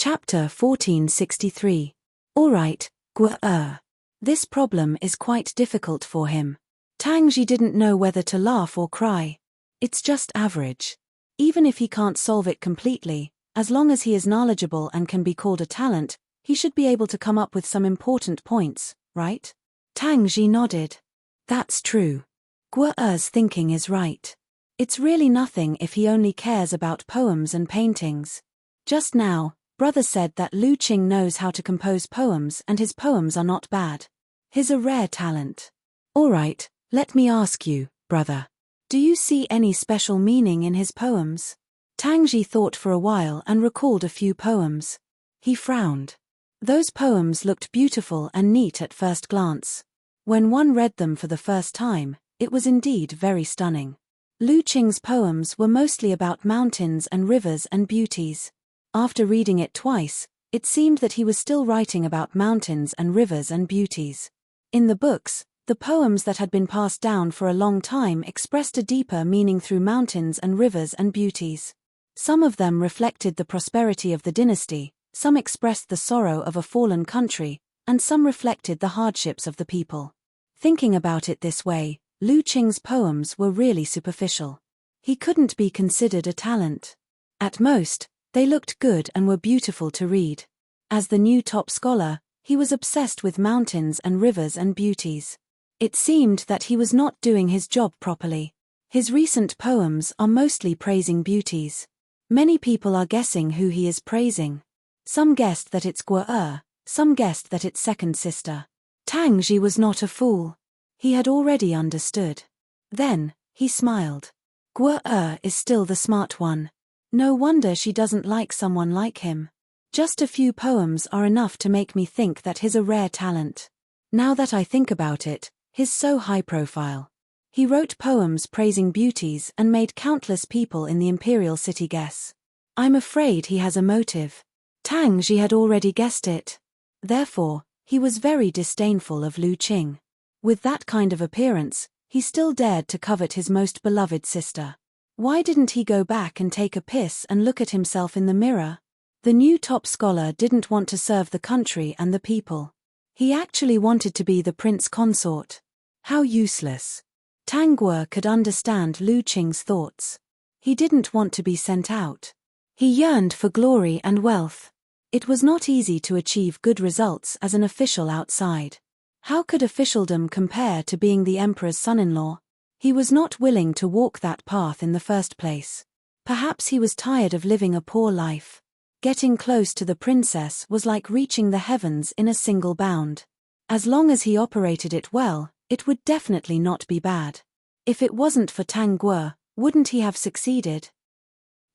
Chapter 1463. Alright, Guo. This problem is quite difficult for him. Tang Ji didn't know whether to laugh or cry. It's just average. Even if he can't solve it completely, as long as he is knowledgeable and can be called a talent, he should be able to come up with some important points, right? Tang Ji nodded. That's true. Guo's thinking is right. It's really nothing if he only cares about poems and paintings. Just now, brother said that Lu Qing knows how to compose poems and his poems are not bad. He's a rare talent. Alright, let me ask you, brother. Do you see any special meaning in his poems? Tang Ji thought for a while and recalled a few poems. He frowned. Those poems looked beautiful and neat at first glance. When one read them for the first time, it was indeed very stunning. Lu Qing's poems were mostly about mountains and rivers and beauties. After reading it twice, it seemed that he was still writing about mountains and rivers and beauties. In the books, the poems that had been passed down for a long time expressed a deeper meaning through mountains and rivers and beauties. Some of them reflected the prosperity of the dynasty, some expressed the sorrow of a fallen country, and some reflected the hardships of the people. Thinking about it this way, Lu Qing's poems were really superficial. He couldn't be considered a talent. At most, they looked good and were beautiful to read. As the new top scholar, he was obsessed with mountains and rivers and beauties. It seemed that he was not doing his job properly. His recent poems are mostly praising beauties. Many people are guessing who he is praising. Some guessed that it's Guo, some guessed that it's second sister. Tang Ji was not a fool. He had already understood. Then, he smiled. Guo is still the smart one. No wonder she doesn't like someone like him. Just a few poems are enough to make me think that he's a rare talent. Now that I think about it, he's so high profile. He wrote poems praising beauties and made countless people in the imperial city guess. I'm afraid he has a motive. Tang Ji had already guessed it. Therefore, he was very disdainful of Lu Qing. With that kind of appearance, he still dared to covet his most beloved sister. Why didn't he go back and take a piss and look at himself in the mirror? The new top scholar didn't want to serve the country and the people. He actually wanted to be the prince consort. How useless. Tang Guo could understand Lu Qing's thoughts. He didn't want to be sent out. He yearned for glory and wealth. It was not easy to achieve good results as an official outside. How could officialdom compare to being the emperor's son-in-law? He was not willing to walk that path in the first place. Perhaps he was tired of living a poor life. Getting close to the princess was like reaching the heavens in a single bound. As long as he operated it well, it would definitely not be bad. If it wasn't for Tang Guo, wouldn't he have succeeded?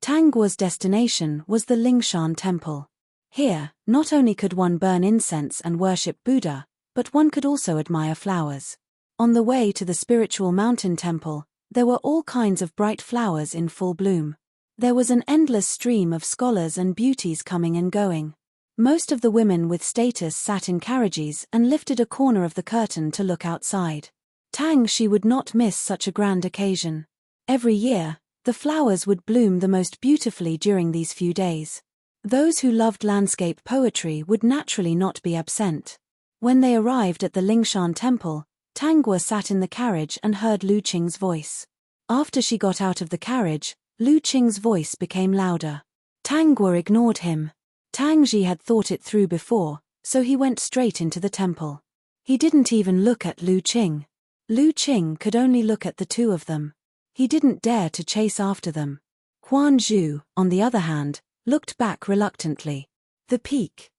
Tang Guo's destination was the Lingshan Temple. Here, not only could one burn incense and worship Buddha, but one could also admire flowers. On the way to the spiritual mountain temple, there were all kinds of bright flowers in full bloom. There was an endless stream of scholars and beauties coming and going. Most of the women with status sat in carriages and lifted a corner of the curtain to look outside. Tang Ji would not miss such a grand occasion. Every year, the flowers would bloom the most beautifully during these few days. Those who loved landscape poetry would naturally not be absent. When they arrived at the Lingshan temple, Tang Guo sat in the carriage and heard Lu Qing's voice. After she got out of the carriage, Lu Qing's voice became louder. Tang Guo ignored him. Tang Ji had thought it through before, so he went straight into the temple. He didn't even look at Lu Qing. Lu Qing could only look at the two of them. He didn't dare to chase after them. Huan Zhu, on the other hand, looked back reluctantly. The peak.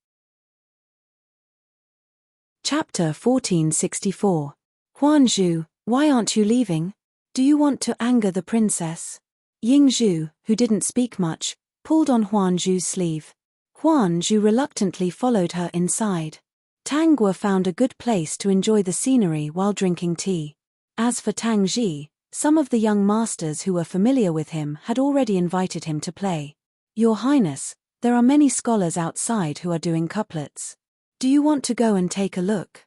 Chapter 1464. Huan Zhu, why aren't you leaving? Do you want to anger the princess? Ying Zhu, who didn't speak much, pulled on Huan Zhu's sleeve. Huan Zhu reluctantly followed her inside. Tang Guo found a good place to enjoy the scenery while drinking tea. As for Tang Ji, some of the young masters who were familiar with him had already invited him to play. Your Highness, there are many scholars outside who are doing couplets. Do you want to go and take a look?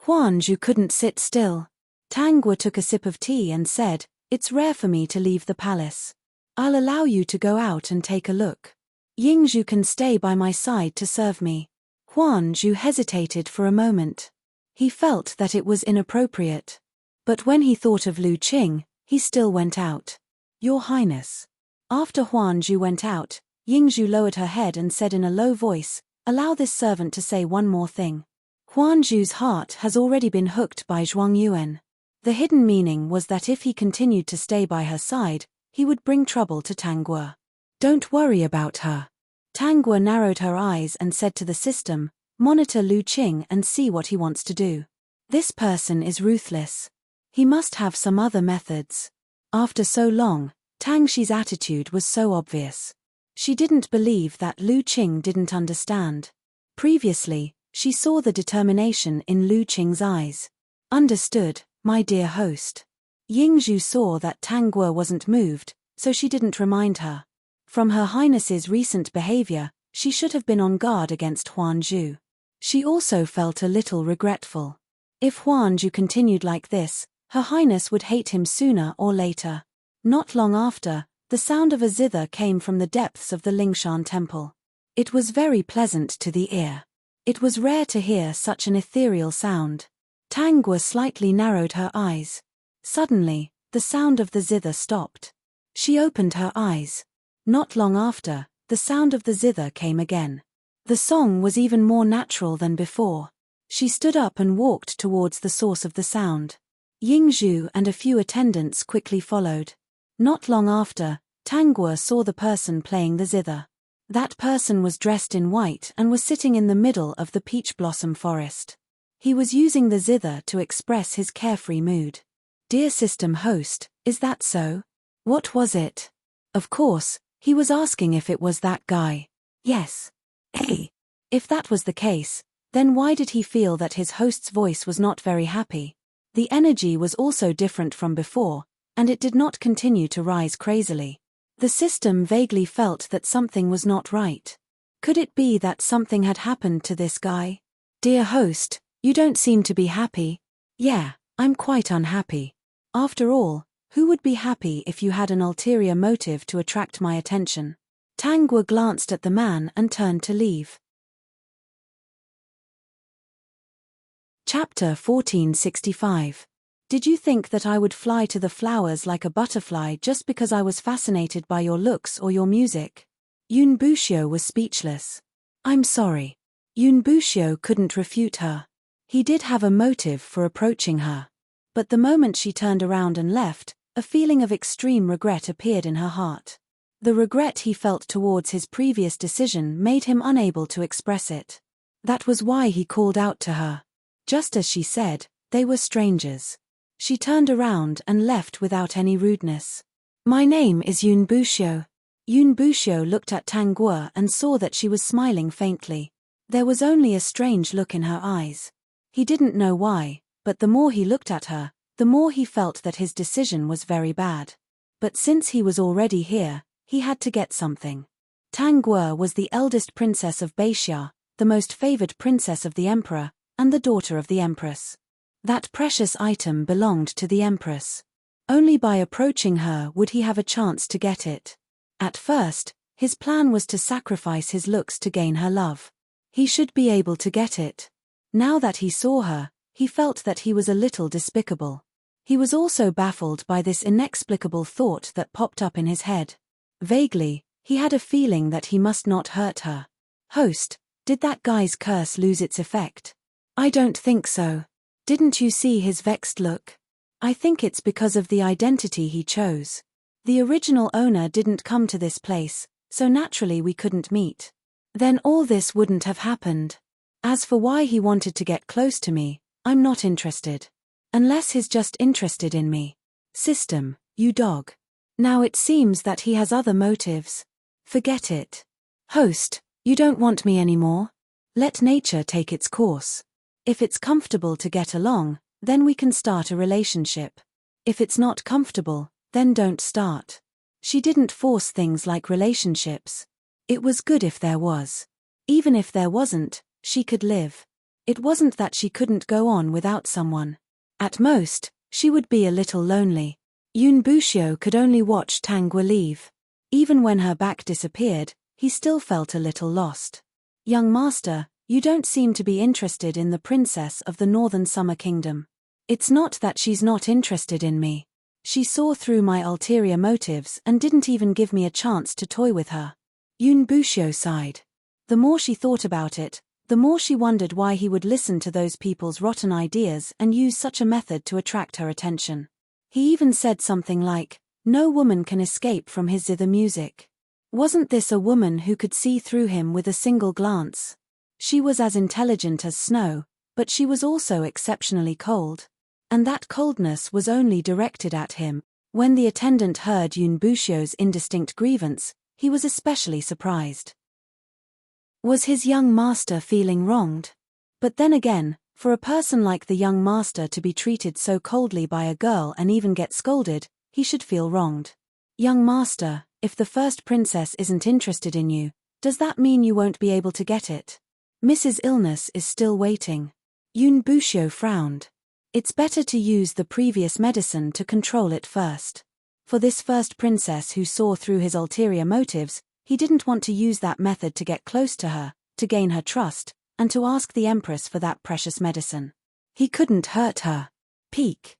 Huan Zhu couldn't sit still. Tang Guo took a sip of tea and said, It's rare for me to leave the palace. I'll allow you to go out and take a look. Yingzhu can stay by my side to serve me. Huan Zhu hesitated for a moment. He felt that it was inappropriate. But when he thought of Lu Qing, he still went out. Your Highness. After Huan Zhu went out, Yingzhu lowered her head and said in a low voice, allow this servant to say one more thing. Huan Zhu's heart has already been hooked by Zhuang Yuan. The hidden meaning was that if he continued to stay by her side, he would bring trouble to Tang Guo. Don't worry about her. Tang Guo narrowed her eyes and said to the system, monitor Lu Qing and see what he wants to do. This person is ruthless. He must have some other methods. After so long, Tang Xi's attitude was so obvious. She didn't believe that Lu Qing didn't understand. Previously, she saw the determination in Lu Qing's eyes. Understood, my dear host. Yingzhu saw that Tang Guo wasn't moved, so she didn't remind her. From Her Highness's recent behavior, she should have been on guard against Huan Zhu. She also felt a little regretful. If Huan Zhu continued like this, Her Highness would hate him sooner or later. Not long after, the sound of a zither came from the depths of the Lingshan temple. It was very pleasant to the ear. It was rare to hear such an ethereal sound. Tang Guo slightly narrowed her eyes. Suddenly, the sound of the zither stopped. She opened her eyes. Not long after, the sound of the zither came again. The song was even more natural than before. She stood up and walked towards the source of the sound. Yingzhu and a few attendants quickly followed. Not long after, Tang Guo saw the person playing the zither. That person was dressed in white and was sitting in the middle of the peach blossom forest. He was using the zither to express his carefree mood. Dear system host, is that so? What was it? Of course, he was asking if it was that guy. Yes. Hey. If that was the case, then why did he feel that his host's voice was not very happy? The energy was also different from before, and it did not continue to rise crazily. The system vaguely felt that something was not right. Could it be that something had happened to this guy? Dear host, you don't seem to be happy. Yeah, I'm quite unhappy. After all, who would be happy if you had an ulterior motive to attract my attention? Tang Guo glanced at the man and turned to leave. Chapter 1465. Did you think that I would fly to the flowers like a butterfly just because I was fascinated by your looks or your music? Yun Buxiu was speechless. I'm sorry. Yun Buxiu couldn't refute her. He did have a motive for approaching her. But the moment she turned around and left, a feeling of extreme regret appeared in her heart. The regret he felt towards his previous decision made him unable to express it. That was why he called out to her. Just as she said, they were strangers. She turned around and left without any rudeness. My name is Yun Buxiu. Yun Buxiu looked at Tang Guo and saw that she was smiling faintly. There was only a strange look in her eyes. He didn't know why, but the more he looked at her, the more he felt that his decision was very bad. But since he was already here, he had to get something. Tang Guo was the eldest princess of Beixia, the most favored princess of the emperor, and the daughter of the empress. That precious item belonged to the empress. Only by approaching her would he have a chance to get it. At first, his plan was to sacrifice his looks to gain her love. He should be able to get it. Now that he saw her, he felt that he was a little despicable. He was also baffled by this inexplicable thought that popped up in his head. Vaguely, he had a feeling that he must not hurt her. Host, did that guy's curse lose its effect? I don't think so. Didn't you see his vexed look? I think it's because of the identity he chose. The original owner didn't come to this place, so naturally we couldn't meet. Then all this wouldn't have happened. As for why he wanted to get close to me, I'm not interested. Unless he's just interested in me. System, you dog. Now it seems that he has other motives. Forget it. Host, you don't want me anymore? Let nature take its course. If it's comfortable to get along, then we can start a relationship. If it's not comfortable, then don't start. She didn't force things like relationships. It was good if there was. Even if there wasn't, she could live. It wasn't that she couldn't go on without someone. At most, she would be a little lonely. Yun Buxiu could only watch Tang Guo leave. Even when her back disappeared, he still felt a little lost. "Young master, you don't seem to be interested in the princess of the Northern Summer Kingdom." "It's not that she's not interested in me. She saw through my ulterior motives and didn't even give me a chance to toy with her." Yun Buxiu sighed. The more she thought about it, the more she wondered why he would listen to those people's rotten ideas and use such a method to attract her attention. He even said something like, "No woman can escape from his zither music." Wasn't this a woman who could see through him with a single glance? She was as intelligent as snow, but she was also exceptionally cold. And that coldness was only directed at him. When the attendant heard Yun Buxiu's indistinct grievance, he was especially surprised. Was his young master feeling wronged? But then again, for a person like the young master to be treated so coldly by a girl and even get scolded, he should feel wronged. "Young master, if the first princess isn't interested in you, does that mean you won't be able to get it? Mrs. Illness is still waiting." Yun Buxiu frowned. It's better to use the previous medicine to control it first. For this first princess who saw through his ulterior motives, he didn't want to use that method to get close to her, to gain her trust, and to ask the Empress for that precious medicine. He couldn't hurt her. Peak.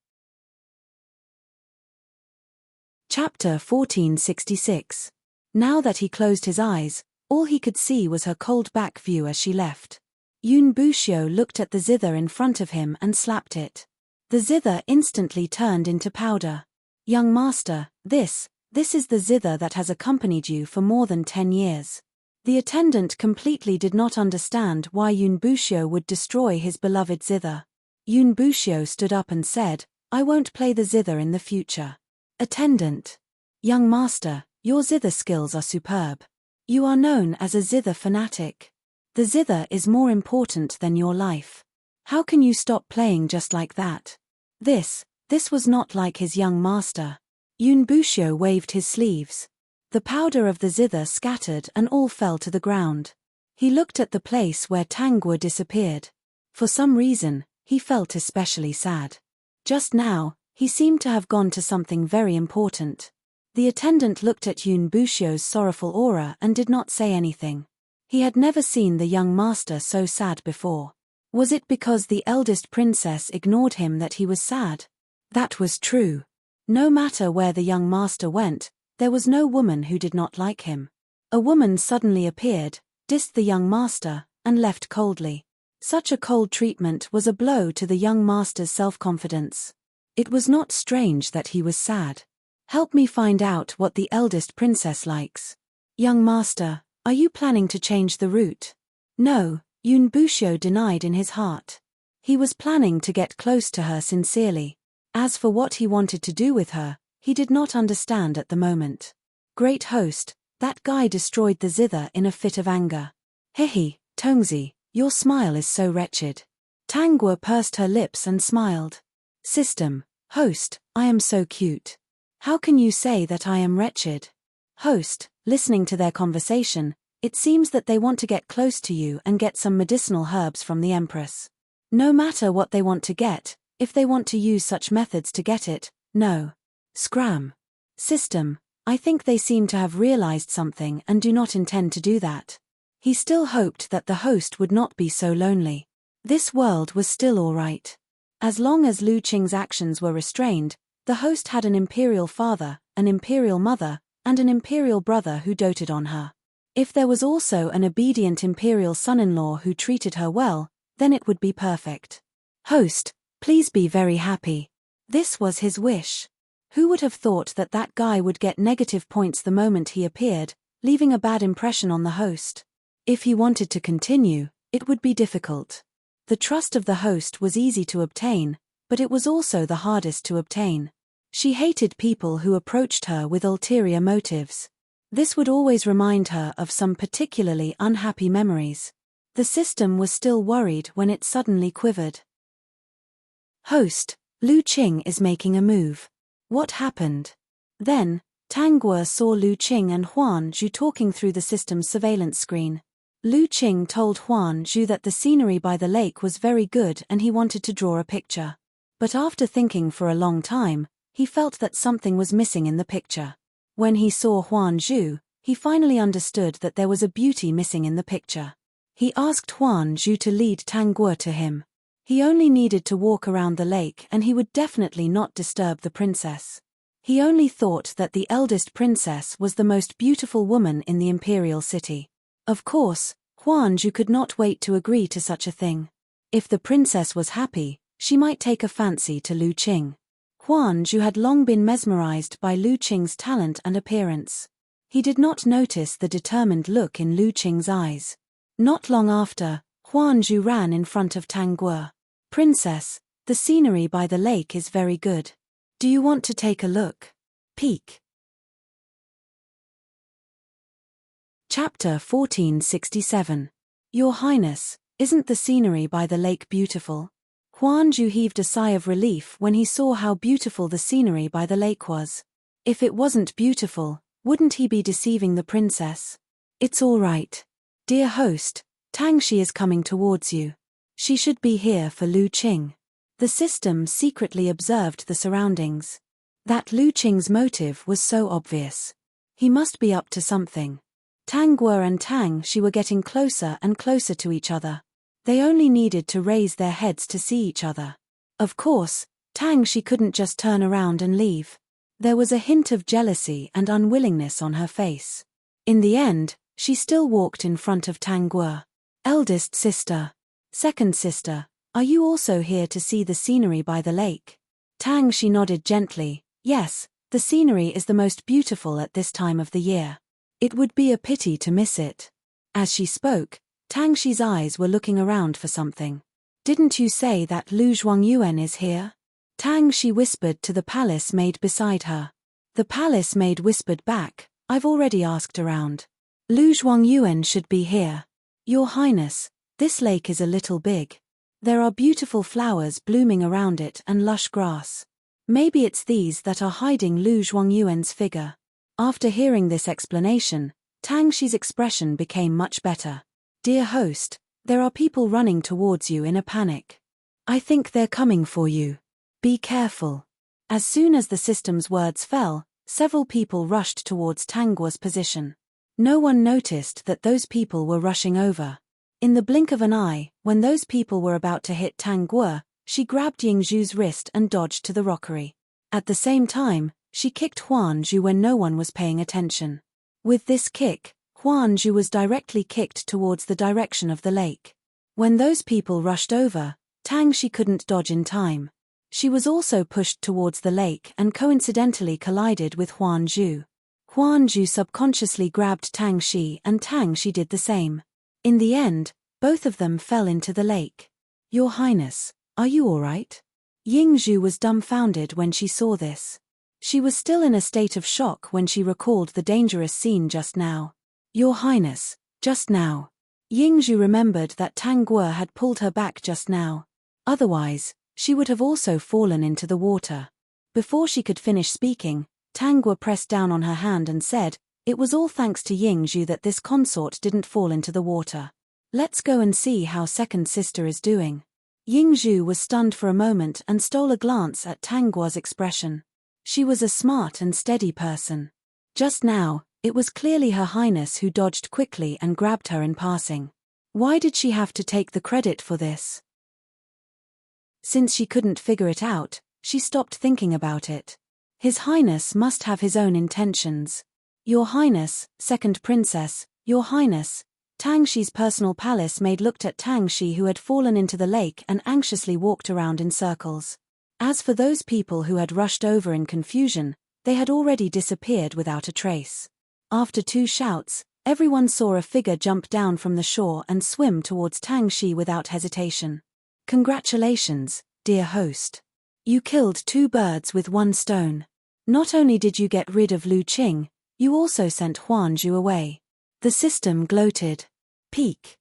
Chapter 1466. Now that he closed his eyes, all he could see was her cold back view as she left. Yun Buxiu looked at the zither in front of him and slapped it. The zither instantly turned into powder. "Young master, this is the zither that has accompanied you for more than 10 years. The attendant completely did not understand why Yun Buxiu would destroy his beloved zither. Yun Buxiu stood up and said, "I won't play the zither in the future." Attendant. "Young master, your zither skills are superb. You are known as a zither fanatic. The zither is more important than your life. How can you stop playing just like that?" This was not like his young master. Yun Buxiu waved his sleeves. The powder of the zither scattered and all fell to the ground. He looked at the place where Tang Guo disappeared. For some reason, he felt especially sad. Just now, he seemed to have gone to something very important. The attendant looked at Yun Buxiu's sorrowful aura and did not say anything. He had never seen the young master so sad before. Was it because the eldest princess ignored him that he was sad? That was true. No matter where the young master went, there was no woman who did not like him. A woman suddenly appeared, dissed the young master, and left coldly. Such a cold treatment was a blow to the young master's self-confidence. It was not strange that he was sad. "Help me find out what the eldest princess likes." "Young master, are you planning to change the route?" "No," Yun Buxiu denied in his heart. He was planning to get close to her sincerely. As for what he wanted to do with her, he did not understand at the moment. "Great host, that guy destroyed the zither in a fit of anger." "Hehe, Tongzi, your smile is so wretched." Tang Guo pursed her lips and smiled. "System, host, I am so cute. How can you say that I am wretched?" "Host, listening to their conversation, it seems that they want to get close to you and get some medicinal herbs from the Empress. No matter what they want to get, if they want to use such methods to get it, no. Scram. System, I think they seem to have realized something and do not intend to do that." He still hoped that the host would not be so lonely. This world was still all right. As long as Lu Qing's actions were restrained, the host had an imperial father, an imperial mother, and an imperial brother who doted on her. If there was also an obedient imperial son-in-law who treated her well, then it would be perfect. "Host, please be very happy." This was his wish. Who would have thought that that guy would get negative points the moment he appeared, leaving a bad impression on the host? If he wanted to continue, it would be difficult. The trust of the host was easy to obtain, but it was also the hardest to obtain. She hated people who approached her with ulterior motives. This would always remind her of some particularly unhappy memories. The system was still worried when it suddenly quivered. "Host, Lu Qing is making a move. What happened?" Then, Tang Guo saw Lu Qing and Huan Zhu talking through the system's surveillance screen. Lu Qing told Huan Zhu that the scenery by the lake was very good and he wanted to draw a picture. But after thinking for a long time, he felt that something was missing in the picture. When he saw Huan Zhu, He finally understood that there was a beauty missing in the picture. He asked Huan Zhu to lead Tang Guo to him. He only needed to walk around the lake and he would definitely not disturb the princess. He only thought that the eldest princess was the most beautiful woman in the imperial city. Of course, Huan Zhu could not wait to agree to such a thing. If the princess was happy, she might take a fancy to Lu Qing. Huan Zhu had long been mesmerized by Lu Qing's talent and appearance. He did not notice the determined look in Lu Qing's eyes. Not long after, Huan Zhu ran in front of Tang Guo. "Princess, the scenery by the lake is very good. Do you want to take a look?" Peek. Chapter 1467. Your Highness, isn't the scenery by the lake beautiful? Huan Zhu heaved a sigh of relief when he saw how beautiful the scenery by the lake was. If it wasn't beautiful, wouldn't he be deceiving the princess? "It's all right. Dear host, Tang Shi is coming towards you. She should be here for Lu Qing." The system secretly observed the surroundings. That Lu Qing's motive was so obvious. He must be up to something. Tang Guo and Tang Shi were getting closer and closer to each other. They only needed to raise their heads to see each other. Of course, Tang Shi couldn't just turn around and leave. There was a hint of jealousy and unwillingness on her face. In the end, she still walked in front of Tang Guo. "Eldest sister. Second sister, are you also here to see the scenery by the lake?" Tang Shi nodded gently. "Yes, the scenery is the most beautiful at this time of the year. It would be a pity to miss it." As she spoke, Tang Shi's eyes were looking around for something. "Didn't you say that Lu Zhuangyuan is here?" Tang Shi whispered to the palace maid beside her. The palace maid whispered back, "I've already asked around. Lu Zhuangyuan should be here. Your Highness, this lake is a little big. There are beautiful flowers blooming around it and lush grass. Maybe it's these that are hiding Lu Zhuangyuan's figure." After hearing this explanation, Tang Shi's expression became much better. "Dear host, there are people running towards you in a panic. I think they're coming for you. Be careful." As soon as the system's words fell, several people rushed towards Tang Guo's position. No one noticed that those people were rushing over. In the blink of an eye, when those people were about to hit Tang Guo, she grabbed Ying Zhu's wrist and dodged to the rockery. At the same time, she kicked Huan Zhu when no one was paying attention. With this kick, Huan Zhu was directly kicked towards the direction of the lake. When those people rushed over, Tang Shi couldn't dodge in time. She was also pushed towards the lake and coincidentally collided with Huan Zhu. Huan Zhu subconsciously grabbed Tang Shi and Tang Shi did the same. In the end, both of them fell into the lake. "Your Highness, are you all right?" Ying Zhu was dumbfounded when she saw this. She was still in a state of shock when she recalled the dangerous scene just now. "Your Highness, just now." Ying Zhu remembered that Tang Guo had pulled her back just now. Otherwise, she would have also fallen into the water. Before she could finish speaking, Tang Guo pressed down on her hand and said, "It was all thanks to Ying Zhu that this consort didn't fall into the water. Let's go and see how second sister is doing." Ying Zhu was stunned for a moment and stole a glance at Tang Guo's expression. She was a smart and steady person. Just now, it was clearly Her Highness who dodged quickly and grabbed her in passing. Why did she have to take the credit for this? Since she couldn't figure it out, she stopped thinking about it. His Highness must have his own intentions. "Your Highness, second princess, Your Highness." Tang Shi's personal palace maid looked at Tang Shi who had fallen into the lake and anxiously walked around in circles. As for those people who had rushed over in confusion, they had already disappeared without a trace. After two shouts, everyone saw a figure jump down from the shore and swim towards Tang Shi without hesitation. "Congratulations, dear host. You killed two birds with one stone. Not only did you get rid of Lu Qing, you also sent Huan Zhu away." The system gloated. Peek.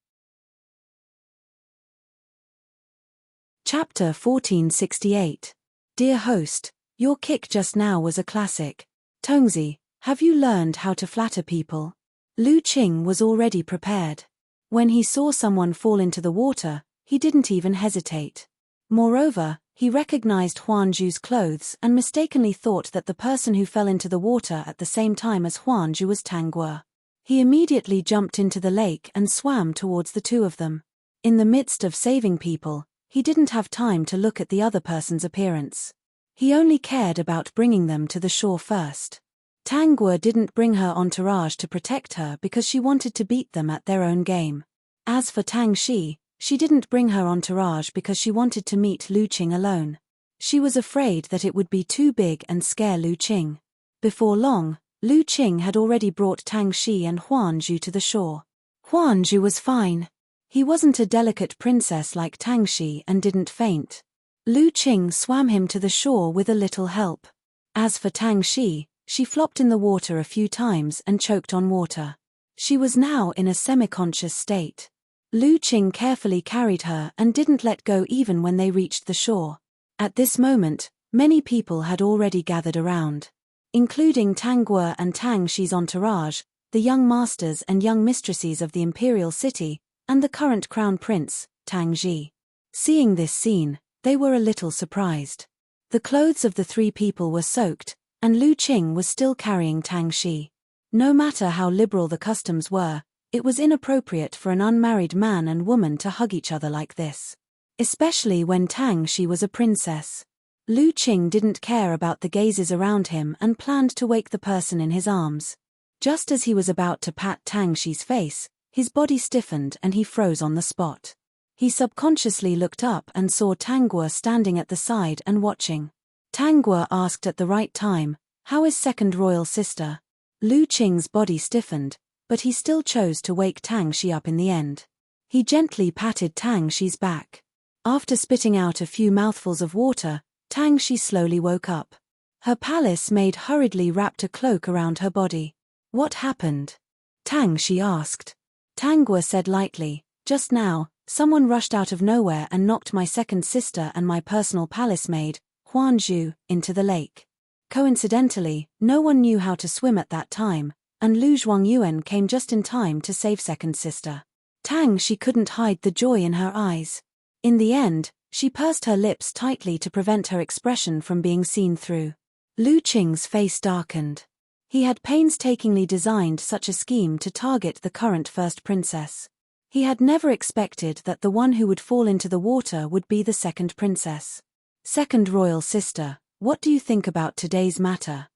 Chapter 1468. Dear host, your kick just now was a classic. Tongzi, have you learned how to flatter people? Lu Qing was already prepared. When he saw someone fall into the water, he didn't even hesitate. Moreover, he recognized Huan Zhu's clothes and mistakenly thought that the person who fell into the water at the same time as Huan Zhu was Tang Guo. He immediately jumped into the lake and swam towards the two of them. In the midst of saving people, he didn't have time to look at the other person's appearance. He only cared about bringing them to the shore first. Tang Guo didn't bring her entourage to protect her because she wanted to beat them at their own game. As for Tang Shi, she didn't bring her entourage because she wanted to meet Lu Qing alone. She was afraid that it would be too big and scare Lu Qing. Before long, Lu Qing had already brought Tang Shi and Huan Zhu to the shore. Huan Zhu was fine. He wasn't a delicate princess like Tang Shi and didn't faint. Lu Qing swam him to the shore with a little help. As for Tang Shi, she flopped in the water a few times and choked on water. She was now in a semi-conscious state. Lu Qing carefully carried her and didn't let go even when they reached the shore. At this moment, many people had already gathered around, including Tang Guo and Tang Shi's entourage, the young masters and young mistresses of the imperial city, and the current crown prince, Tang Ji. Seeing this scene, they were a little surprised. The clothes of the three people were soaked, and Lu Qing was still carrying Tang Shi. No matter how liberal the customs were, it was inappropriate for an unmarried man and woman to hug each other like this. Especially when Tang Shi was a princess. Lu Qing didn't care about the gazes around him and planned to wake the person in his arms. Just as he was about to pat Tang Shi's face, his body stiffened and he froze on the spot. He subconsciously looked up and saw Tang Guo standing at the side and watching. Tang Guo asked at the right time, "How is second royal sister?" Lu Qing's body stiffened, but he still chose to wake Tang Shi up in the end. He gently patted Tang Shi's back. After spitting out a few mouthfuls of water, Tang Shi slowly woke up. Her palace maid hurriedly wrapped a cloak around her body. "What happened?" Tang Shi asked. Tang Guo said lightly, "Just now, someone rushed out of nowhere and knocked my second sister and my personal palace maid, Huan Zhu, into the lake. Coincidentally, no one knew how to swim at that time, and Lu Zhuangyuan came just in time to save second sister." Tang Shi couldn't hide the joy in her eyes. In the end, she pursed her lips tightly to prevent her expression from being seen through. Lu Qing's face darkened. He had painstakingly designed such a scheme to target the current first princess. He had never expected that the one who would fall into the water would be the second princess. "Second royal sister, what do you think about today's matter?"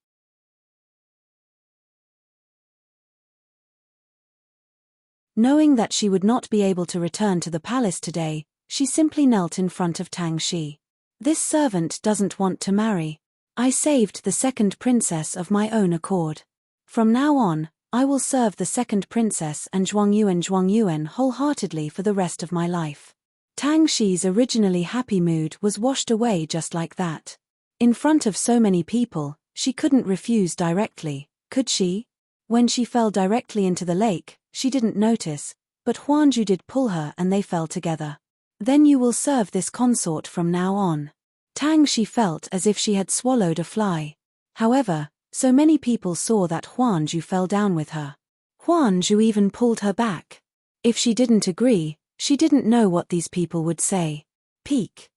Knowing that she would not be able to return to the palace today, she simply knelt in front of Tang Shi. "This servant doesn't want to marry. I saved the second princess of my own accord. From now on, I will serve the second princess and Zhuangyuan wholeheartedly for the rest of my life." Tang Shi's originally happy mood was washed away just like that. In front of so many people, she couldn't refuse directly, could she? When she fell directly into the lake, she didn't notice, but Huan Zhu did pull her and they fell together. "Then you will serve this consort from now on." Tang Shi felt as if she had swallowed a fly. However, so many people saw that Huan Zhu fell down with her. Huan Zhu even pulled her back. If she didn't agree, she didn't know what these people would say. Peak.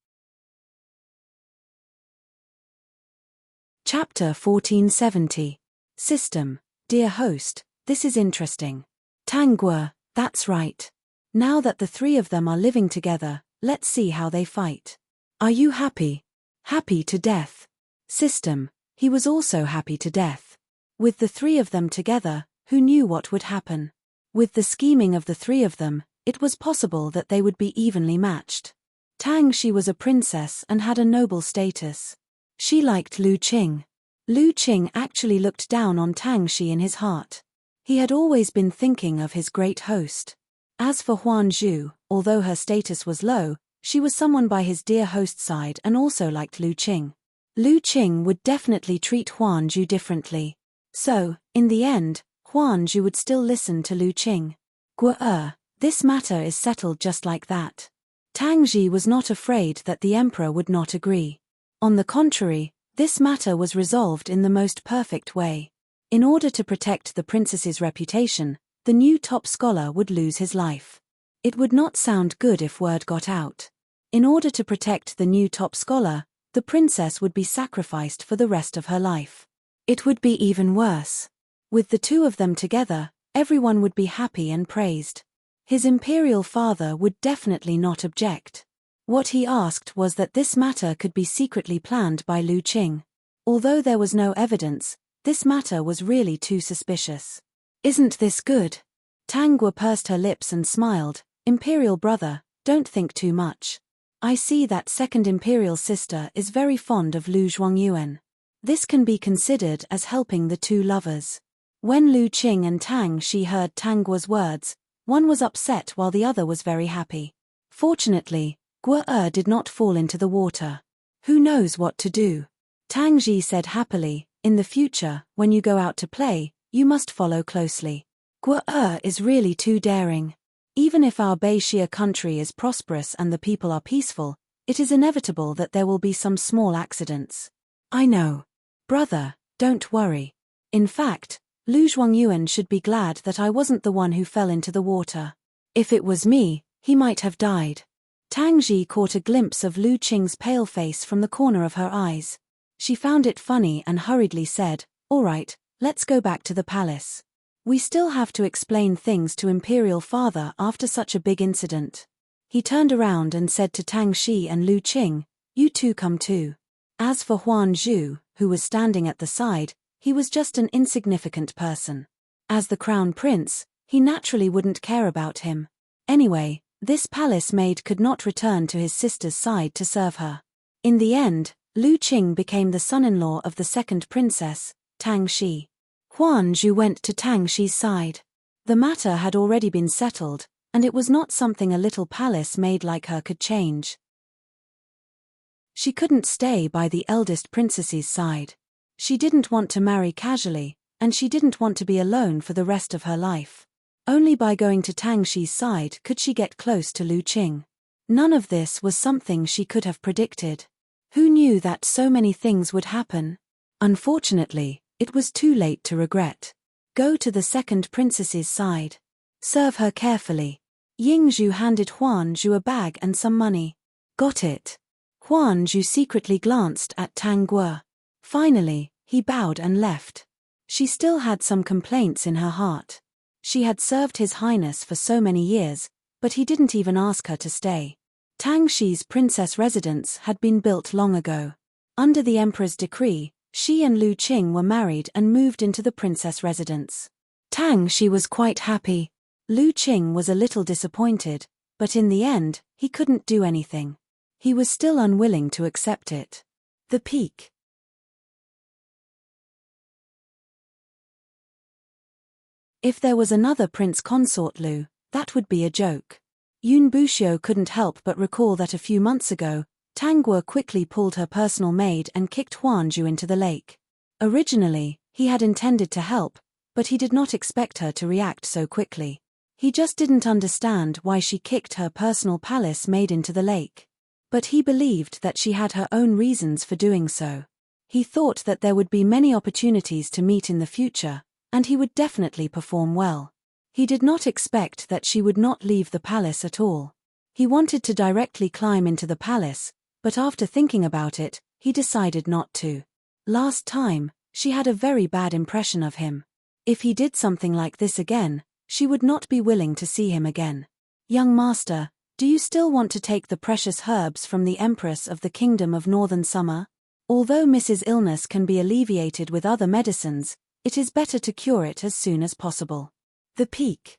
Chapter 1470. System. "Dear host, this is interesting." Tang Guo, "That's right. Now that the three of them are living together, let's see how they fight. Are you happy?" "Happy to death." System. He was also happy to death. With the three of them together, who knew what would happen? With the scheming of the three of them, it was possible that they would be evenly matched. Tang Shi was a princess and had a noble status. She liked Lu Qing. Lu Qing actually looked down on Tang Shi in his heart. He had always been thinking of his great host. As for Huan Zhu, although her status was low, she was someone by his dear host's side and also liked Lu Qing. Lu Qing would definitely treat Huan Zhu differently. So, in the end, Huan Zhu would still listen to Lu Qing. Guo, this matter is settled just like that. Tang Ji was not afraid that the emperor would not agree. On the contrary, this matter was resolved in the most perfect way. In order to protect the princess's reputation, the new top scholar would lose his life. It would not sound good if word got out. In order to protect the new top scholar, the princess would be sacrificed for the rest of her life. It would be even worse. With the two of them together, Everyone would be happy and praised. His imperial father would definitely not object. What he asked was that this matter could be secretly planned by Lu Qing. Although there was no evidence, this matter was really too suspicious. Isn't this good? Tang Guo pursed her lips and smiled. Imperial brother, don't think too much. I see that second imperial sister is very fond of Lu Zhuangyuan. This can be considered as helping the two lovers. When Lu Qing and Tang Shi heard Tang Guo's words, one was upset while the other was very happy. Fortunately, Guo did not fall into the water. Who knows what to do? Tang Ji said happily, in the future, when you go out to play, you must follow closely. Guo is really too daring. Even if our Beixia country is prosperous and the people are peaceful, it is inevitable that there will be some small accidents. I know. Brother, don't worry. In fact, Lu Zhuangyuan should be glad that I wasn't the one who fell into the water. If it was me, he might have died. Tang Ji caught a glimpse of Lu Qing's pale face from the corner of her eyes. She found it funny and hurriedly said, "All right, let's go back to the palace. We still have to explain things to Imperial Father after such a big incident." He turned around and said to Tang Shi and Lu Qing, "You two come too." As for Huan Zhu, who was standing at the side, he was just an insignificant person. As the crown prince, he naturally wouldn't care about him. Anyway, this palace maid could not return to his sister's side to serve her. In the end, Lu Qing became the son-in-law of the second princess, Tang Shi. Huan Zhu went to Tang Shi's side. The matter had already been settled, and it was not something a little palace maid like her could change. She couldn't stay by the eldest princess's side. She didn't want to marry casually, and she didn't want to be alone for the rest of her life. Only by going to Tang Shi's side could she get close to Lu Qing. None of this was something she could have predicted. Who knew that so many things would happen? Unfortunately, it was too late to regret. Go to the second princess's side. Serve her carefully. Ying Zhu handed Huan Zhu a bag and some money. Got it. Huan Zhu secretly glanced at Tang Guo. Finally, he bowed and left. She still had some complaints in her heart. She had served His Highness for so many years, but he didn't even ask her to stay. Tang Shi's princess residence had been built long ago. Under the emperor's decree, she and Lu Qing were married and moved into the princess residence. Tang Shi was quite happy. Lu Qing was a little disappointed, but in the end, he couldn't do anything. He was still unwilling to accept it. The peak. If there was another prince consort Lu, that would be a joke. Yun Buxiu couldn't help but recall that a few months ago, Tang Guo quickly pulled her personal maid and kicked Huan Zhu into the lake. Originally, he had intended to help, but he did not expect her to react so quickly. He just didn't understand why she kicked her personal palace maid into the lake. But he believed that she had her own reasons for doing so. He thought that there would be many opportunities to meet in the future, and he would definitely perform well. He did not expect that she would not leave the palace at all. He wanted to directly climb into the palace, but after thinking about it, he decided not to. Last time, she had a very bad impression of him. If he did something like this again, she would not be willing to see him again. Young master, do you still want to take the precious herbs from the Empress of the Kingdom of Northern Summer? Although Mrs. Illness can be alleviated with other medicines, it is better to cure it as soon as possible. The peak.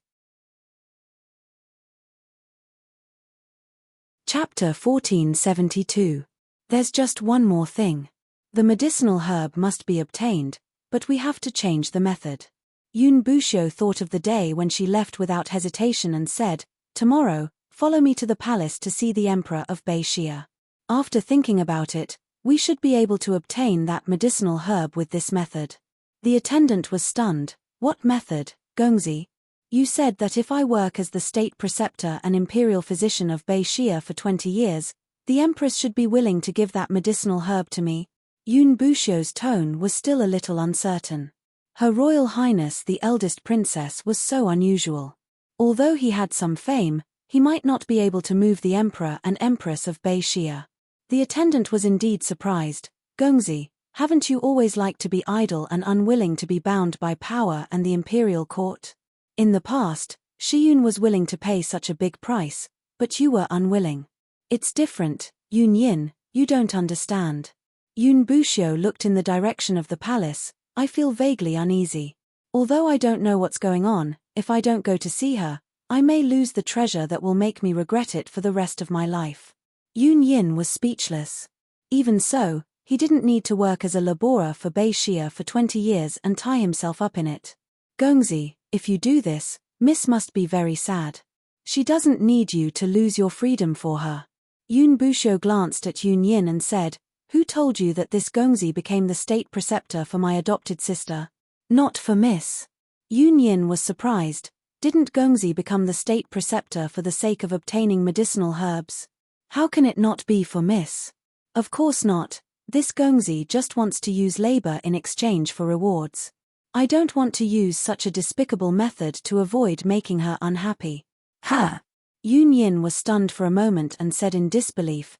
Chapter 1472. There's just one more thing. The medicinal herb must be obtained, but we have to change the method. Yun Buxiu thought of the day when she left without hesitation and said, "Tomorrow, follow me to the palace to see the Emperor of Beixia. After thinking about it, we should be able to obtain that medicinal herb with this method." The attendant was stunned. What method, Gongzi? You said that if I work as the state preceptor and imperial physician of Beixia for 20 years, the Empress should be willing to give that medicinal herb to me. Yun Buxiu's tone was still a little uncertain. Her Royal Highness the eldest princess was so unusual. Although he had some fame, he might not be able to move the Emperor and Empress of Beixia. The attendant was indeed surprised. Gongzi, haven't you always liked to be idle and unwilling to be bound by power and the imperial court? In the past, Shiyun was willing to pay such a big price, but you were unwilling. It's different, Yun Yin, you don't understand. Yun Buxiu looked in the direction of the palace. I feel vaguely uneasy. Although I don't know what's going on, if I don't go to see her, I may lose the treasure that will make me regret it for the rest of my life. Yun Yin was speechless. Even so, he didn't need to work as a laborer for Bei Xia for 20 years and tie himself up in it. Gongzi, if you do this, Miss must be very sad. She doesn't need you to lose your freedom for her. Yun Buxiu glanced at Yun Yin and said, who told you that this Gongzi became the state preceptor for my adopted sister? Not for Miss. Yun Yin was surprised. Didn't Gongzi become the state preceptor for the sake of obtaining medicinal herbs? How can it not be for Miss? Of course not. This Gongzi just wants to use labor in exchange for rewards. I don't want to use such a despicable method to avoid making her unhappy. Huh? Yun Yin was stunned for a moment and said in disbelief,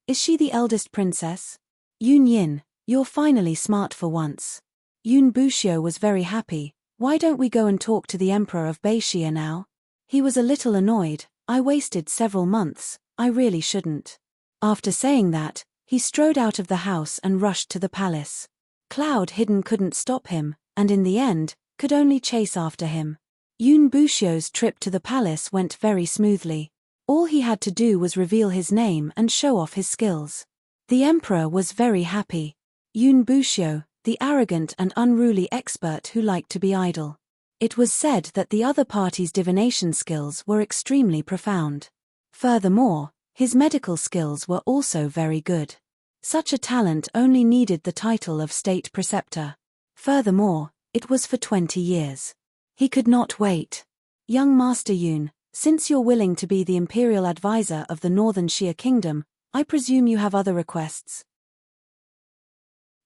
is she the eldest princess? Yun Yin, you're finally smart for once. Yun Buxiu was very happy. Why don't we go and talk to the emperor of Bei Xia now? He was a little annoyed. I wasted several months, I really shouldn't. After saying that, he strode out of the house and rushed to the palace. Cloud Hidden couldn't stop him, and in the end, could only chase after him. Yun Buxiu's trip to the palace went very smoothly. All he had to do was reveal his name and show off his skills. The emperor was very happy. Yun Buxiu, the arrogant and unruly expert who liked to be idle. It was said that the other party's divination skills were extremely profound. Furthermore, his medical skills were also very good. Such a talent only needed the title of state preceptor. Furthermore, it was for 20 years. He could not wait. Young Master Yun, since you're willing to be the imperial advisor of the Northern Xia Kingdom, I presume you have other requests.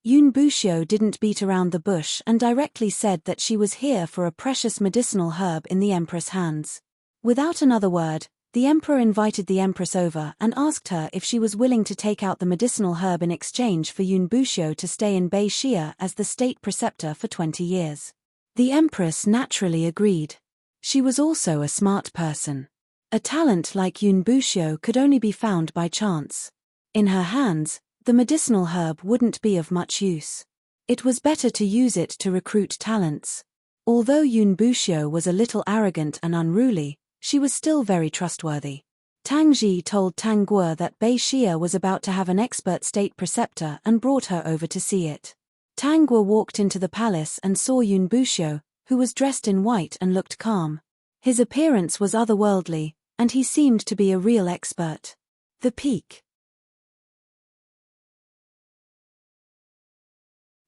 Yun Buxiu didn't beat around the bush and directly said that she was here for a precious medicinal herb in the Empress' hands. Without another word, the Emperor invited the Empress over and asked her if she was willing to take out the medicinal herb in exchange for Yun Buxiu to stay in Bei Xia as the state preceptor for 20 years. The Empress naturally agreed. She was also a smart person. A talent like Yun Buxiu could only be found by chance. In her hands, the medicinal herb wouldn't be of much use. It was better to use it to recruit talents. Although Yun Buxiu was a little arrogant and unruly, she was still very trustworthy. Tang Ji told Tang Guo that Bei Xia was about to have an expert state preceptor and brought her over to see it. Tang Guo walked into the palace and saw Yun Buxiu, who was dressed in white and looked calm. His appearance was otherworldly, and he seemed to be a real expert. The Peak.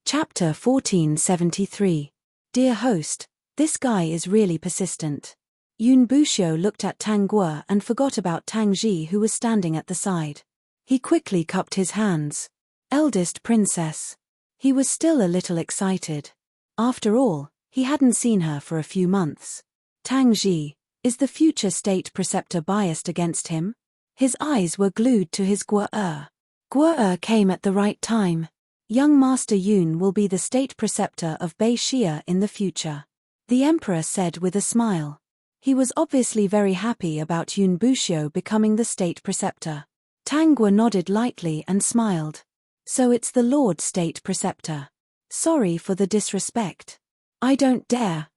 Chapter 1473. Dear host, this guy is really persistent. Yun Buxiu looked at Tang Guo and forgot about Tang Ji, who was standing at the side. He quickly cupped his hands. Eldest princess. He was still a little excited. After all, he hadn't seen her for a few months. Tang Ji, is the future state preceptor biased against him? His eyes were glued to his Guo-er. Guo-er came at the right time. Young Master Yun will be the state preceptor of Bei Xia in the future. The Emperor said with a smile. He was obviously very happy about Yun Buxiu becoming the state preceptor. Tang Guo nodded lightly and smiled. So it's the Lord State Preceptor. Sorry for the disrespect. I don't dare.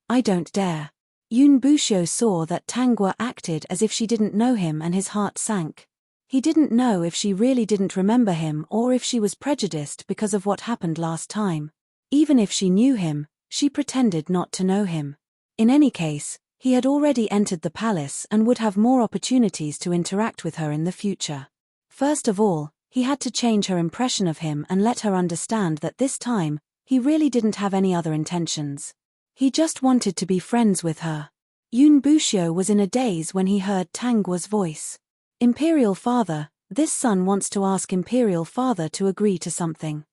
Yun Buxiu saw that Tang Guo acted as if she didn't know him and his heart sank. He didn't know if she really didn't remember him or if she was prejudiced because of what happened last time. Even if she knew him, she pretended not to know him. In any case, he had already entered the palace and would have more opportunities to interact with her in the future. First of all, he had to change her impression of him and let her understand that this time, he really didn't have any other intentions. He just wanted to be friends with her. Yun Buxiu was in a daze when he heard Tang Guo's voice. Imperial Father, this son wants to ask Imperial Father to agree to something.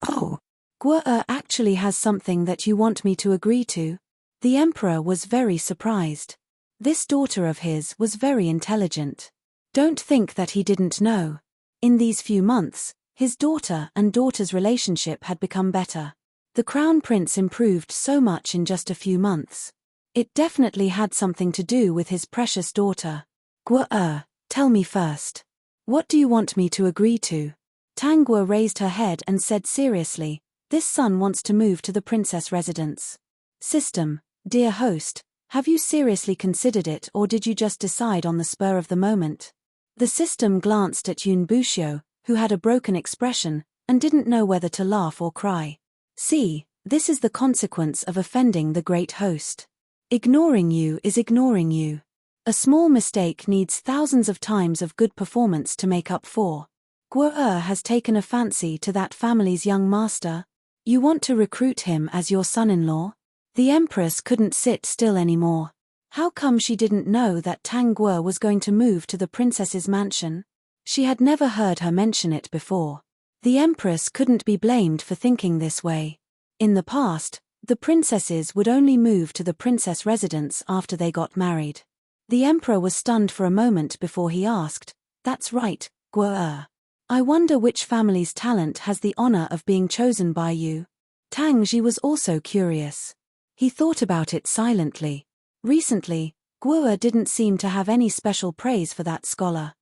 Oh, Guo actually has something that you want me to agree to? The Emperor was very surprised. This daughter of his was very intelligent. Don't think that he didn't know. In these few months, his daughter and daughter's relationship had become better. The Crown Prince improved so much in just a few months. It definitely had something to do with his precious daughter. Guo, tell me first. What do you want me to agree to? Tang Guo raised her head and said seriously, this son wants to move to the princess residence. System, dear host, have you seriously considered it, or did you just decide on the spur of the moment? The system glanced at Yun Buxiu, who had a broken expression, and didn't know whether to laugh or cry. See, this is the consequence of offending the great host. Ignoring you is ignoring you. A small mistake needs thousands of times of good performance to make up for. Guo has taken a fancy to that family's young master. You want to recruit him as your son-in-law? The Empress couldn't sit still anymore. How come she didn't know that Tang Guo was going to move to the princess's mansion? She had never heard her mention it before. The Empress couldn't be blamed for thinking this way. In the past, the princesses would only move to the princess residence after they got married. The Emperor was stunned for a moment before he asked, that's right, Guo. I wonder which family's talent has the honor of being chosen by you. Tang Ji was also curious. He thought about it silently. Recently, Guo didn't seem to have any special praise for that scholar.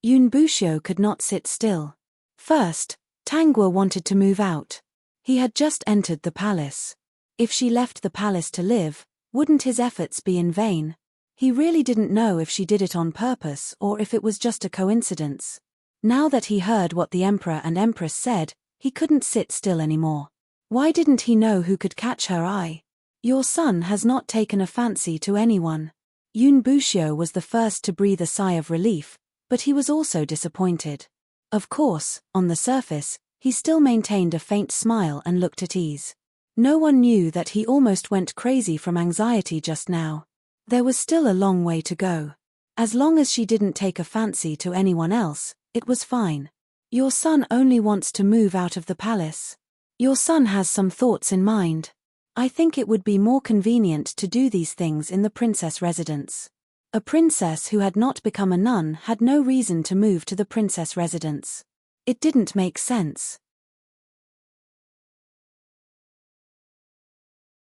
Yun Buxiu could not sit still. First, Tang Guo wanted to move out. He had just entered the palace. If she left the palace to live, wouldn't his efforts be in vain? He really didn't know if she did it on purpose or if it was just a coincidence. Now that he heard what the Emperor and Empress said, he couldn't sit still anymore. Why didn't he know who could catch her eye? Your son has not taken a fancy to anyone. Yun Buxiu was the first to breathe a sigh of relief, but he was also disappointed. Of course, on the surface, he still maintained a faint smile and looked at ease. No one knew that he almost went crazy from anxiety just now. There was still a long way to go. As long as she didn't take a fancy to anyone else, it was fine. Your son only wants to move out of the palace. Your son has some thoughts in mind. I think it would be more convenient to do these things in the princess residence. A princess who had not become a nun had no reason to move to the princess residence. It didn't make sense.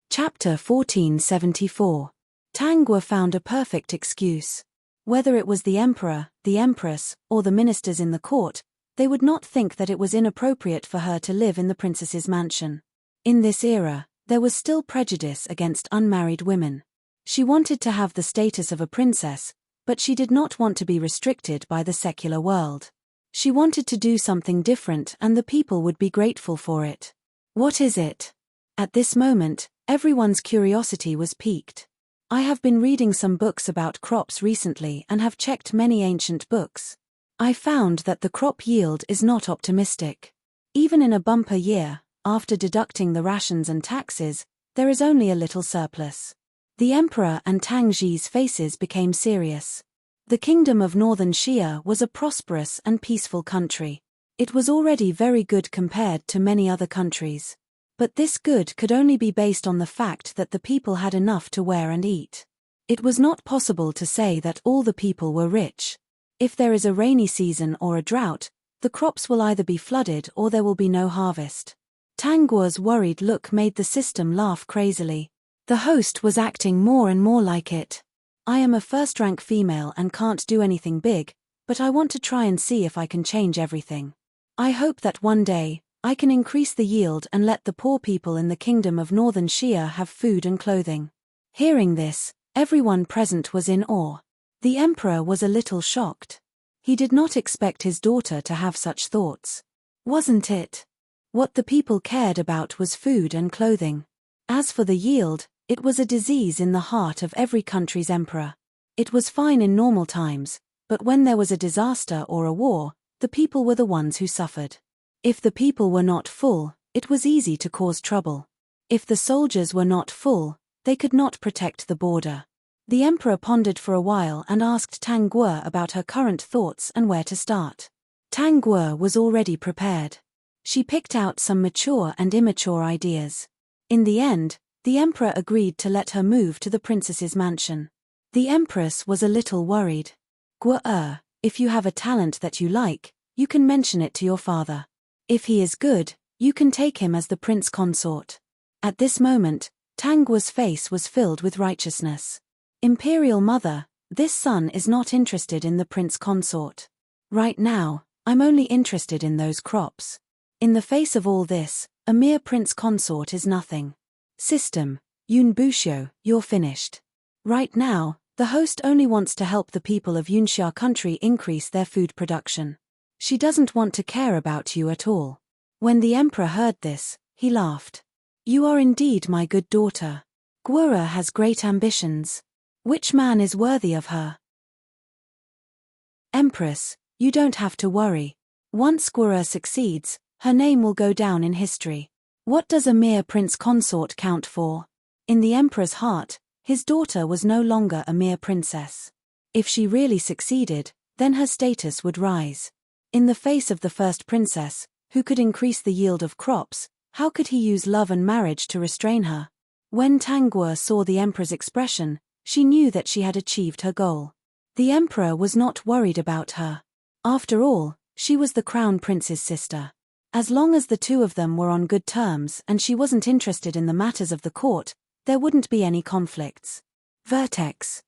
Chapter 1474. Tang Guo found a perfect excuse. Whether it was the Emperor, the Empress, or the ministers in the court, they would not think that it was inappropriate for her to live in the princess's mansion. In this era, there was still prejudice against unmarried women. She wanted to have the status of a princess, but she did not want to be restricted by the secular world. She wanted to do something different, and the people would be grateful for it. What is it? At this moment, everyone's curiosity was piqued. I have been reading some books about crops recently and have checked many ancient books. I found that the crop yield is not optimistic. Even in a bumper year, after deducting the rations and taxes, there is only a little surplus. The Emperor and Tang Ji's faces became serious. The kingdom of Northern Xia was a prosperous and peaceful country. It was already very good compared to many other countries. But this good could only be based on the fact that the people had enough to wear and eat. It was not possible to say that all the people were rich. If there is a rainy season or a drought, the crops will either be flooded or there will be no harvest. Tang Guo's worried look made the system laugh crazily. The host was acting more and more like it. I am a first-rank female and can't do anything big, but I want to try and see if I can change everything. I hope that one day, I can increase the yield and let the poor people in the kingdom of Northern Xia have food and clothing. Hearing this, everyone present was in awe. The Emperor was a little shocked. He did not expect his daughter to have such thoughts. Wasn't it? What the people cared about was food and clothing. As for the yield, it was a disease in the heart of every country's emperor. It was fine in normal times, but when there was a disaster or a war, the people were the ones who suffered. If the people were not full, it was easy to cause trouble. If the soldiers were not full, they could not protect the border. The emperor pondered for a while and asked Tang Guo about her current thoughts and where to start. Tang Guo was already prepared. She picked out some mature and immature ideas. In the end, the emperor agreed to let her move to the princess's mansion. The empress was a little worried. Guo, if you have a talent that you like, you can mention it to your father. If he is good, you can take him as the prince consort. At this moment, Tangua's face was filled with righteousness. Imperial Mother, this son is not interested in the prince consort. Right now, I'm only interested in those crops. In the face of all this, a mere prince consort is nothing. System, Yun Bushio, you're finished. Right now, the host only wants to help the people of Yunxia country increase their food production. She doesn't want to care about you at all. When the emperor heard this, he laughed. You are indeed my good daughter. Guora has great ambitions. Which man is worthy of her? Empress, you don't have to worry. Once Guora succeeds, her name will go down in history. What does a mere prince consort count for? In the emperor's heart, his daughter was no longer a mere princess. If she really succeeded, then her status would rise. In the face of the first princess, who could increase the yield of crops, how could he use love and marriage to restrain her? When Tangua saw the emperor's expression, she knew that she had achieved her goal. The emperor was not worried about her. After all, she was the crown prince's sister. As long as the two of them were on good terms and she wasn't interested in the matters of the court, there wouldn't be any conflicts. Vertex.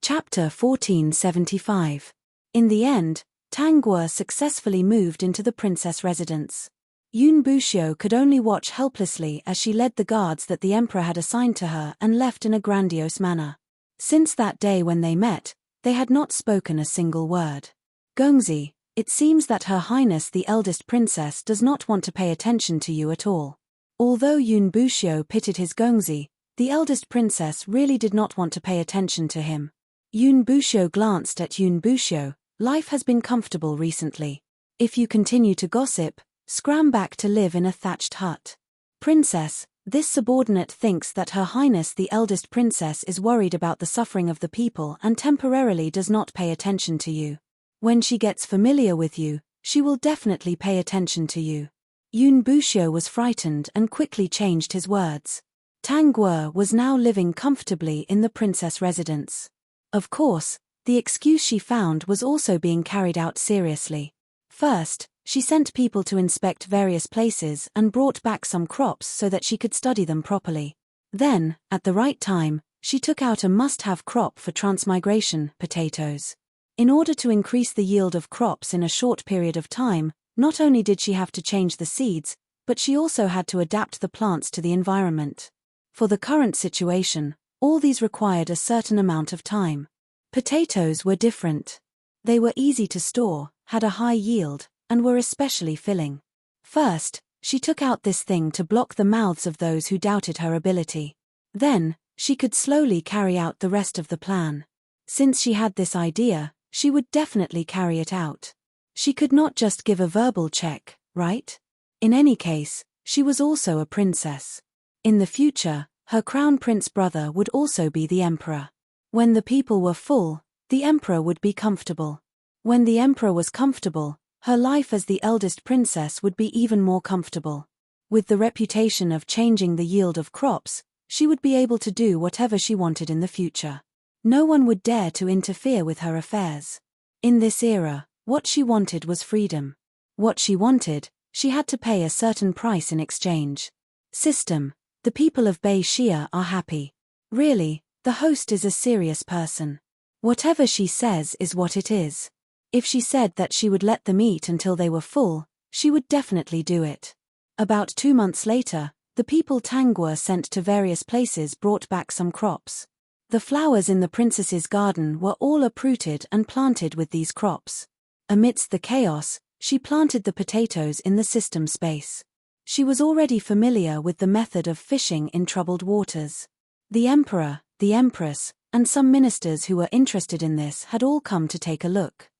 Chapter 1475. In the end, Tangua successfully moved into the princess residence. Yun Bushio could only watch helplessly as she led the guards that the emperor had assigned to her and left in a grandiose manner. Since that day when they met, they had not spoken a single word. Gongzi, it seems that Her Highness the eldest princess does not want to pay attention to you at all. Although Yun Bushio pitied his Gongzi, the eldest princess really did not want to pay attention to him. Yun Bushio glanced at Yun Bushio. Life has been comfortable recently. If you continue to gossip, scram back to live in a thatched hut. Princess, this subordinate thinks that Her Highness the eldest princess is worried about the suffering of the people and temporarily does not pay attention to you. When she gets familiar with you, she will definitely pay attention to you. Yun Bushio was frightened and quickly changed his words. Tangua was now living comfortably in the princess residence. Of course, the excuse she found was also being carried out seriously. First, she sent people to inspect various places and brought back some crops so that she could study them properly. Then, at the right time, she took out a must-have crop for transmigration, potatoes. In order to increase the yield of crops in a short period of time, not only did she have to change the seeds, but she also had to adapt the plants to the environment. For the current situation, all these required a certain amount of time. Potatoes were different. They were easy to store, had a high yield, and were especially filling. First, she took out this thing to block the mouths of those who doubted her ability. Then, she could slowly carry out the rest of the plan. Since she had this idea, she would definitely carry it out. She could not just give a verbal check, right? In any case, she was also a princess. In the future, her crown prince brother would also be the emperor. When the people were full, the emperor would be comfortable. When the emperor was comfortable, her life as the eldest princess would be even more comfortable. With the reputation of changing the yield of crops, she would be able to do whatever she wanted in the future. No one would dare to interfere with her affairs. In this era, what she wanted was freedom. What she wanted, she had to pay a certain price in exchange. System, the people of Bei Xia are happy. Really, the host is a serious person. Whatever she says is what it is. If she said that she would let them eat until they were full, she would definitely do it. About 2 months later, the people Tangua sent to various places brought back some crops. The flowers in the princess's garden were all uprooted and planted with these crops. Amidst the chaos, she planted the potatoes in the system space. She was already familiar with the method of fishing in troubled waters. The emperor, the empress, and some ministers who were interested in this had all come to take a look.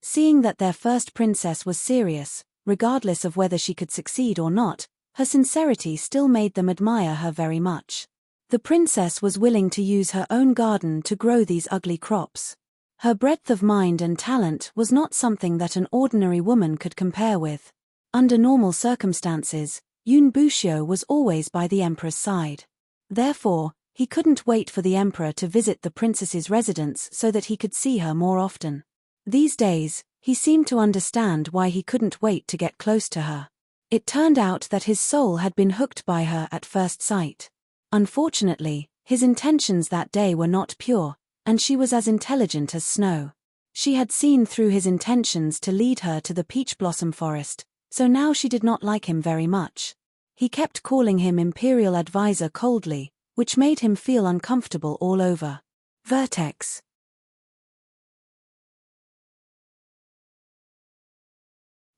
Seeing that their first princess was serious, regardless of whether she could succeed or not, her sincerity still made them admire her very much. The princess was willing to use her own garden to grow these ugly crops. Her breadth of mind and talent was not something that an ordinary woman could compare with. Under normal circumstances, Yun Bushio was always by the emperor's side. Therefore, he couldn't wait for the emperor to visit the princess's residence so that he could see her more often. These days, He seemed to understand why he couldn't wait to get close to her. It turned out that his soul had been hooked by her at first sight. Unfortunately, his intentions that day were not pure, and she was as intelligent as snow. She had seen through his intentions to lead her to the peach blossom forest, so now she did not like him very much. He kept calling him Imperial Advisor coldly, which made him feel uncomfortable all over. Vertex.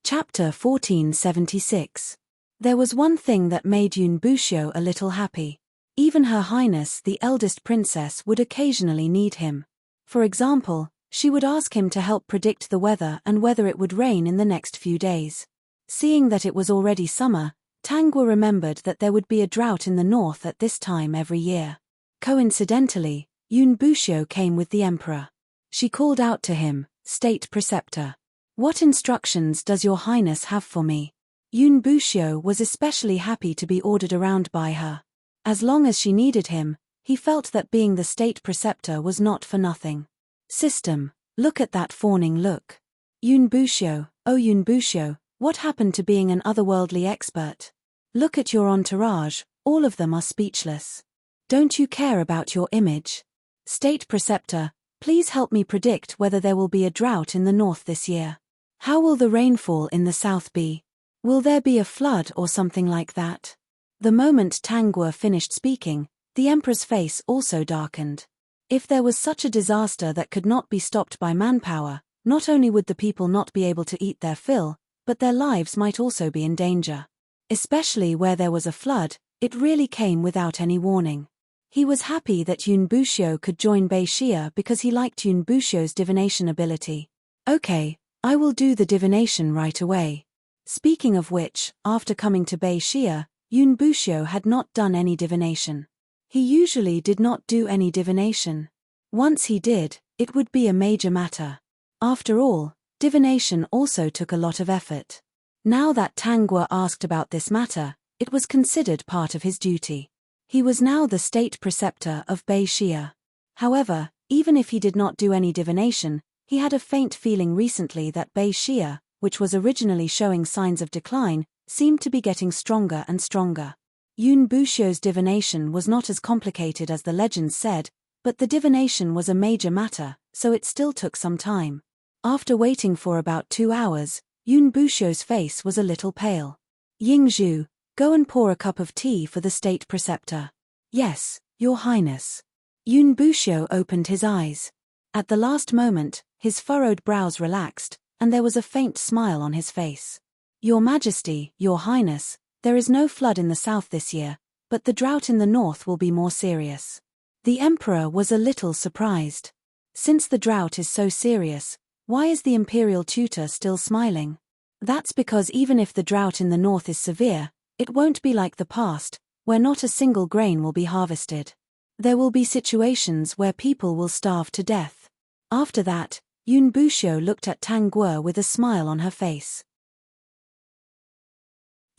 Chapter 1476. There was one thing that made Yun Bushio a little happy. Even Her Highness the eldest princess would occasionally need him. For example, she would ask him to help predict the weather and whether it would rain in the next few days. Seeing that it was already summer, Tangwa remembered that there would be a drought in the north at this time every year. Coincidentally, Yun Bushio came with the emperor. She called out to him, "State Preceptor. What instructions does your highness have for me?" Yun Bushio was especially happy to be ordered around by her. As long as she needed him, he felt that being the state preceptor was not for nothing. System, look at that fawning look. Yun Bushio, oh Yun Bushio, what happened to being an otherworldly expert? Look at your entourage, all of them are speechless. Don't you care about your image? State preceptor, please help me predict whether there will be a drought in the north this year. How will the rainfall in the south be? Will there be a flood or something like that? The moment Tangwa finished speaking, the emperor's face also darkened. If there was such a disaster that could not be stopped by manpower, not only would the people not be able to eat their fill, but their lives might also be in danger. Especially where there was a flood, it really came without any warning. He was happy that Yun Bushio could join Bei Xia because he liked Yun Bushio's divination ability. Okay, I will do the divination right away. Speaking of which, after coming to Bei Xia, Yun Bushio had not done any divination. He usually did not do any divination. Once he did, it would be a major matter. After all, divination also took a lot of effort. Now that Tangwa asked about this matter, it was considered part of his duty. He was now the state preceptor of Bei Xia. However, even if he did not do any divination, he had a faint feeling recently that Bei Xia, which was originally showing signs of decline, seemed to be getting stronger and stronger. Yun Bushio's divination was not as complicated as the legends said, but the divination was a major matter, so it still took some time. After waiting for about 2 hours, Yun Bushio's face was a little pale. Yingzhu, go and pour a cup of tea for the state preceptor. Yes, your highness. Yun Bushio opened his eyes. At the last moment, his furrowed brows relaxed, and there was a faint smile on his face. Your Majesty, your highness, there is no flood in the south this year, but the drought in the north will be more serious. The emperor was a little surprised. Since the drought is so serious, why is the imperial tutor still smiling? That's because even if the drought in the north is severe, it won't be like the past, where not a single grain will be harvested. There will be situations where people will starve to death. After that, Yun Bushio looked at Tangwa with a smile on her face.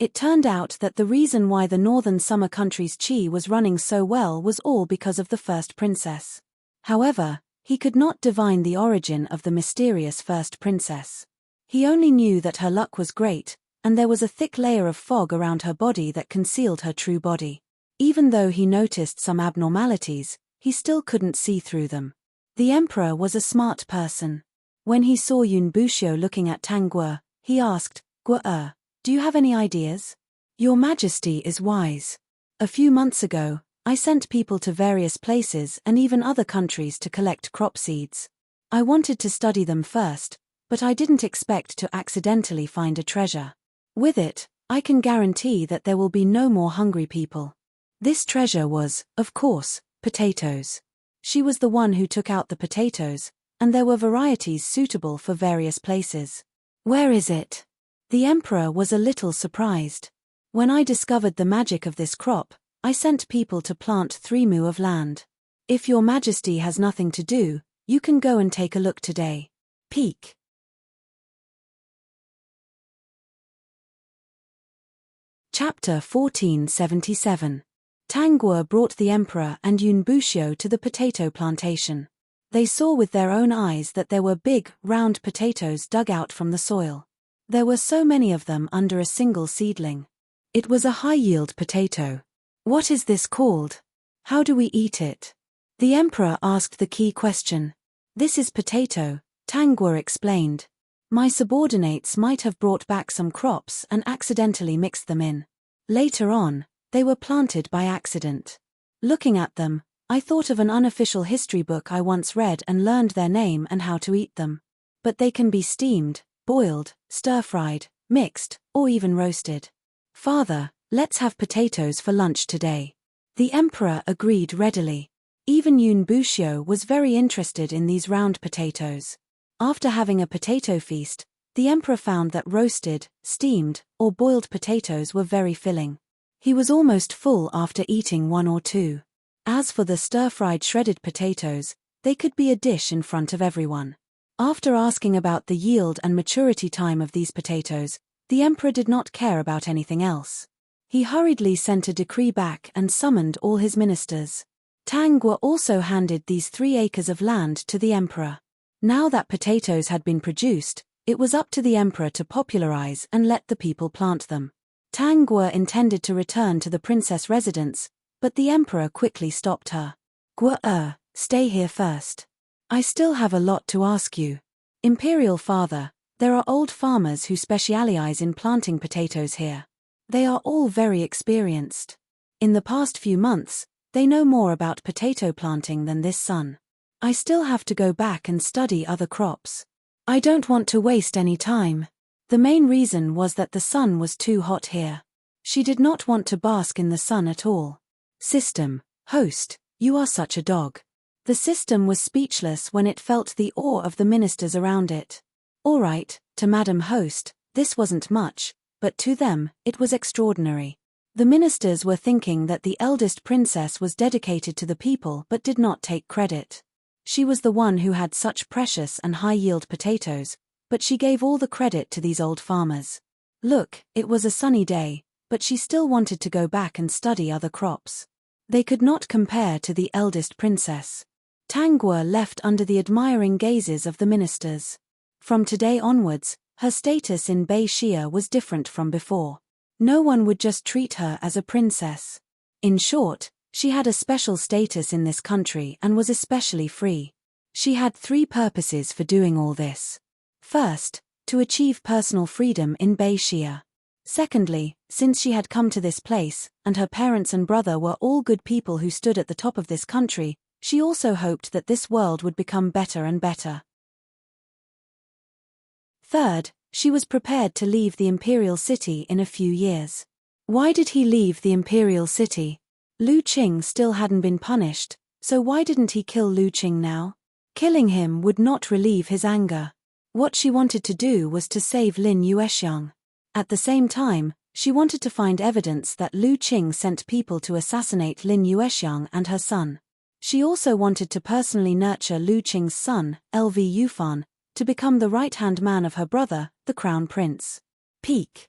It turned out that the reason why the northern summer country's qi was running so well was all because of the first princess. However, he could not divine the origin of the mysterious first princess. He only knew that her luck was great, and there was a thick layer of fog around her body that concealed her true body. Even though he noticed some abnormalities, he still couldn't see through them. The emperor was a smart person. When he saw Yun Bushio looking at Tangwa, he asked, "Gua, do you have any ideas?" "Your Majesty is wise. A few months ago, I sent people to various places and even other countries to collect crop seeds. I wanted to study them first, but I didn't expect to accidentally find a treasure. With it, I can guarantee that there will be no more hungry people." This treasure was, of course, potatoes. She was the one who took out the potatoes, and there were varieties suitable for various places. "Where is it?" The emperor was a little surprised. "When I discovered the magic of this crop, I sent people to plant 3 mu of land. If your Majesty has nothing to do, you can go and take a look today." Peek. Chapter 1477. Tangwa brought the emperor and Yun Bushio to the potato plantation. They saw with their own eyes that there were big, round potatoes dug out from the soil. There were so many of them under a single seedling. It was a high-yield potato. What is this called? How do we eat it? The emperor asked the key question. This is potato, Tang Guo explained. My subordinates might have brought back some crops and accidentally mixed them in. Later on, they were planted by accident. Looking at them, I thought of an unofficial history book I once read and learned their name and how to eat them. But they can be steamed, boiled, stir-fried, mixed, or even roasted. Father, let's have potatoes for lunch today. The emperor agreed readily. Even Yun Buxiu was very interested in these round potatoes. After having a potato feast, the emperor found that roasted, steamed, or boiled potatoes were very filling. He was almost full after eating one or two. As for the stir-fried shredded potatoes, they could be a dish in front of everyone. After asking about the yield and maturity time of these potatoes, the emperor did not care about anything else. He hurriedly sent a decree back and summoned all his ministers. Tang Guo also handed these 3 acres of land to the emperor. Now that potatoes had been produced, it was up to the emperor to popularize and let the people plant them. Tang Guo intended to return to the princess residence, but the emperor quickly stopped her. Guo, stay here first. I still have a lot to ask you. Imperial father, there are old farmers who specialize in planting potatoes here. They are all very experienced. In the past few months, they know more about potato planting than this son. I still have to go back and study other crops. I don't want to waste any time. The main reason was that the sun was too hot here. She did not want to bask in the sun at all. System, host, you are such a dog. The system was speechless when it felt the awe of the ministers around it. All right, to Madam Host, this wasn't much, but to them, it was extraordinary. The ministers were thinking that the eldest princess was dedicated to the people but did not take credit. She was the one who had such precious and high-yield potatoes, but she gave all the credit to these old farmers. Look, it was a sunny day, but she still wanted to go back and study other crops. They could not compare to the eldest princess. Tang Guo left under the admiring gazes of the ministers. From today onwards, her status in Bei Xia was different from before. No one would just treat her as a princess. In short, she had a special status in this country and was especially free. She had 3 purposes for doing all this. First, to achieve personal freedom in Bei Xia. Secondly, since she had come to this place, and her parents and brother were all good people who stood at the top of this country, she also hoped that this world would become better and better. Third, she was prepared to leave the imperial city in a few years. Why did he leave the imperial city? Lu Qing still hadn't been punished, so why didn't he kill Lu Qing now? Killing him would not relieve his anger. What she wanted to do was to save Lin Yuexiang. At the same time, she wanted to find evidence that Lu Qing sent people to assassinate Lin Yuexiang and her son. She also wanted to personally nurture Lu Qing's son, Lv Yufan, to become the right-hand man of her brother, the crown prince. Peak.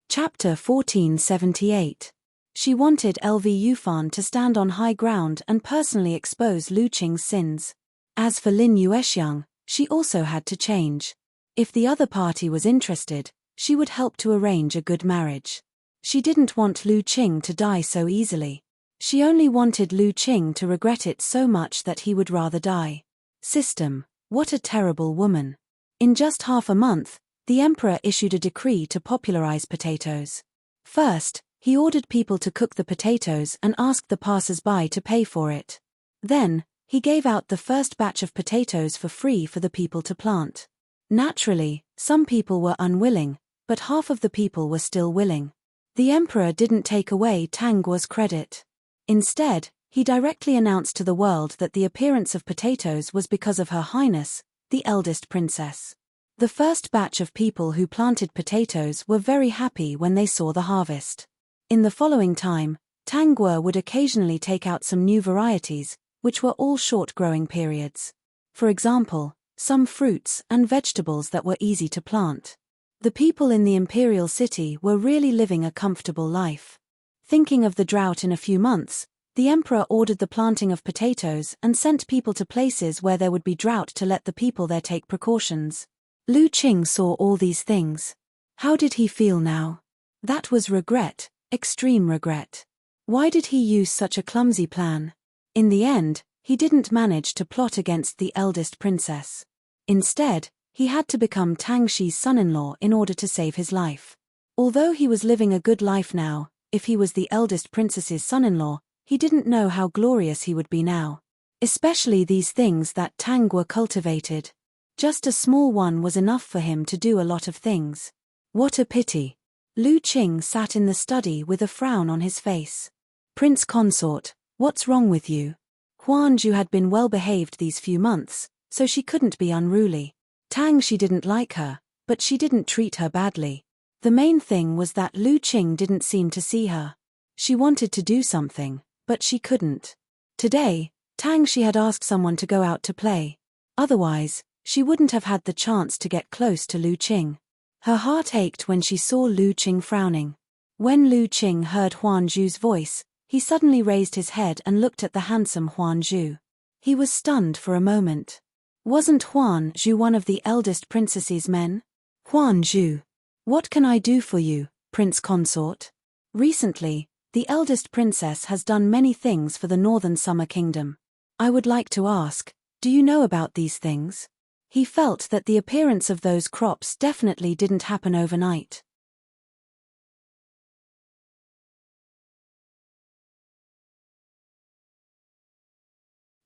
Chapter 1478. She wanted Lv Yufan to stand on high ground and personally expose Lu Qing's sins. As for Lin Yuexiang, she also had to change. If the other party was interested, she would help to arrange a good marriage. She didn't want Lu Qing to die so easily. She only wanted Lu Qing to regret it so much that he would rather die. System, what a terrible woman. In just half a month, the emperor issued a decree to popularize potatoes. First, he ordered people to cook the potatoes and asked the passers-by to pay for it. Then, he gave out the first batch of potatoes for free for the people to plant. Naturally, some people were unwilling, but half of the people were still willing. The emperor didn't take away Tang Guo's credit. Instead, he directly announced to the world that the appearance of potatoes was because of Her Highness, the eldest princess. The first batch of people who planted potatoes were very happy when they saw the harvest. In the following time, Tang Guo would occasionally take out some new varieties, which were all short growing periods. For example, some fruits and vegetables that were easy to plant. The people in the imperial city were really living a comfortable life. Thinking of the drought in a few months, the emperor ordered the planting of potatoes and sent people to places where there would be drought to let the people there take precautions. Lu Qing saw all these things. How did he feel now? That was regret, extreme regret. Why did he use such a clumsy plan? In the end, he didn't manage to plot against the eldest princess. Instead, he had to become Tang Xi's son-in-law in order to save his life. Although he was living a good life now, if he was the eldest princess's son-in-law, he didn't know how glorious he would be now. Especially these things that Tang Guo cultivated. Just a small one was enough for him to do a lot of things. What a pity. Lu Qing sat in the study with a frown on his face. Prince consort, what's wrong with you? Huan Zhu had been well behaved these few months, so she couldn't be unruly. Tang Xi didn't like her, but she didn't treat her badly. The main thing was that Lu Qing didn't seem to see her. She wanted to do something, but she couldn't. Today, Tang Xi had asked someone to go out to play. Otherwise, she wouldn't have had the chance to get close to Lu Qing. Her heart ached when she saw Lu Qing frowning. When Lu Qing heard Huan Zhu's voice, he suddenly raised his head and looked at the handsome Huan Zhu. He was stunned for a moment. Wasn't Huan Zhu one of the eldest princess's men? Huan Zhu. What can I do for you, Prince Consort? Recently, the eldest princess has done many things for the Northern Summer Kingdom. I would like to ask, do you know about these things? He felt that the appearance of those crops definitely didn't happen overnight.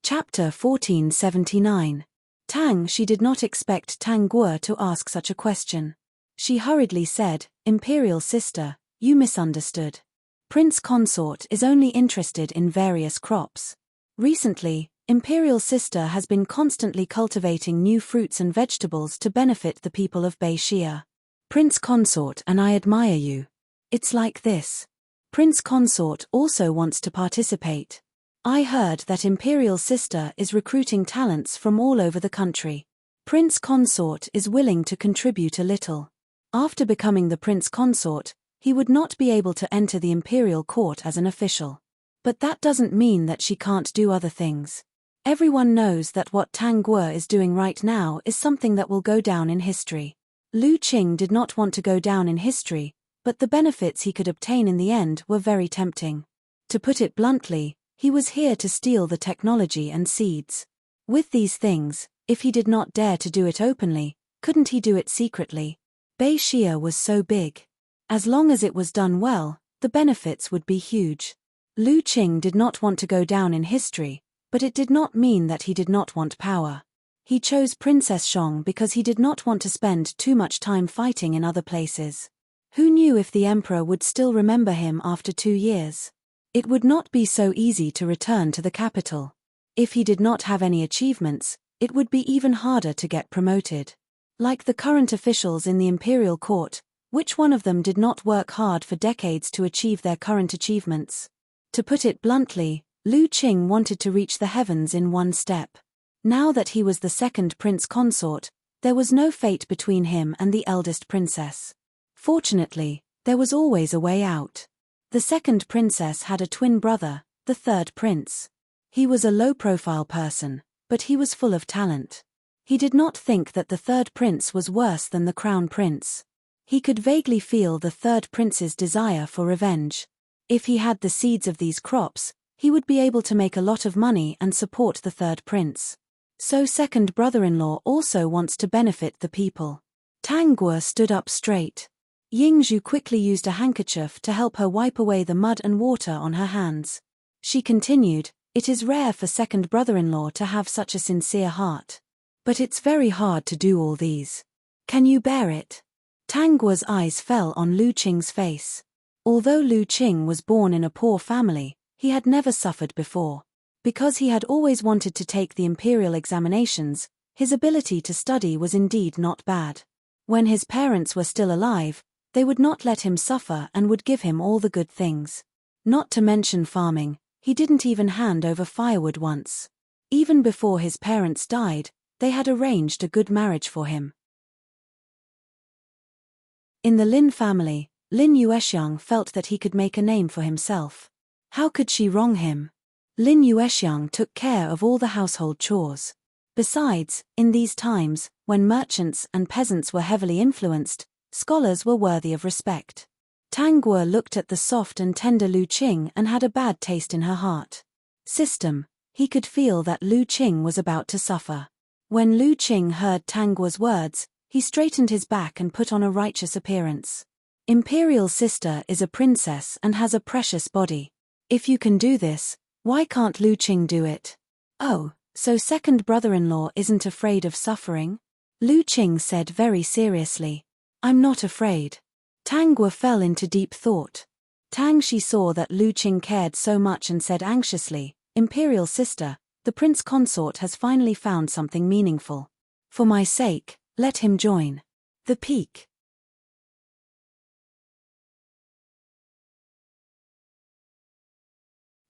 Chapter 1479. Tang Xi did not expect Tang Guo to ask such a question. She hurriedly said, Imperial sister, you misunderstood. Prince Consort is only interested in various crops. Recently, Imperial sister has been constantly cultivating new fruits and vegetables to benefit the people of Beixia. Prince Consort and I admire you. It's like this. Prince Consort also wants to participate. I heard that Imperial sister is recruiting talents from all over the country. Prince Consort is willing to contribute a little. After becoming the Prince Consort, he would not be able to enter the imperial court as an official. But that doesn't mean that she can't do other things. Everyone knows that what Tang Guo is doing right now is something that will go down in history. Lu Qing did not want to go down in history, but the benefits he could obtain in the end were very tempting. To put it bluntly, he was here to steal the technology and seeds. With these things, if he did not dare to do it openly, couldn't he do it secretly? Beixia was so big. As long as it was done well, the benefits would be huge. Lu Qing did not want to go down in history, but it did not mean that he did not want power. He chose Princess Shang because he did not want to spend too much time fighting in other places. Who knew if the emperor would still remember him after 2 years? It would not be so easy to return to the capital. If he did not have any achievements, it would be even harder to get promoted. Like the current officials in the imperial court, which one of them did not work hard for decades to achieve their current achievements? To put it bluntly, Lu Qing wanted to reach the heavens in one step. Now that he was the second prince consort, there was no fate between him and the eldest princess. Fortunately, there was always a way out. The second princess had a twin brother, the third prince. He was a low-profile person, but he was full of talent. He did not think that the third prince was worse than the crown prince. He could vaguely feel the third prince's desire for revenge. If he had the seeds of these crops, he would be able to make a lot of money and support the third prince. So second brother-in-law also wants to benefit the people. Tang Guo stood up straight. Yingzhu quickly used a handkerchief to help her wipe away the mud and water on her hands. She continued, it is rare for second brother-in-law to have such a sincere heart. But it's very hard to do all these. Can you bear it? Tang Guo's eyes fell on Lu Qing's face. Although Lu Qing was born in a poor family, he had never suffered before. Because he had always wanted to take the imperial examinations, his ability to study was indeed not bad. When his parents were still alive, they would not let him suffer and would give him all the good things. Not to mention farming, he didn't even hand over firewood once. Even before his parents died, they had arranged a good marriage for him. In the Lin family, Lin Yuexiang felt that he could make a name for himself. How could she wrong him? Lin Yuexiang took care of all the household chores. Besides, in these times, when merchants and peasants were heavily influenced, scholars were worthy of respect. Tang Guo looked at the soft and tender Lu Qing and had a bad taste in her heart. System. He could feel that Lu Qing was about to suffer. When Lu Qing heard Tang Guo's words, he straightened his back and put on a righteous appearance. Imperial sister is a princess and has a precious body. If you can do this, why can't Lu Qing do it? Oh, so second brother-in-law isn't afraid of suffering? Lu Qing said very seriously. I'm not afraid. Tang Guo fell into deep thought. Tang Shi saw that Lu Qing cared so much and said anxiously, Imperial sister, the prince consort has finally found something meaningful. For my sake, let him join. The peak.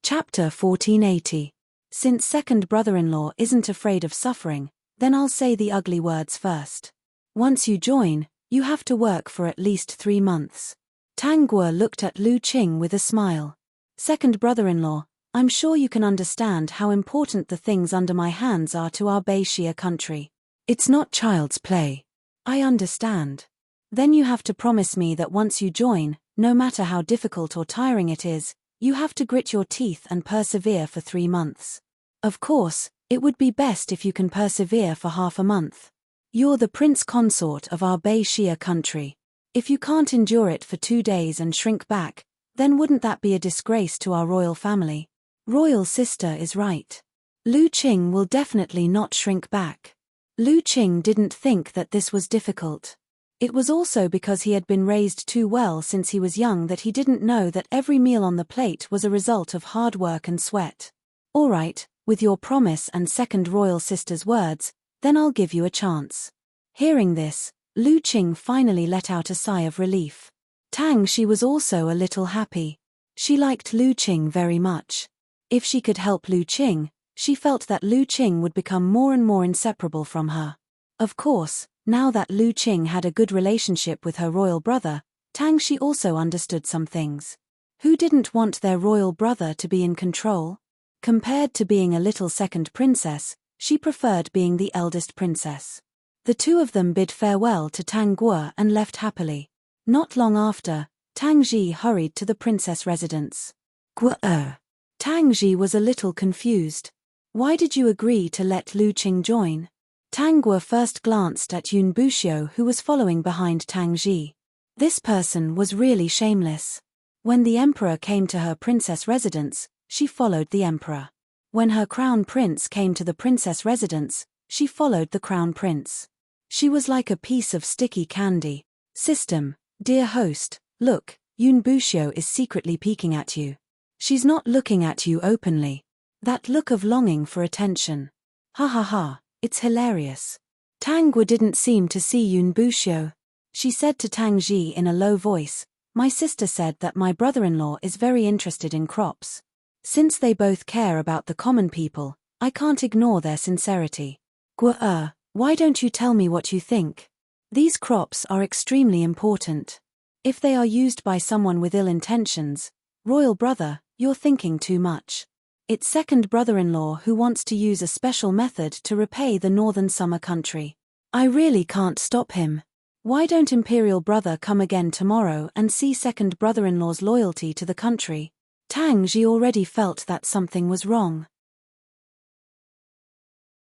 Chapter 1480. Since second brother-in-law isn't afraid of suffering, then I'll say the ugly words first. Once you join, you have to work for at least 3 months. Tang Guo looked at Lu Qing with a smile. Second brother-in-law, I'm sure you can understand how important the things under my hands are to our Beixia country. It's not child's play. I understand. Then you have to promise me that once you join, no matter how difficult or tiring it is, you have to grit your teeth and persevere for 3 months. Of course, it would be best if you can persevere for half a month. You're the prince consort of our Beixia country. If you can't endure it for 2 days and shrink back, then wouldn't that be a disgrace to our royal family? Royal sister is right. Lu Qing will definitely not shrink back. Lu Qing didn't think that this was difficult. It was also because he had been raised too well since he was young that he didn't know that every meal on the plate was a result of hard work and sweat. All right, with your promise and second royal sister's words, then I'll give you a chance. Hearing this, Lu Qing finally let out a sigh of relief. Tang Shi was also a little happy. She liked Lu Qing very much. If she could help Lu Qing, she felt that Lu Qing would become more and more inseparable from her. Of course, now that Lu Qing had a good relationship with her royal brother, Tang Shi also understood some things. Who didn't want their royal brother to be in control? Compared to being a little second princess, she preferred being the eldest princess. The two of them bid farewell to Tang Guo and left happily. Not long after, Tang Ji hurried to the princess residence. Guo. Tang Ji was a little confused. Why did you agree to let Lu Qing join? Tang Guo first glanced at Yun Buxiu, who was following behind Tang Ji. This person was really shameless. When the emperor came to her princess residence, she followed the emperor. When her crown prince came to the princess residence, she followed the crown prince. She was like a piece of sticky candy. System. Dear host, look, Yun Buxiu is secretly peeking at you. She's not looking at you openly. That look of longing for attention. Ha ha ha, it's hilarious. Tang Guo didn't seem to see Yun Buxiu. She said to Tang Ji in a low voice, my sister said that my brother-in-law is very interested in crops. Since they both care about the common people, I can't ignore their sincerity. Guo, why don't you tell me what you think? These crops are extremely important. If they are used by someone with ill intentions, royal brother, you're thinking too much. It's second brother-in-law who wants to use a special method to repay the northern summer country. I really can't stop him. Why don't imperial brother come again tomorrow and see second brother-in-law's loyalty to the country? Tang Ji already felt that something was wrong.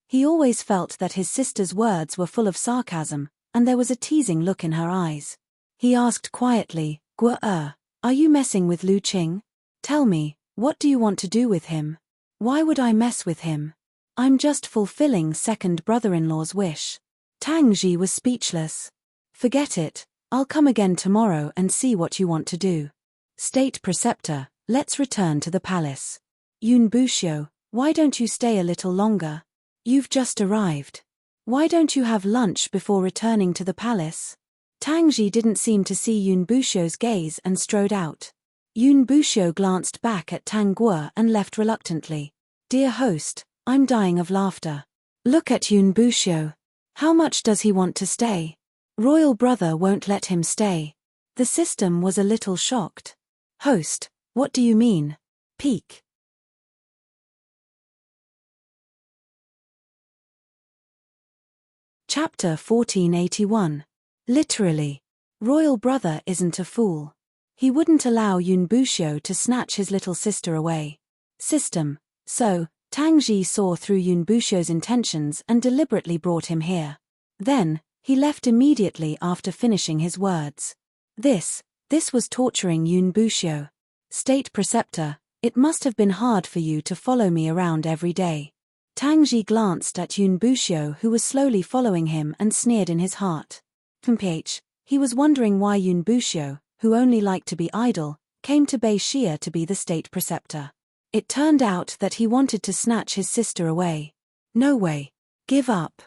He always felt that his sister's words were full of sarcasm, and there was a teasing look in her eyes. He asked quietly, Guo, are you messing with Lu Qing? Tell me, what do you want to do with him? Why would I mess with him? I'm just fulfilling second brother-in-law's wish. Tang Ji was speechless. Forget it, I'll come again tomorrow and see what you want to do. State preceptor, let's return to the palace. Yun Buxiu, why don't you stay a little longer? You've just arrived. Why don't you have lunch before returning to the palace? Tang Ji didn't seem to see Yun Buxiu's gaze and strode out. Yun Buxiu glanced back at Tang Guo and left reluctantly. Dear host, I'm dying of laughter. Look at Yun Buxiu. How much does he want to stay? Royal brother won't let him stay. The system was a little shocked. Host, what do you mean? Peak. Chapter 1481. Literally. Royal brother isn't a fool. He wouldn't allow Yunbushio to snatch his little sister away. System. So, Tangji saw through Yunbushio's intentions and deliberately brought him here. Then, he left immediately after finishing his words. This was torturing Yunbushio. State Preceptor, it must have been hard for you to follow me around every day. Tangji glanced at Yunbushio, who was slowly following him, and sneered in his heart. He was wondering why Yunbushio, who only liked to be idle, came to Beishia to be the state preceptor. It turned out that he wanted to snatch his sister away. No way. Give up.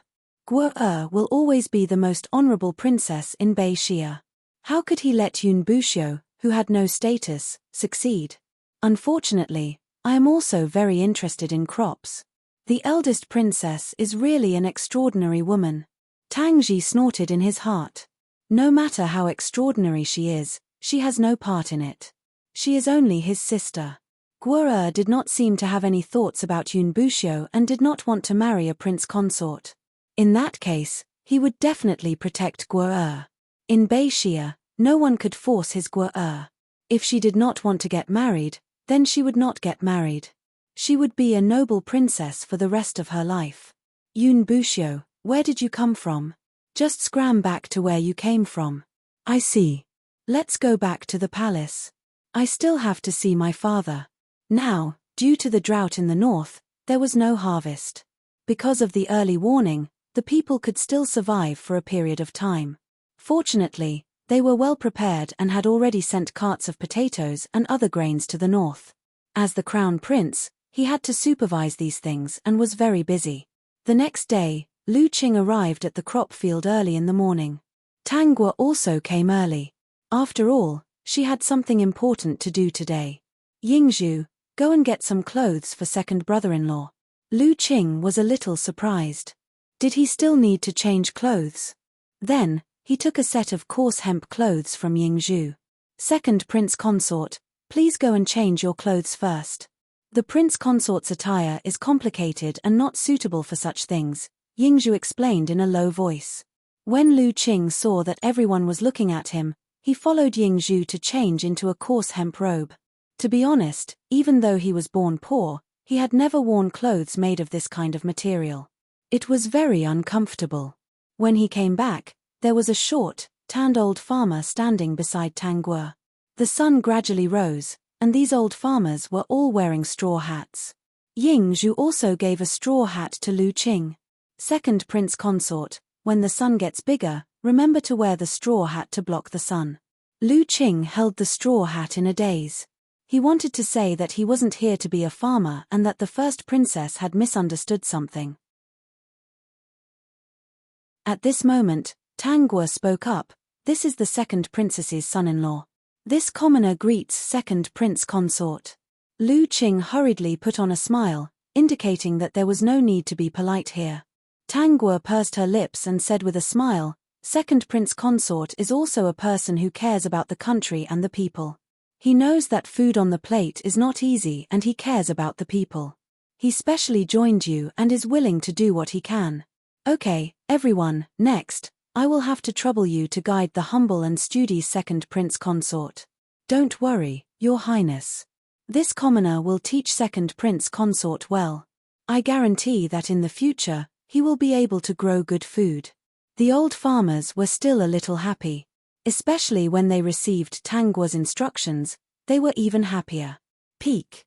Guo will always be the most honorable princess in Beishia. How could he let Yunbushio, who had no status, succeed? Unfortunately, I am also very interested in crops. The eldest princess is really an extraordinary woman. Tangji snorted in his heart. No matter how extraordinary she is, she has no part in it. She is only his sister. Guo did not seem to have any thoughts about Yunbushio and did not want to marry a prince consort. In that case, he would definitely protect Guo. In Beishia, no one could force his Guo. If she did not want to get married, then she would not get married. She would be a noble princess for the rest of her life. Yunbushio, where did you come from? Just scram back to where you came from. I see. Let's go back to the palace. I still have to see my father. Now, due to the drought in the north, there was no harvest. Because of the early warning, the people could still survive for a period of time. Fortunately, they were well prepared and had already sent carts of potatoes and other grains to the north. As the crown prince, he had to supervise these things and was very busy. The next day, Lu Qing arrived at the crop field early in the morning. Tangguo also came early. After all, she had something important to do today. Yingzhu, go and get some clothes for second brother-in-law. Lu Qing was a little surprised. Did he still need to change clothes? Then, he took a set of coarse hemp clothes from Yingzhu. Second prince consort, please go and change your clothes first. The prince consort's attire is complicated and not suitable for such things, Yingzhu explained in a low voice. When Lu Qing saw that everyone was looking at him, he followed Yingzhu to change into a coarse hemp robe. To be honest, even though he was born poor, he had never worn clothes made of this kind of material. It was very uncomfortable. When he came back, there was a short, tanned old farmer standing beside Tangguo. The sun gradually rose, and these old farmers were all wearing straw hats. Yingzhu also gave a straw hat to Lu Qing. Second prince consort, when the sun gets bigger, remember to wear the straw hat to block the sun. Lu Qing held the straw hat in a daze. He wanted to say that he wasn't here to be a farmer and that the first princess had misunderstood something. At this moment, Tangguo spoke up. This is the second princess's son-in-law. This commoner greets second prince consort. Lu Qing hurriedly put on a smile, indicating that there was no need to be polite here. Tangguo pursed her lips and said with a smile, second prince consort is also a person who cares about the country and the people. He knows that food on the plate is not easy and he cares about the people. He specially joined you and is willing to do what he can. Okay, everyone, next, I will have to trouble you to guide the humble and studious second prince consort. Don't worry, your highness. This commoner will teach second prince consort well. I guarantee that in the future, he will be able to grow good food. The old farmers were still a little happy. Especially when they received Tangguo's instructions, they were even happier. Peak.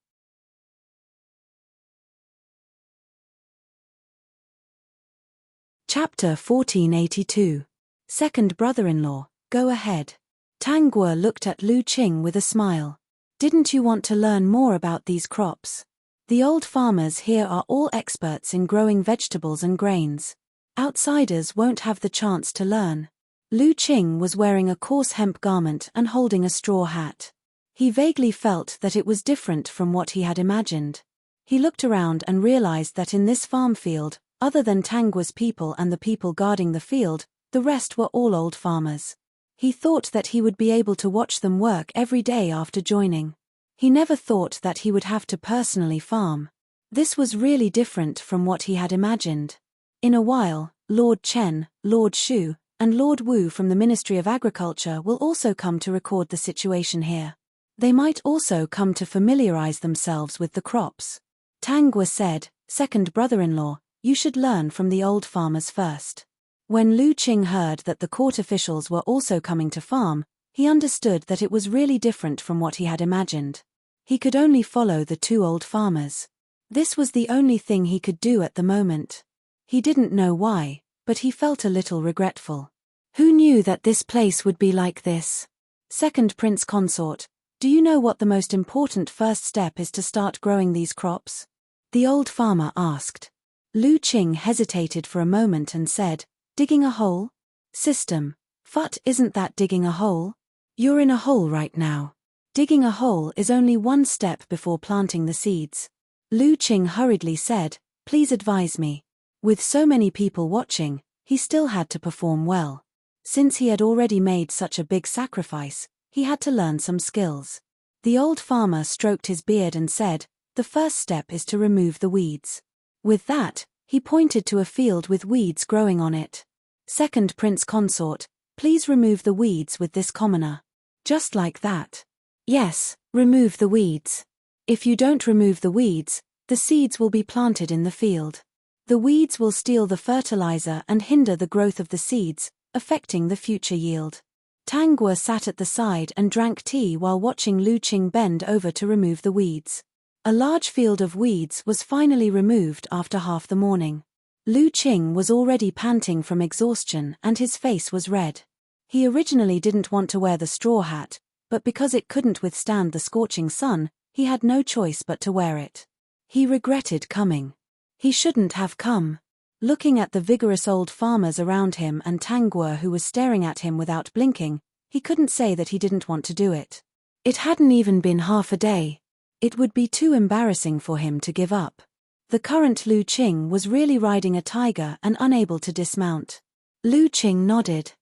Chapter 1482. Second brother-in-law, go ahead. Tangguo looked at Lu Qing with a smile. Didn't you want to learn more about these crops? The old farmers here are all experts in growing vegetables and grains. Outsiders won't have the chance to learn. Lu Qing was wearing a coarse hemp garment and holding a straw hat. He vaguely felt that it was different from what he had imagined. He looked around and realized that in this farm field, other than Tangguo's people and the people guarding the field, the rest were all old farmers. He thought that he would be able to watch them work every day after joining. He never thought that he would have to personally farm. This was really different from what he had imagined. In a while, Lord Chen, Lord Shu, and Lord Wu from the Ministry of Agriculture will also come to record the situation here. They might also come to familiarize themselves with the crops. Tang Guo said, "Second brother-in-law, you should learn from the old farmers first." When Lu Qing heard that the court officials were also coming to farm, he understood that it was really different from what he had imagined. He could only follow the two old farmers. This was the only thing he could do at the moment. He didn't know why, but he felt a little regretful. Who knew that this place would be like this? Second Prince Consort, do you know what the most important first step is to start growing these crops? The old farmer asked. Lu Qing hesitated for a moment and said, "Digging a hole? System. Phut, isn't that digging a hole? You're in a hole right now. Digging a hole is only one step before planting the seeds." Lu Qing hurriedly said, "Please advise me." With so many people watching, he still had to perform well. Since he had already made such a big sacrifice, he had to learn some skills. The old farmer stroked his beard and said, "The first step is to remove the weeds." With that, he pointed to a field with weeds growing on it. Second Prince Consort, please remove the weeds with this commoner. Just like that. Yes, remove the weeds. If you don't remove the weeds, the seeds will be planted in the field. The weeds will steal the fertilizer and hinder the growth of the seeds, affecting the future yield. Tang Guo sat at the side and drank tea while watching Lu Qing bend over to remove the weeds. A large field of weeds was finally removed after half the morning. Lu Qing was already panting from exhaustion and his face was red. He originally didn't want to wear the straw hat, but because it couldn't withstand the scorching sun, he had no choice but to wear it. He regretted coming. He shouldn't have come. Looking at the vigorous old farmers around him and Tang Guo who was staring at him without blinking, he couldn't say that he didn't want to do it. It hadn't even been half a day. It would be too embarrassing for him to give up. The current Lu Qing was really riding a tiger and unable to dismount. Lu Qing nodded.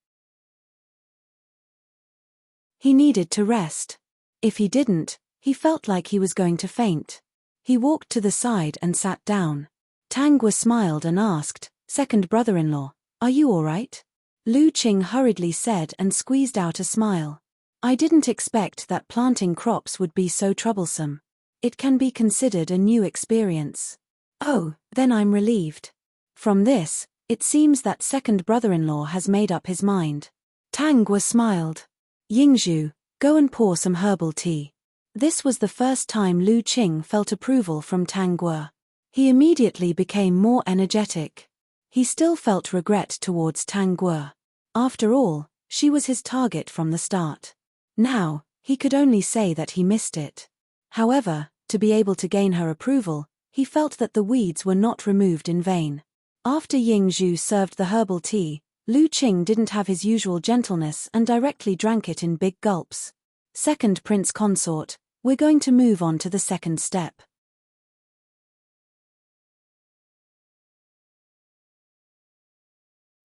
He needed to rest. If he didn't, he felt like he was going to faint. He walked to the side and sat down. Tang Guo smiled and asked, "Second brother-in-law, are you all right?" Lu Qing hurriedly said and squeezed out a smile. "I didn't expect that planting crops would be so troublesome. It can be considered a new experience." "Oh, then I'm relieved." From this, it seems that second brother-in-law has made up his mind. Tang Guo smiled. "Yingzhu, go and pour some herbal tea." This was the first time Lu Qing felt approval from Tang Guo. He immediately became more energetic. He still felt regret towards Tang Guo. After all, she was his target from the start. Now, he could only say that he missed it. However, to be able to gain her approval, he felt that the weeds were not removed in vain. After Yingzhu served the herbal tea, Lu Qing didn't have his usual gentleness and directly drank it in big gulps. Second Prince Consort, we're going to move on to the second step.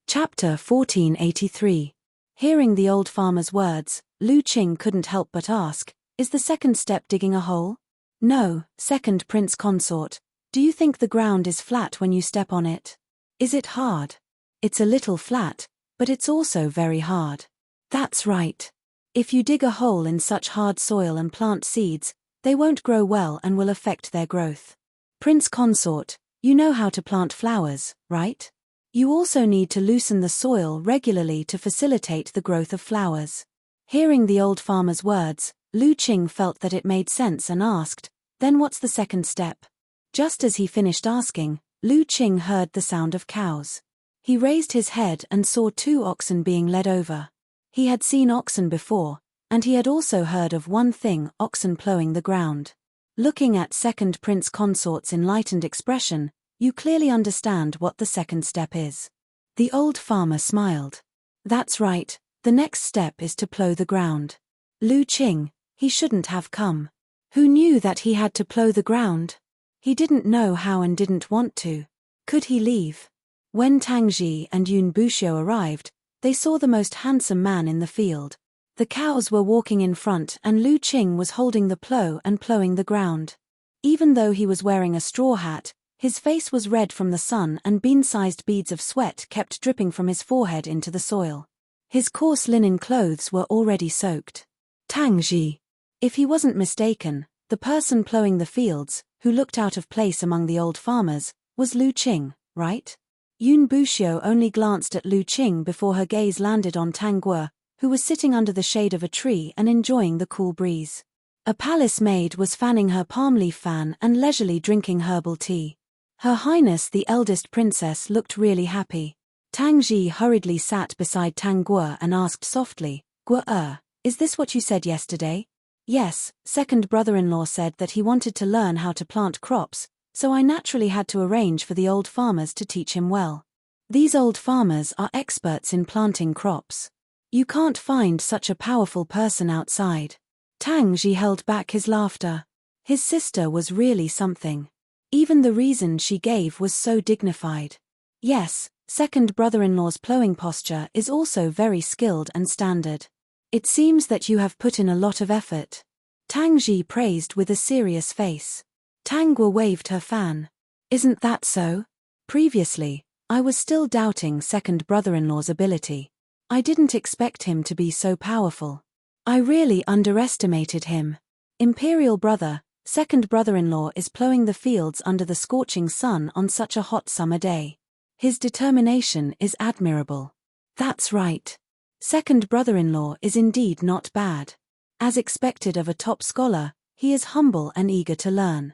Chapter 1483. Hearing the old farmer's words, Lu Qing couldn't help but ask, "Is the second step digging a hole?" "No, Second Prince Consort. Do you think the ground is flat when you step on it? Is it hard?" "It's a little flat, but it's also very hard." "That's right. If you dig a hole in such hard soil and plant seeds, they won't grow well and will affect their growth. Prince Consort, you know how to plant flowers, right? You also need to loosen the soil regularly to facilitate the growth of flowers." Hearing the old farmer's words, Lu Qing felt that it made sense and asked, "Then what's the second step?" Just as he finished asking, Lu Qing heard the sound of cows. He raised his head and saw 2 oxen being led over. He had seen oxen before, and he had also heard of one thing, oxen plowing the ground. Looking at Second Prince Consort's enlightened expression, you clearly understand what the second step is. The old farmer smiled. "That's right, the next step is to plow the ground." Lu Qing, he shouldn't have come. Who knew that he had to plow the ground? He didn't know how and didn't want to. Could he leave? When Tang Ji and Yun Buxiu arrived, They saw the most handsome man in the field. The cows were walking in front and Lu Qing was holding the plow and plowing the ground. Even though he was wearing a straw hat, his face was red from the sun and bean-sized beads of sweat kept dripping from his forehead into the soil. His coarse linen clothes were already soaked. Tang Ji. If he wasn't mistaken, the person plowing the fields, who looked out of place among the old farmers, was Lu Qing, right? Yun Buxiu only glanced at Lu Qing before her gaze landed on Tang Guo, who was sitting under the shade of a tree and enjoying the cool breeze. A palace maid was fanning her palm leaf fan and leisurely drinking herbal tea. Her Highness the eldest princess looked really happy. Tang Ji hurriedly sat beside Tang Guo and asked softly, Guo, is this what you said yesterday? Yes, second brother-in-law said that he wanted to learn how to plant crops, so I naturally had to arrange for the old farmers to teach him well. These old farmers are experts in planting crops. You can't find such a powerful person outside. Tang Ji held back his laughter. His sister was really something. Even the reason she gave was so dignified. Yes, second brother-in-law's plowing posture is also very skilled and standard. It seems that you have put in a lot of effort. Tang Ji praised with a serious face. Tang Guo waved her fan. Isn't that so? Previously, I was still doubting second brother-in-law's ability. I didn't expect him to be so powerful. I really underestimated him. Imperial brother, second brother-in-law is plowing the fields under the scorching sun on such a hot summer day. His determination is admirable. That's right. Second brother-in-law is indeed not bad. As expected of a top scholar, he is humble and eager to learn.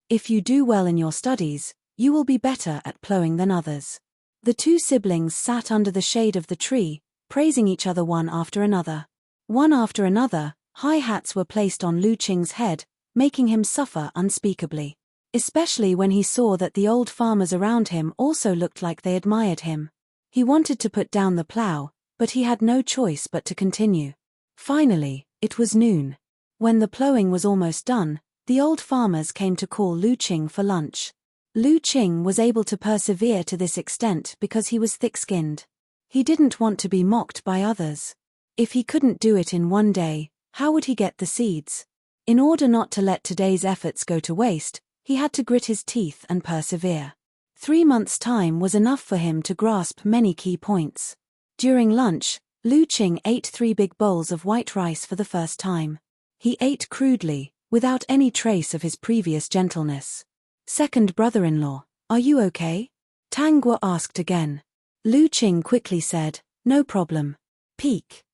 If you do well in your studies, you will be better at plowing than others. The two siblings sat under the shade of the tree, praising each other one after another. One after another, high hats were placed on Lu Qing's head, making him suffer unspeakably. Especially when he saw that the old farmers around him also looked like they admired him. He wanted to put down the plow, but he had no choice but to continue. Finally, it was noon. When the plowing was almost done, the old farmers came to call Lu Qing for lunch. Lu Qing was able to persevere to this extent because he was thick-skinned. He didn't want to be mocked by others. If he couldn't do it in one day, how would he get the seeds? In order not to let today's efforts go to waste, he had to grit his teeth and persevere. 3 months' time was enough for him to grasp many key points. During lunch, Lu Qing ate 3 big bowls of white rice for the first time. He ate crudely, without any trace of his previous gentleness. Second brother-in-law, are you okay? Tang Guo asked again. Lu Qing quickly said, no problem. Peek.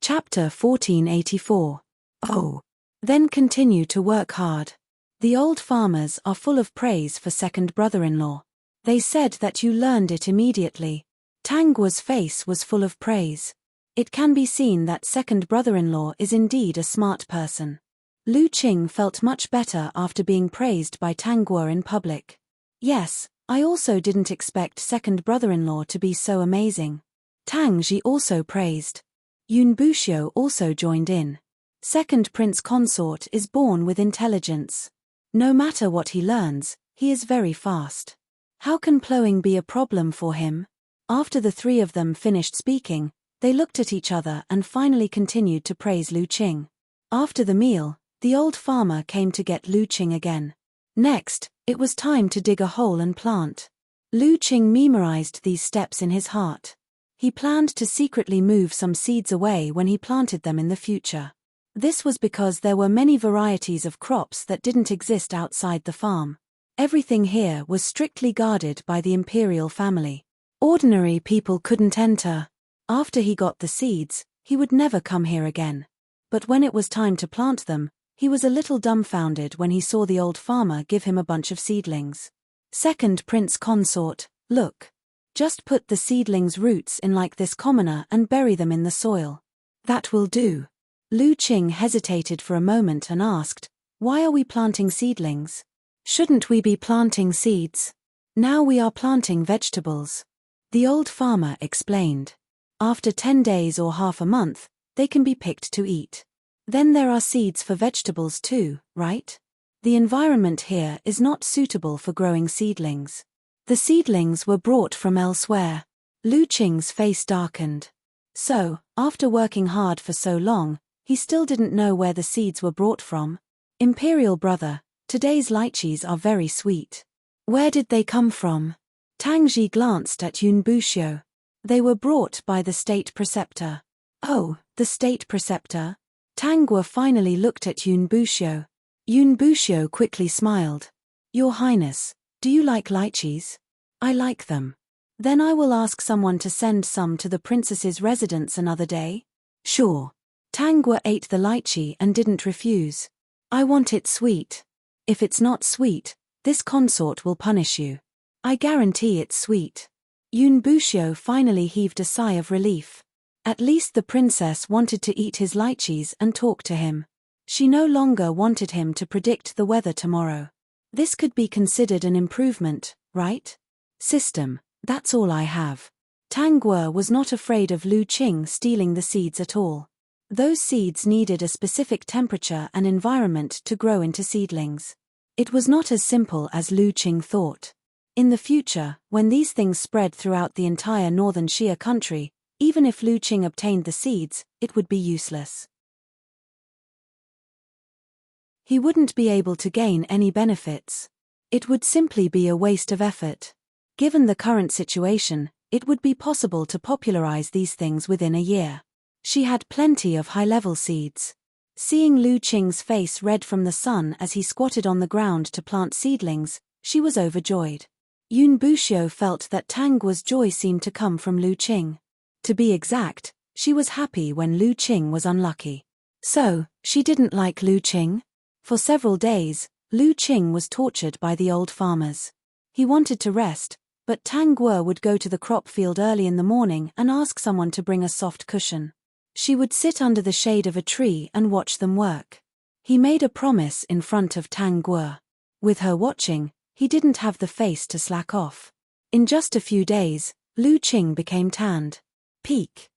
Chapter 1484. Oh. Then continue to work hard. The old farmers are full of praise for second brother-in-law. They said that you learned it immediately. Tang Guo's face was full of praise. It can be seen that second brother-in-law is indeed a smart person. Lu Qing felt much better after being praised by Tang Guo in public. Yes, I also didn't expect second brother-in-law to be so amazing. Tang Ji also praised. Yun Buxiu also joined in. Second prince consort is born with intelligence. No matter what he learns, he is very fast. How can plowing be a problem for him? After the 3 of them finished speaking, they looked at each other and finally continued to praise Lu Qing. After the meal, the old farmer came to get Lu Qing again. Next, it was time to dig a hole and plant. Lu Qing memorized these steps in his heart. He planned to secretly move some seeds away when he planted them in the future. This was because there were many varieties of crops that didn't exist outside the farm. Everything here was strictly guarded by the imperial family. Ordinary people couldn't enter. After he got the seeds, he would never come here again. But when it was time to plant them, he was a little dumbfounded when he saw the old farmer give him a bunch of seedlings. Second prince consort, look. Just put the seedlings' roots in like this commoner and bury them in the soil. That will do. Lu Qing hesitated for a moment and asked, why are we planting seedlings? Shouldn't we be planting seeds? Now we are planting vegetables. The old farmer explained. After 10 days or half a month, they can be picked to eat. Then there are seeds for vegetables too, right? The environment here is not suitable for growing seedlings. The seedlings were brought from elsewhere. Lu Qing's face darkened. So, after working hard for so long, he still didn't know where the seeds were brought from. Imperial brother, today's lychees are very sweet. Where did they come from? Tang Ji glanced at Yun Buxiu. They were brought by the state preceptor. Oh, the state preceptor? Tang Guo finally looked at Yun Buxiu. Yun Buxiu quickly smiled. Your Highness, do you like lychees? I like them. Then I will ask someone to send some to the princess's residence another day. Sure. Tang Guo ate the lychee and didn't refuse. I want it sweet. If it's not sweet, this consort will punish you. I guarantee it's sweet. Yun Buxiu finally heaved a sigh of relief. At least the princess wanted to eat his lychees and talk to him. She no longer wanted him to predict the weather tomorrow. This could be considered an improvement, right? System, that's all I have. Tang Guo was not afraid of Lu Qing stealing the seeds at all. Those seeds needed a specific temperature and environment to grow into seedlings. It was not as simple as Lu Qing thought. In the future, when these things spread throughout the entire northern Xia country, even if Lu Qing obtained the seeds, it would be useless. He wouldn't be able to gain any benefits. It would simply be a waste of effort. Given the current situation, it would be possible to popularize these things within a year. She had plenty of high-level seeds. Seeing Lu Qing's face red from the sun as he squatted on the ground to plant seedlings, she was overjoyed. Yun Buxiu felt that Tang Guo's joy seemed to come from Lu Qing. To be exact, she was happy when Lu Qing was unlucky. So, she didn't like Lu Qing? For several days, Lu Qing was tortured by the old farmers. He wanted to rest, but Tang Guo would go to the crop field early in the morning and ask someone to bring a soft cushion. She would sit under the shade of a tree and watch them work. He made a promise in front of Tang Guo. With her watching, he didn't have the face to slack off. In just a few days, Lu Qing became tanned. Peak.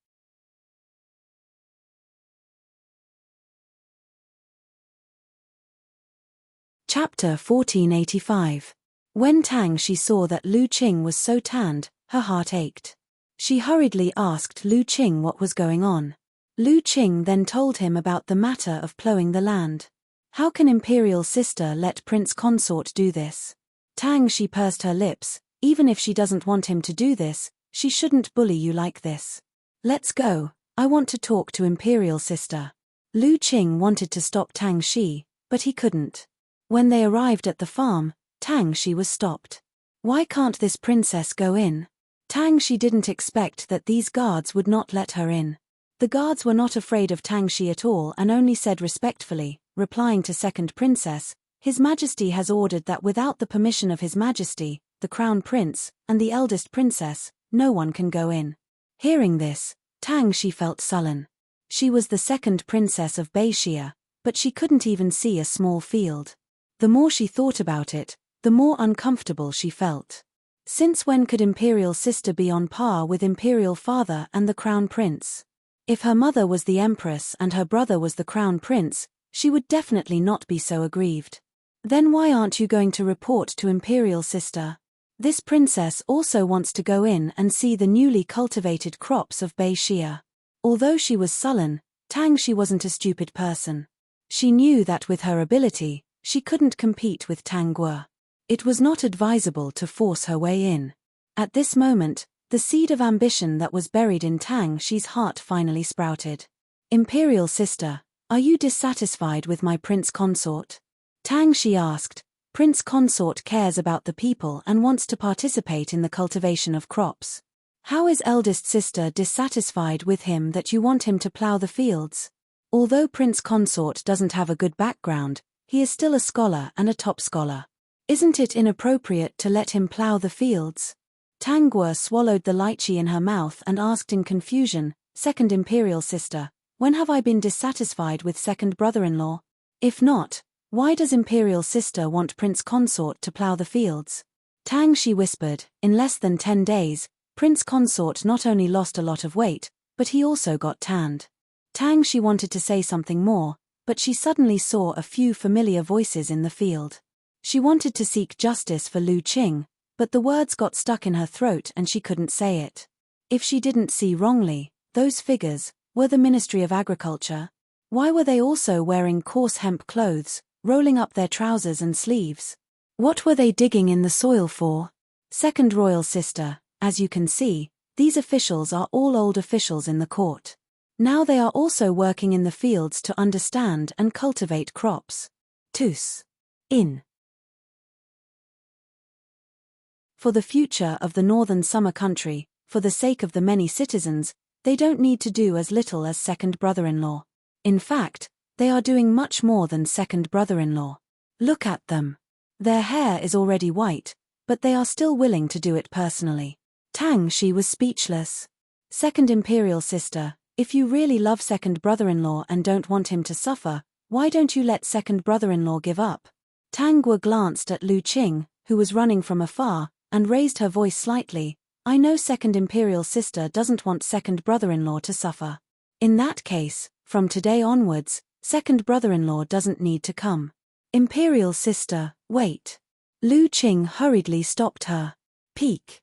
Chapter 1485. When Tang Shi saw that Lu Qing was so tanned, her heart ached. She hurriedly asked Lu Qing what was going on. Lu Qing then told him about the matter of plowing the land. How can Imperial Sister let Prince Consort do this? Tang Shi pursed her lips. Even if she doesn't want him to do this, she shouldn't bully you like this. Let's go, I want to talk to Imperial Sister. Lu Qing wanted to stop Tang Shi, but he couldn't. When they arrived at the farm, Tang Shi was stopped. Why can't this princess go in? Tang Shi didn't expect that these guards would not let her in. The guards were not afraid of Tang Shi at all and only said respectfully, replying to Second Princess, His Majesty has ordered that without the permission of His Majesty, the Crown Prince, and the eldest princess, no one can go in. Hearing this, Tang Shi felt sullen. She was the second princess of Beixia, but she couldn't even see a small field. The more she thought about it, the more uncomfortable she felt. Since when could Imperial Sister be on par with Imperial Father and the Crown Prince? If her mother was the Empress and her brother was the Crown Prince, she would definitely not be so aggrieved. Then why aren't you going to report to Imperial Sister? This princess also wants to go in and see the newly cultivated crops of Beixia. Although she was sullen, Tang Shi wasn't a stupid person. She knew that with her ability, she couldn't compete with Tang Guo. It was not advisable to force her way in. At this moment, the seed of ambition that was buried in Tang Shi's heart finally sprouted. Imperial Sister, are you dissatisfied with my prince consort? Tang Shi asked. Prince Consort cares about the people and wants to participate in the cultivation of crops. How is eldest sister dissatisfied with him that you want him to plow the fields? Although Prince Consort doesn't have a good background, he is still a scholar and a top scholar. Isn't it inappropriate to let him plow the fields? Tang Guo swallowed the lychee in her mouth and asked in confusion, Second Imperial Sister, when have I been dissatisfied with second brother-in-law? If not, why does Imperial Sister want Prince Consort to plow the fields? Tang Shi whispered, in less than 10 days, Prince Consort not only lost a lot of weight, but he also got tanned. Tang Shi wanted to say something more, but she suddenly saw a few familiar voices in the field. She wanted to seek justice for Lu Qing, but the words got stuck in her throat and she couldn't say it. If she didn't see wrongly, those figures were the Ministry of Agriculture. Why were they also wearing coarse hemp clothes, rolling up their trousers and sleeves? What were they digging in the soil for? Second royal sister, as you can see, these officials are all old officials in the court. Now they are also working in the fields to understand and cultivate crops. Tous. In. For the future of the northern summer country, for the sake of the many citizens, they don't need to do as little as second brother-in-law. In fact, they are doing much more than second brother-in-law. Look at them. Their hair is already white, but they are still willing to do it personally. Tang Shi was speechless. Second imperial sister, if you really love second brother-in-law and don't want him to suffer, why don't you let second brother-in-law give up? Tang Guo glanced at Lu Qing, who was running from afar, and raised her voice slightly. I know second imperial sister doesn't want second brother-in-law to suffer. In that case, from today onwards, second brother-in-law doesn't need to come. Imperial sister, wait. Lu Qing hurriedly stopped her. Peek.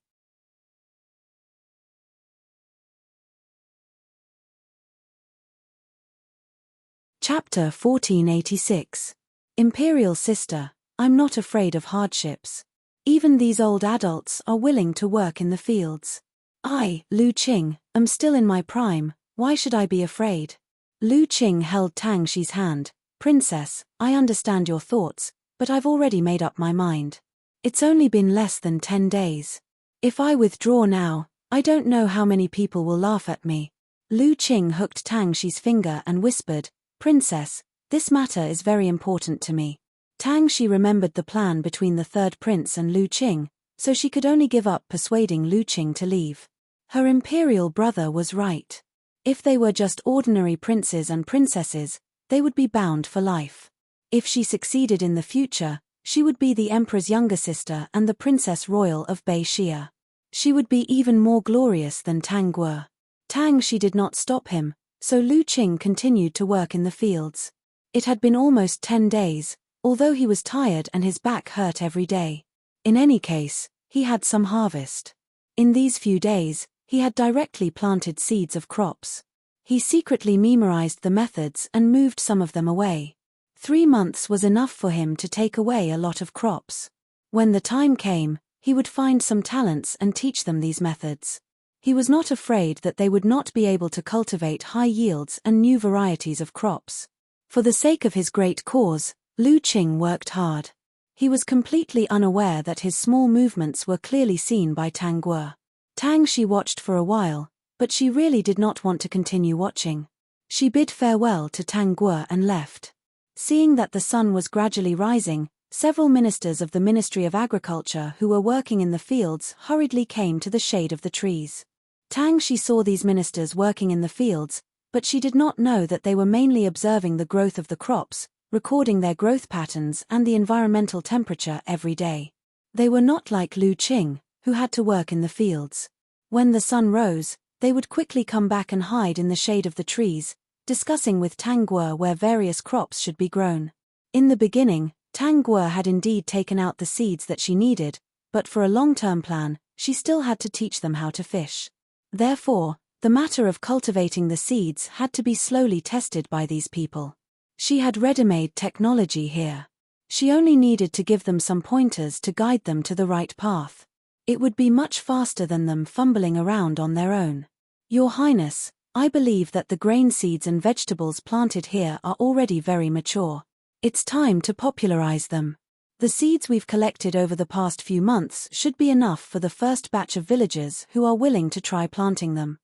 Chapter 1486. Imperial sister, I'm not afraid of hardships. Even these old adults are willing to work in the fields. I, Lu Qing, am still in my prime, why should I be afraid? Lu Qing held Tang Shi's hand. Princess, I understand your thoughts, but I've already made up my mind. It's only been less than 10 days. If I withdraw now, I don't know how many people will laugh at me. Lu Qing hooked Tang Shi's finger and whispered, Princess, this matter is very important to me. Tang Shi remembered the plan between the third prince and Lu Qing, so she could only give up persuading Lu Qing to leave. Her imperial brother was right. If they were just ordinary princes and princesses, they would be bound for life. If she succeeded in the future, she would be the emperor's younger sister and the princess royal of Bei Xia. She would be even more glorious than Tang Guo. Tang Shi did not stop him, so Lu Qing continued to work in the fields. It had been almost 10 days, although he was tired and his back hurt every day. In any case, he had some harvest. In these few days, he had directly planted seeds of crops. He secretly memorized the methods and moved some of them away. 3 months was enough for him to take away a lot of crops. When the time came, he would find some talents and teach them these methods. He was not afraid that they would not be able to cultivate high yields and new varieties of crops. For the sake of his great cause, Lu Qing worked hard. He was completely unaware that his small movements were clearly seen by Tang Guo. Tang Shi watched for a while, but she really did not want to continue watching. She bid farewell to Tang Guo and left. Seeing that the sun was gradually rising, several ministers of the Ministry of Agriculture who were working in the fields hurriedly came to the shade of the trees. Tang Shi saw these ministers working in the fields, but she did not know that they were mainly observing the growth of the crops, recording their growth patterns and the environmental temperature every day. They were not like Lu Qing, who had to work in the fields. When the sun rose, they would quickly come back and hide in the shade of the trees, discussing with Tang Guo where various crops should be grown. In the beginning, Tang Guo had indeed taken out the seeds that she needed, but for a long-term plan, she still had to teach them how to fish. Therefore, the matter of cultivating the seeds had to be slowly tested by these people. She had ready-made technology here. She only needed to give them some pointers to guide them to the right path. It would be much faster than them fumbling around on their own. Your Highness, I believe that the grain seeds and vegetables planted here are already very mature. It's time to popularize them. The seeds we've collected over the past few months should be enough for the first batch of villagers who are willing to try planting them.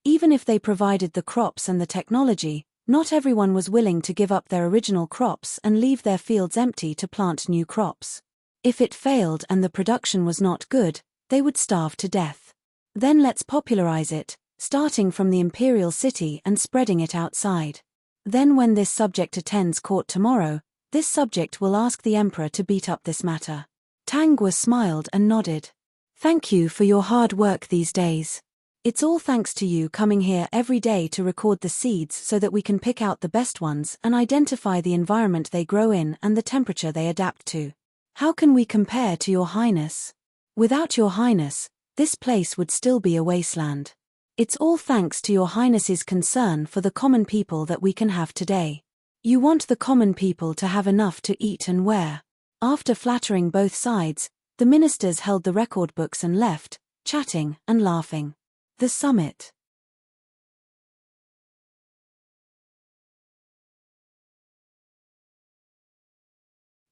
Even if they provided the crops and the technology, not everyone was willing to give up their original crops and leave their fields empty to plant new crops. If it failed and the production was not good, they would starve to death. Then let's popularize it, starting from the imperial city and spreading it outside. Then when this subject attends court tomorrow, this subject will ask the emperor to beat up this matter. Tang Guo smiled and nodded. Thank you for your hard work these days. It's all thanks to you coming here every day to record the seeds so that we can pick out the best ones and identify the environment they grow in and the temperature they adapt to. How can we compare to Your Highness? Without Your Highness, this place would still be a wasteland. It's all thanks to Your Highness's concern for the common people that we can have today. You want the common people to have enough to eat and wear. After flattering both sides, the ministers held the record books and left, chatting and laughing. The summit.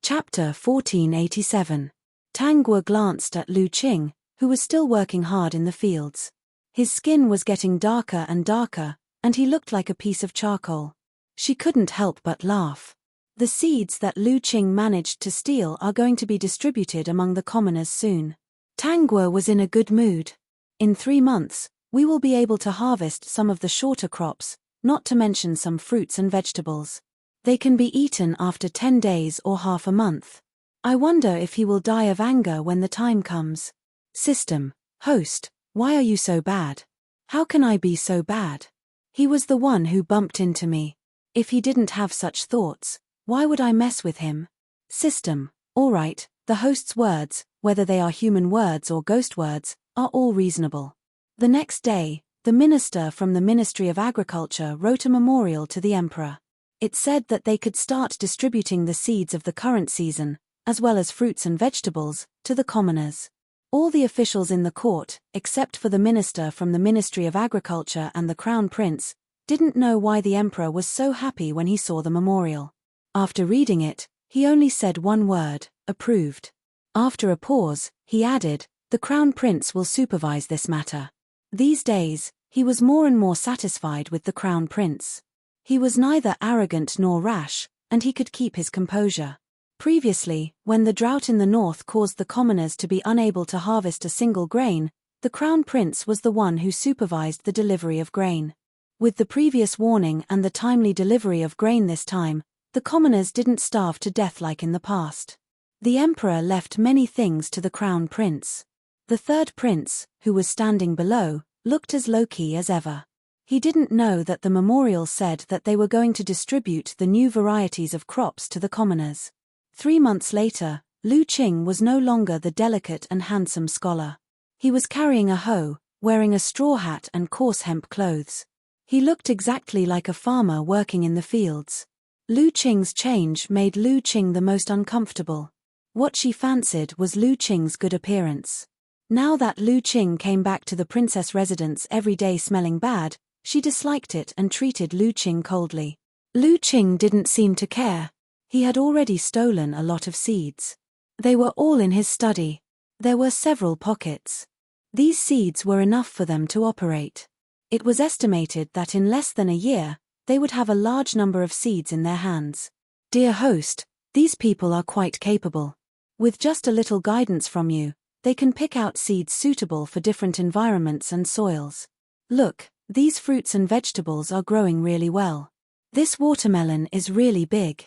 Chapter 1487. Tang Guo glanced at Lu Qing, who was still working hard in the fields. His skin was getting darker and darker, and he looked like a piece of charcoal. She couldn't help but laugh. The seeds that Lu Qing managed to steal are going to be distributed among the commoners soon. Tang Guo was in a good mood. In 3 months, we will be able to harvest some of the shorter crops, not to mention some fruits and vegetables. They can be eaten after 10 days or half a month. I wonder if he will die of anger when the time comes. System. Host, why are you so bad? How can I be so bad? He was the one who bumped into me. If he didn't have such thoughts, why would I mess with him? System. All right, the host's words, whether they are human words or ghost words, are all reasonable. The next day, the minister from the Ministry of Agriculture wrote a memorial to the emperor. It said that they could start distributing the seeds of the current season, as well as fruits and vegetables, to the commoners. All the officials in the court, except for the minister from the Ministry of Agriculture and the Crown Prince, didn't know why the emperor was so happy when he saw the memorial. After reading it, he only said one word: approved. After a pause, he added, the Crown Prince will supervise this matter. These days, he was more and more satisfied with the Crown Prince. He was neither arrogant nor rash, and he could keep his composure. Previously, when the drought in the north caused the commoners to be unable to harvest a single grain, the Crown Prince was the one who supervised the delivery of grain. With the previous warning and the timely delivery of grain this time, the commoners didn't starve to death like in the past. The emperor left many things to the Crown Prince. The third prince, who was standing below, looked as low-key as ever. He didn't know that the memorial said that they were going to distribute the new varieties of crops to the commoners. 3 months later, Lu Qing was no longer the delicate and handsome scholar. He was carrying a hoe, wearing a straw hat and coarse hemp clothes. He looked exactly like a farmer working in the fields. Lu Qing's change made Lu Qing the most uncomfortable. What she fancied was Lu Qing's good appearance. Now that Lu Qing came back to the princess residence every day smelling bad, she disliked it and treated Lu Qing coldly. Lu Qing didn't seem to care. He had already stolen a lot of seeds. They were all in his study. There were several pockets. These seeds were enough for them to operate. It was estimated that in less than a year, they would have a large number of seeds in their hands. Dear host, these people are quite capable. With just a little guidance from you, they can pick out seeds suitable for different environments and soils. Look, these fruits and vegetables are growing really well. This watermelon is really big.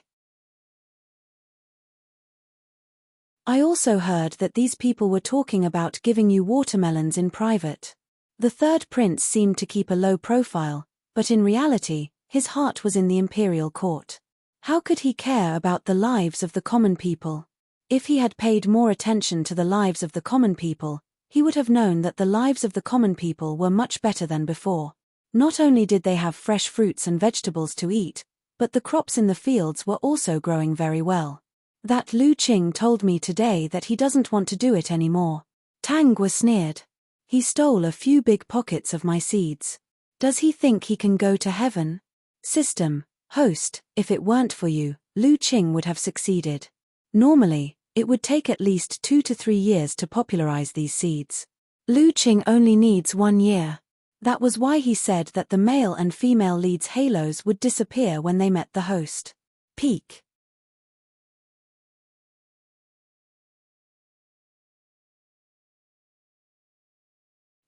I also heard that these people were talking about giving you watermelons in private. The third prince seemed to keep a low profile, but in reality, his heart was in the imperial court. How could he care about the lives of the common people? If he had paid more attention to the lives of the common people, he would have known that the lives of the common people were much better than before. Not only did they have fresh fruits and vegetables to eat, but the crops in the fields were also growing very well. That Lu Qing told me today that he doesn't want to do it anymore. Tang Guo sneered. He stole a few big pockets of my seeds. Does he think he can go to heaven? System. Host, if it weren't for you, Lu Qing would have succeeded. Normally, it would take at least 2 to 3 years to popularize these seeds. Lu Qing only needs 1 year. That was why he said that the male and female leads' halos would disappear when they met the host. Peak.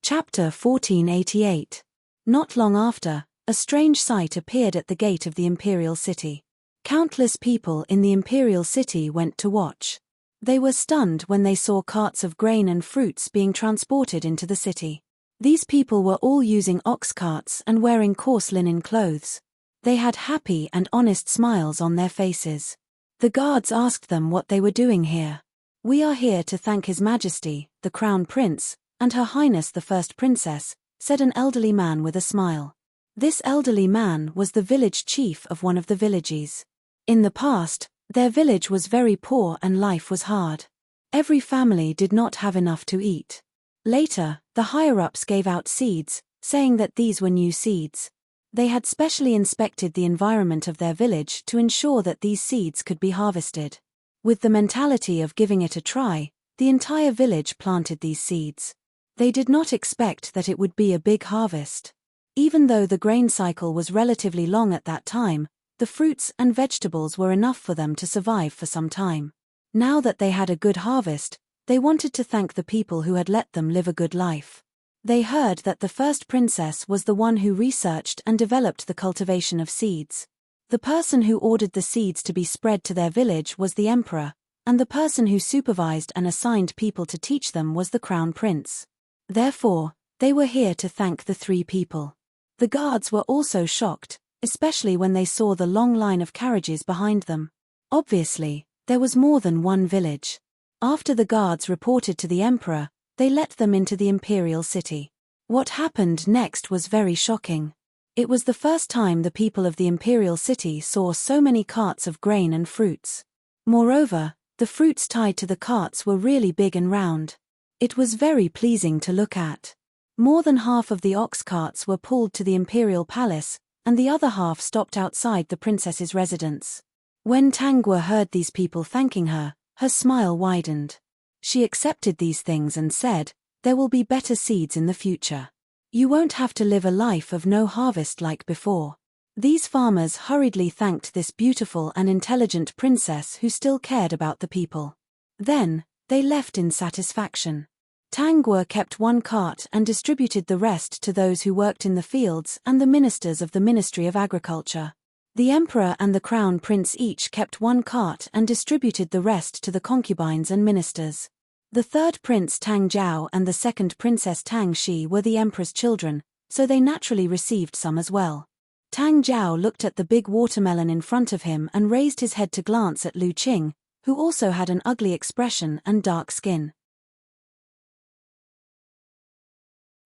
Chapter 1488. Not long after, a strange sight appeared at the gate of the imperial city. Countless people in the imperial city went to watch. They were stunned when they saw carts of grain and fruits being transported into the city. These people were all using ox carts and wearing coarse linen clothes. They had happy and honest smiles on their faces. The guards asked them what they were doing here. "We are here to thank His Majesty, the Crown Prince, and Her Highness the First Princess," said an elderly man with a smile. This elderly man was the village chief of one of the villages. In the past, their village was very poor and life was hard. Every family did not have enough to eat. Later, the higher-ups gave out seeds, saying that these were new seeds. They had specially inspected the environment of their village to ensure that these seeds could be harvested. With the mentality of giving it a try, the entire village planted these seeds. They did not expect that it would be a big harvest. Even though the grain cycle was relatively long at that time, the fruits and vegetables were enough for them to survive for some time. Now that they had a good harvest, they wanted to thank the people who had let them live a good life. They heard that the first princess was the one who researched and developed the cultivation of seeds. The person who ordered the seeds to be spread to their village was the emperor, and the person who supervised and assigned people to teach them was the crown prince. Therefore, they were here to thank the three people. The guards were also shocked, especially when they saw the long line of carriages behind them. Obviously, there was more than one village. After the guards reported to the emperor, they let them into the imperial city. What happened next was very shocking. It was the first time the people of the imperial city saw so many carts of grain and fruits. Moreover, the fruits tied to the carts were really big and round. It was very pleasing to look at. More than half of the ox carts were pulled to the imperial palace, and the other half stopped outside the princess's residence. When Tangwa heard these people thanking her, her smile widened. She accepted these things and said, "There will be better seeds in the future. You won't have to live a life of no harvest like before." These farmers hurriedly thanked this beautiful and intelligent princess who still cared about the people. Then, they left in satisfaction. Tangwa kept one cart and distributed the rest to those who worked in the fields and the ministers of the Ministry of Agriculture. The emperor and the crown prince each kept one cart and distributed the rest to the concubines and ministers. The third prince Tang Jiao and the second princess Tang Shi were the emperor's children, so they naturally received some as well. Tang Jiao looked at the big watermelon in front of him and raised his head to glance at Lu Qing, who also had an ugly expression and dark skin.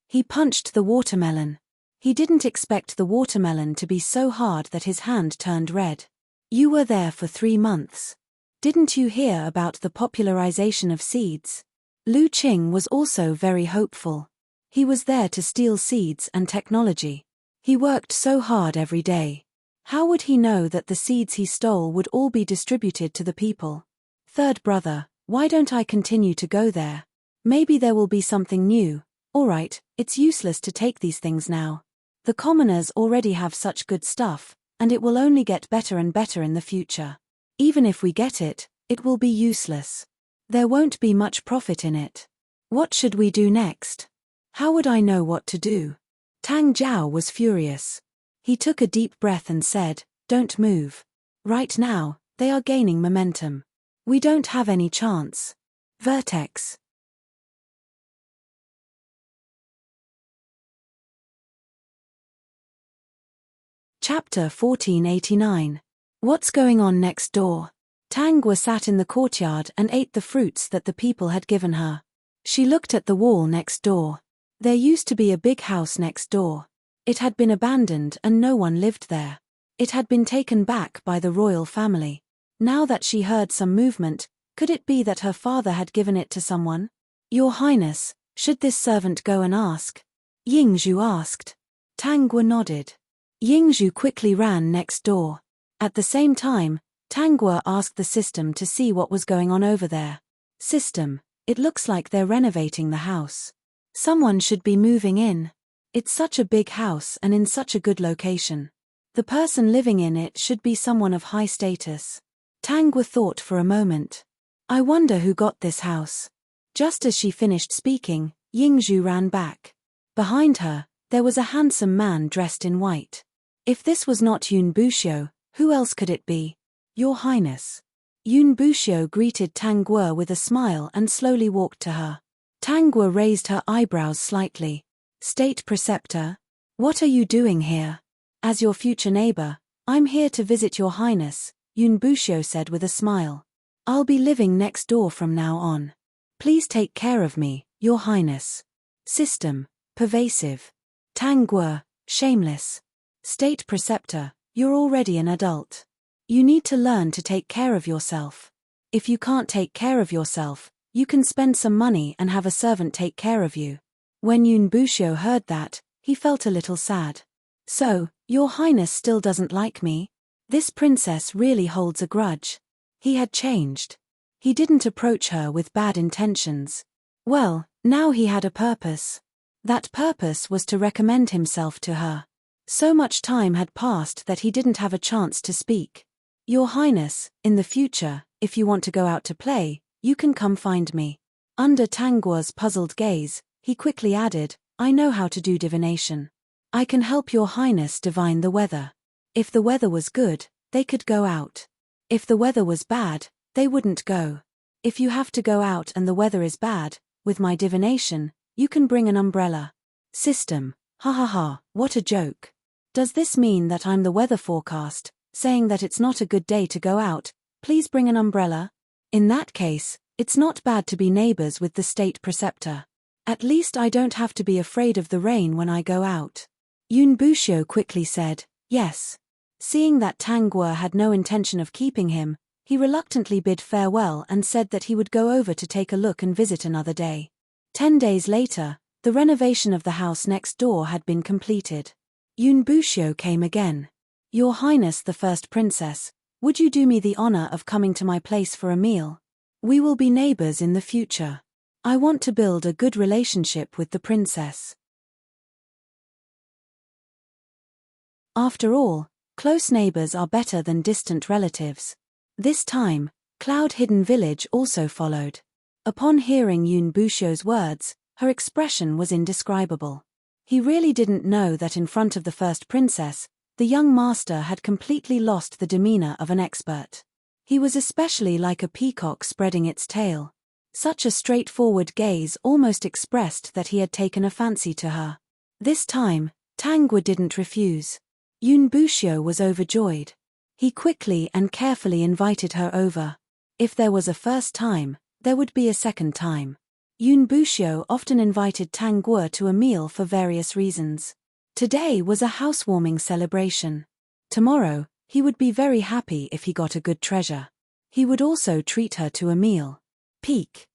He punched the watermelon. He didn't expect the watermelon to be so hard that his hand turned red. "You were there for 3 months. Didn't you hear about the popularization of seeds?" Lu Qing was also very hopeful. He was there to steal seeds and technology. He worked so hard every day. How would he know that the seeds he stole would all be distributed to the people? "Third brother, why don't I continue to go there? Maybe there will be something new." "Alright, it's useless to take these things now. The commoners already have such good stuff, and it will only get better and better in the future. Even if we get it, it will be useless. There won't be much profit in it. What should we do next? How would I know what to do?" Tang Jiao was furious. He took a deep breath and said, "Don't move. Right now, they are gaining momentum. We don't have any chance." Vertex. Chapter 1489. What's going on next door? Tangwa sat in the courtyard and ate the fruits that the people had given her. She looked at the wall next door. There used to be a big house next door. It had been abandoned and no one lived there. It had been taken back by the royal family. Now that she heard some movement, could it be that her father had given it to someone? "Your Highness, should this servant go and ask?" Yingzhu asked. Tangwa nodded. Yingzhu quickly ran next door. At the same time, Tangwa asked the system to see what was going on over there. "System, it looks like they're renovating the house. Someone should be moving in. It's such a big house and in such a good location. The person living in it should be someone of high status." Tangwa thought for a moment. "I wonder who got this house." Just as she finished speaking, Yingzhu ran back. Behind her, there was a handsome man dressed in white. If this was not Yun Buxiu, who else could it be? "Your Highness." Yun Buxiu greeted Tangwa with a smile and slowly walked to her. Tangwa raised her eyebrows slightly. State Preceptor? What are you doing here? As your future neighbor, I'm here to visit your highness, Yun Bushio said with a smile. I'll be living next door from now on. Please take care of me, your highness. System, pervasive. Tang Guo, shameless. State Preceptor, you're already an adult. You need to learn to take care of yourself. If you can't take care of yourself, you can spend some money and have a servant take care of you. When Yun Bushio heard that, he felt a little sad. So, your highness still doesn't like me? This princess really holds a grudge. He had changed. He didn't approach her with bad intentions. Well, now he had a purpose. That purpose was to recommend himself to her. So much time had passed that he didn't have a chance to speak. Your highness, in the future, if you want to go out to play, you can come find me. Under Tang Guo's puzzled gaze, he quickly added, I know how to do divination. I can help your highness divine the weather. If the weather was good, they could go out. If the weather was bad, they wouldn't go. If you have to go out and the weather is bad, with my divination, you can bring an umbrella. System, ha ha ha, what a joke. Does this mean that I'm the weather forecast, saying that it's not a good day to go out, please bring an umbrella? In that case, it's not bad to be neighbors with the State Preceptor. At least I don't have to be afraid of the rain when I go out. Yun Bushio quickly said, yes. Seeing that Tang Guo had no intention of keeping him, he reluctantly bid farewell and said that he would go over to take a look and visit another day. 10 days later, the renovation of the house next door had been completed. Yun Bushio came again. Your Highness the First Princess, would you do me the honor of coming to my place for a meal? We will be neighbors in the future. I want to build a good relationship with the princess. After all, close neighbors are better than distant relatives. This time, Cloud Hidden Village also followed. Upon hearing Yun Bushio's words, her expression was indescribable. He really didn't know that in front of the first princess, the young master had completely lost the demeanor of an expert. He was especially like a peacock spreading its tail. Such a straightforward gaze almost expressed that he had taken a fancy to her. This time, Tang Guo didn't refuse. Yun Bushio was overjoyed. He quickly and carefully invited her over. If there was a first time, there would be a second time. Yun Bushio often invited Tang Guo to a meal for various reasons. Today was a housewarming celebration. Tomorrow, he would be very happy if he got a good treasure. He would also treat her to a meal. Peak.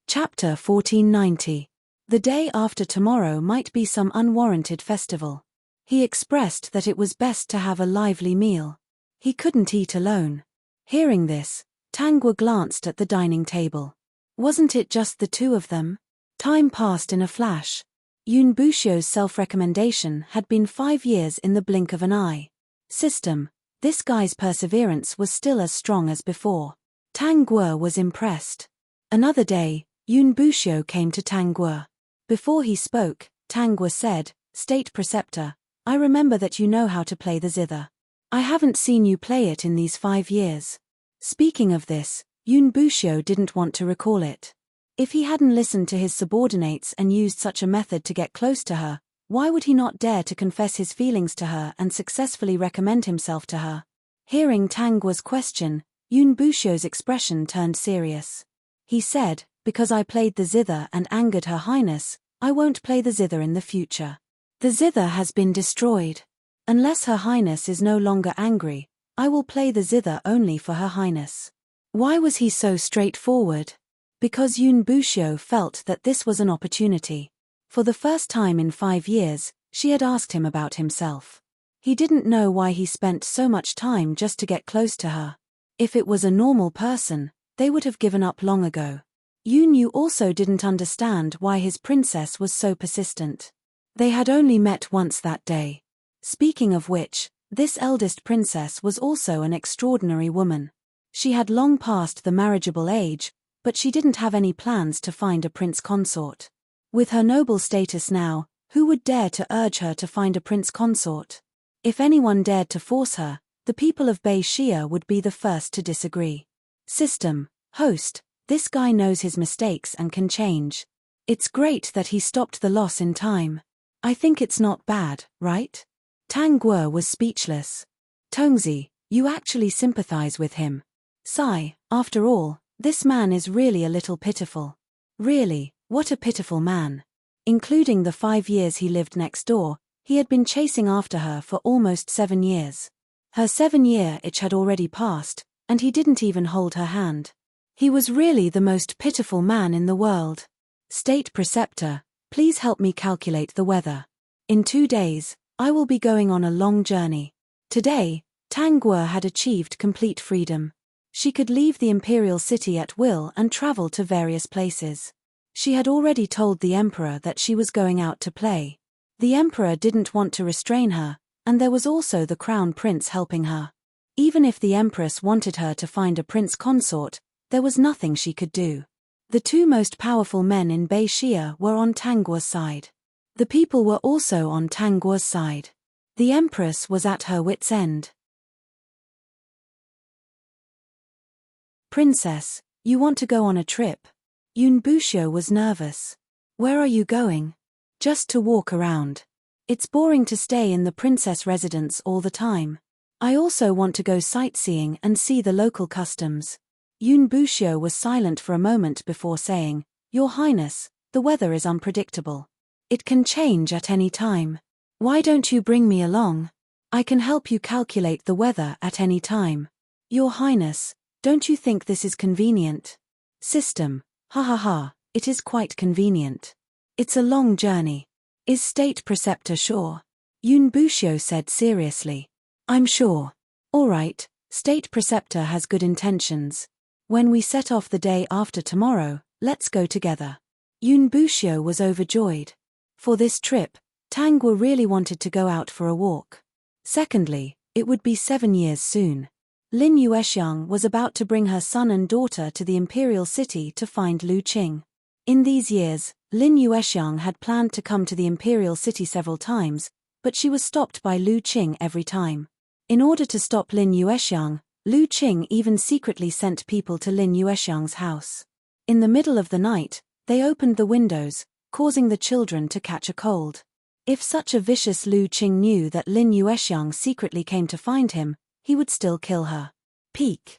Chapter 1490. The day after tomorrow might be some unwarranted festival. He expressed that it was best to have a lively meal. He couldn't eat alone. Hearing this, Tang Guo glanced at the dining table. Wasn't it just the two of them? Time passed in a flash. Yun Bushio's self-recommendation had been 5 years in the blink of an eye. System, this guy's perseverance was still as strong as before. Tang Guo was impressed. Another day, Yun Bushio came to Tang Guo. Before he spoke, Tang Guo said, State Preceptor, I remember that you know how to play the zither. I haven't seen you play it in these 5 years. Speaking of this, Yun Bushio didn't want to recall it. If he hadn't listened to his subordinates and used such a method to get close to her, why would he not dare to confess his feelings to her and successfully recommend himself to her? Hearing Tang Guo's question, Yun Bushio's expression turned serious. He said, because I played the zither and angered Her Highness, I won't play the zither in the future. The zither has been destroyed. Unless Her Highness is no longer angry, I will play the zither only for Her Highness. Why was he so straightforward? Because Yun Bushio felt that this was an opportunity. For the first time in 5 years, she had asked him about himself. He didn't know why he spent so much time just to get close to her. If it was a normal person, they would have given up long ago. Yun Yu also didn't understand why his princess was so persistent. They had only met once that day. Speaking of which, this eldest princess was also an extraordinary woman. She had long passed the marriageable age, but she didn't have any plans to find a prince consort. With her noble status now, who would dare to urge her to find a prince consort? If anyone dared to force her, The people of Beixia would be the first to disagree. System, host, this guy knows his mistakes and can change. It's great that he stopped the loss in time. I think it's not bad, right? Tang Guo was speechless. Tongzi, you actually sympathize with him. Sigh, after all, this man is really a little pitiful. Really, what a pitiful man. Including the 5 years he lived next door, he had been chasing after her for almost 7 years. Her 7-year itch had already passed, and he didn't even hold her hand. He was really the most pitiful man in the world. State Preceptor, please help me calculate the weather. In 2 days, I will be going on a long journey. Today, Tang Guo had achieved complete freedom. She could leave the imperial city at will and travel to various places. She had already told the emperor that she was going out to play. The emperor didn't want to restrain her, and there was also the crown prince helping her. Even if the empress wanted her to find a prince consort, there was nothing she could do. The 2 most powerful men in Beixia were on Tang Guo's side. The people were also on Tang Guo's side. The empress was at her wits' end. Princess, you want to go on a trip? Yun Buxiu was nervous. Where are you going? Just to walk around. It's boring to stay in the princess residence all the time. I also want to go sightseeing and see the local customs. Yun Buxiu was silent for a moment before saying, Your Highness, the weather is unpredictable. It can change at any time. Why don't you bring me along? I can help you calculate the weather at any time. Your Highness, don't you think this is convenient? System, ha ha ha, it is quite convenient. It's a long journey. Is State Preceptor sure? Yun Buxiu said seriously. I'm sure. All right, State Preceptor has good intentions. When we set off the day after tomorrow, let's go together. Yun Buxiu was overjoyed. For this trip, Tang Guo really wanted to go out for a walk. Secondly, it would be 7 years soon. Lin Yuexiang was about to bring her son and daughter to the imperial city to find Lu Qing. In these years, Lin Yuexiang had planned to come to the imperial city several times, but she was stopped by Lu Qing every time. In order to stop Lin Yuexiang, Lu Qing even secretly sent people to Lin Yuexiang's house. In the middle of the night, they opened the windows, causing the children to catch a cold. If such a vicious Lu Qing knew that Lin Yuexiang secretly came to find him, he would still kill her. Peak.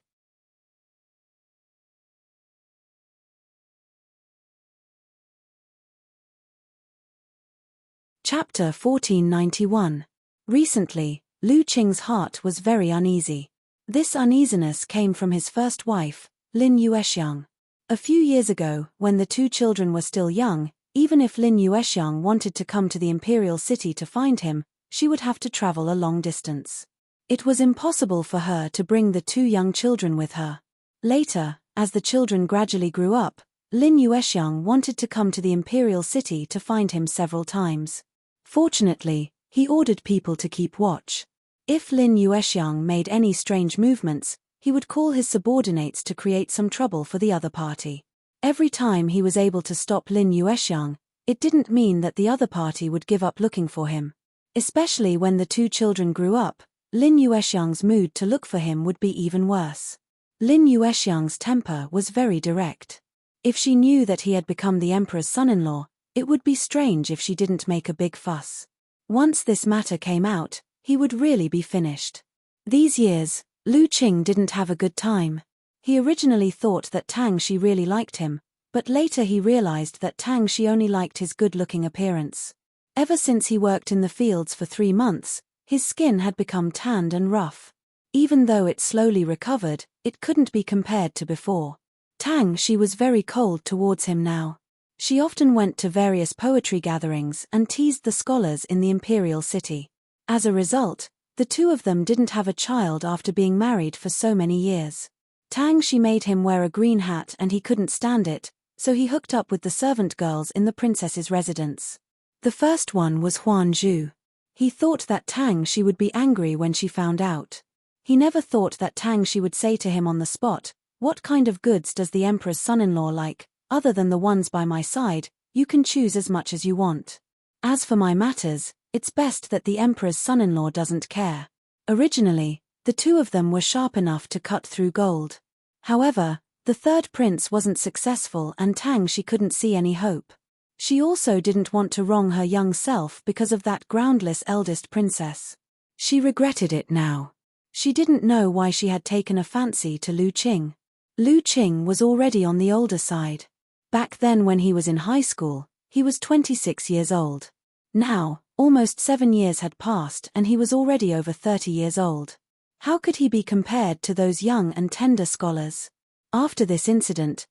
Chapter 1491. Recently, Lu Qing's heart was very uneasy. This uneasiness came from his first wife, Lin Yuexiang. A few years ago, when the 2 children were still young, even if Lin Yuexiang wanted to come to the imperial city to find him, she would have to travel a long distance. It was impossible for her to bring the 2 young children with her. Later, as the children gradually grew up, Lin Yuexiang wanted to come to the imperial city to find him several times. Fortunately, he ordered people to keep watch. If Lin Yuexiang made any strange movements, he would call his subordinates to create some trouble for the other party. Every time he was able to stop Lin Yuexiang, it didn't mean that the other party would give up looking for him. Especially when the 2 children grew up, Lin Yuexiang's mood to look for him would be even worse. Lin Yuexiang's temper was very direct. If she knew that he had become the emperor's son-in-law, it would be strange if she didn't make a big fuss. Once this matter came out, he would really be finished. These years, Lu Qing didn't have a good time. He originally thought that Tang Shi really liked him, but later he realized that Tang Shi only liked his good-looking appearance. Ever since he worked in the fields for 3 months, his skin had become tanned and rough. Even though it slowly recovered, it couldn't be compared to before. Tang Shi was very cold towards him now. She often went to various poetry gatherings and teased the scholars in the imperial city. As a result, the 2 of them didn't have a child after being married for so many years. Tang Shi made him wear a green hat and he couldn't stand it, so he hooked up with the servant girls in the princess's residence. The first one was Huan Zhu. He thought that Tang Shi would be angry when she found out. He never thought that Tang Shi would say to him on the spot, "What kind of goods does the emperor's son-in-law like? Other than the ones by my side, you can choose as much as you want. As for my matters, it's best that the emperor's son-in-law doesn't care." Originally, The two of them were sharp enough to cut through gold. However, the third prince wasn't successful and she couldn't see any hope. She also didn't want to wrong her young self because of that groundless eldest princess. She regretted it now. She didn't know why she had taken a fancy to Lu Qing. Lu Qing was already on the older side. Back then when he was in high school, he was 26 years old. Now, almost 7 years had passed and he was already over 30 years old. How could he be compared to those young and tender scholars? After this incident,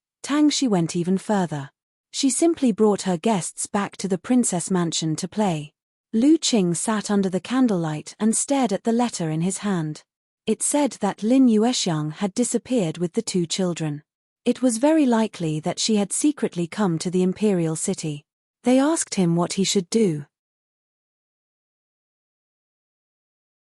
she went even further. She simply brought her guests back to the princess mansion to play. Lu Qing sat under the candlelight and stared at the letter in his hand. It said that Lin Yuexiang had disappeared with the two children. It was very likely that she had secretly come to the imperial city. They asked him what he should do.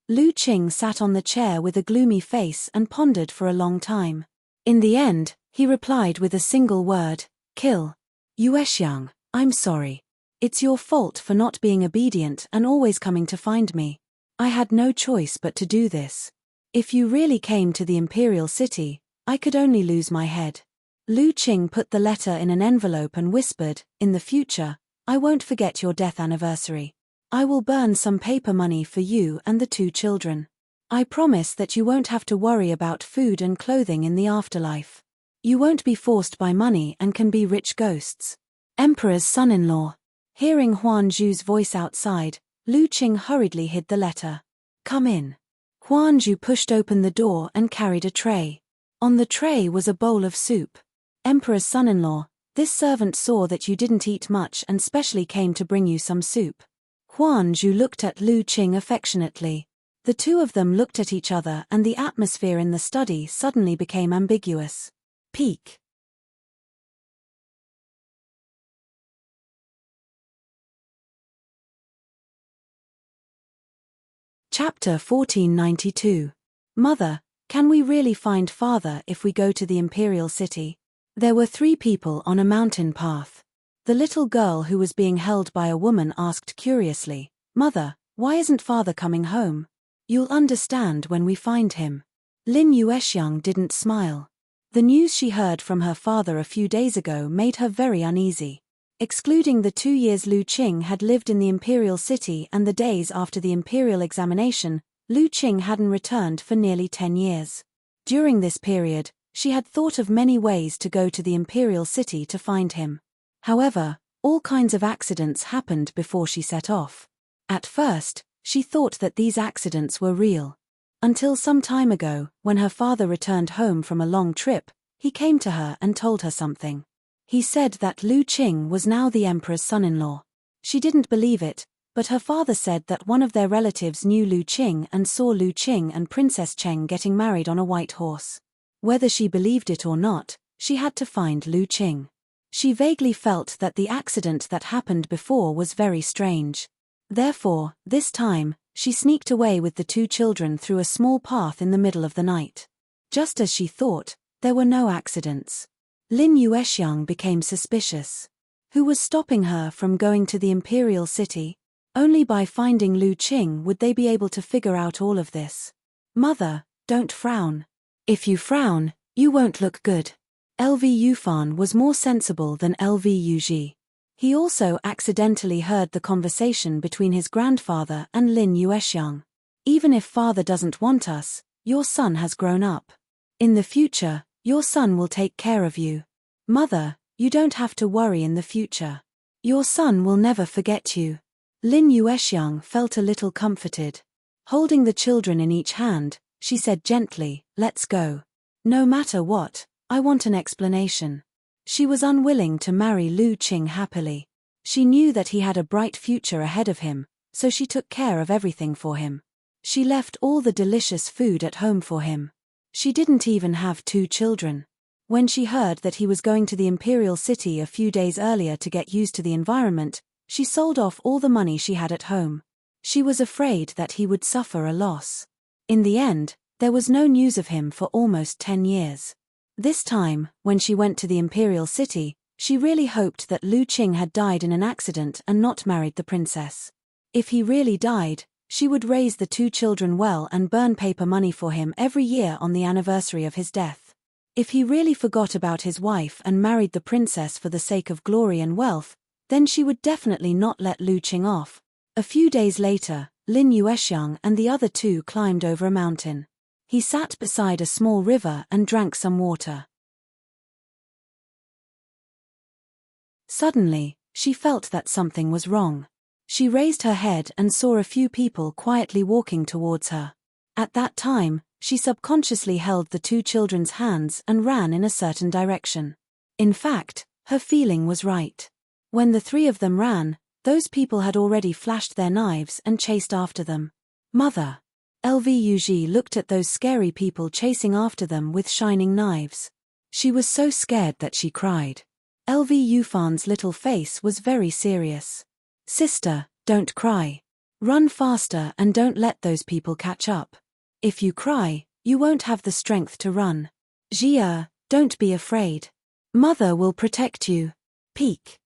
Lu Qing sat on the chair with a gloomy face and pondered for a long time. In the end, he replied with a single word, kill. Yuexiang, I'm sorry. It's your fault for not being obedient and always coming to find me. I had no choice but to do this. If you really came to the imperial city, I could only lose my head. Lu Qing put the letter in an envelope and whispered, in the future, I won't forget your death anniversary. I will burn some paper money for you and the two children. I promise that you won't have to worry about food and clothing in the afterlife. You won't be forced by money and can be rich ghosts. Emperor's son-in-law. Hearing Huan Zhu's voice outside, Lu Qing hurriedly hid the letter. Come in. Huan Zhu pushed open the door and carried a tray. On the tray was a bowl of soup. Emperor's son-in-law, this servant saw that you didn't eat much and specially came to bring you some soup. Huan Zhu looked at Lu Qing affectionately. The two of them looked at each other and the atmosphere in the study suddenly became ambiguous. Peak. Chapter 1492. Mother, can we really find father if we go to the imperial city? There were 3 people on a mountain path. The little girl who was being held by a woman asked curiously, Mother, why isn't father coming home? You'll understand when we find him. Lin Yuexiang didn't smile. The news she heard from her father a few days ago made her very uneasy. Excluding the 2 years Lu Qing had lived in the imperial city and the days after the imperial examination, Lu Qing hadn't returned for nearly 10 years. During this period, she had thought of many ways to go to the imperial city to find him. However, all kinds of accidents happened before she set off. At first, she thought that these accidents were real. Until some time ago, when her father returned home from a long trip, he came to her and told her something. He said that Lu Qing was now the emperor's son-in-law. She didn't believe it, but her father said that one of their relatives knew Lu Qing and saw Lu Qing and Princess Cheng getting married on a white horse. Whether she believed it or not, she had to find Lu Qing. She vaguely felt that the accident that happened before was very strange. Therefore, this time, she sneaked away with the 2 children through a small path in the middle of the night. Just as she thought, there were no accidents. Lin Yuexiang became suspicious. Who was stopping her from going to the imperial city? Only by finding Lu Qing would they be able to figure out all of this. Mother, don't frown. If you frown, you won't look good. LV Yufan was more sensible than LV Yuji. He also accidentally heard the conversation between his grandfather and Lin Yuexiang. Even if father doesn't want us, your son has grown up. In the future, your son will take care of you. Mother, you don't have to worry in the future. Your son will never forget you. Lin Yuexiang felt a little comforted. Holding the children in each hand, she said gently, let's go. No matter what, I want an explanation. She was unwilling to marry Lu Qing happily. She knew that he had a bright future ahead of him, so she took care of everything for him. She left all the delicious food at home for him. She didn't even have 2 children. When she heard that he was going to the imperial city a few days earlier to get used to the environment, she sold off all the money she had at home. She was afraid that he would suffer a loss. In the end, there was no news of him for almost 10 years. This time, when she went to the imperial city, she really hoped that Lu Qing had died in an accident and not married the princess. If he really died, She would raise the two children well and burn paper money for him every year on the anniversary of his death. If he really forgot about his wife and married the princess for the sake of glory and wealth, then she would definitely not let Lu Qing off. A few days later, Lin Yuexiang and the other two climbed over a mountain. He sat beside a small river and drank some water. Suddenly, she felt that something was wrong. She raised her head and saw a few people quietly walking towards her. At that time, she subconsciously held the two children's hands and ran in a certain direction. In fact, her feeling was right. When the three of them ran, those people had already flashed their knives and chased after them. Mother! Lvuji looked at those scary people chasing after them with shining knives. She was so scared that she cried. Lv Yufan's little face was very serious. Sister, don't cry. Run faster and don't let those people catch up. If you cry, you won't have the strength to run. Jia, don't be afraid. Mother will protect you. Peek.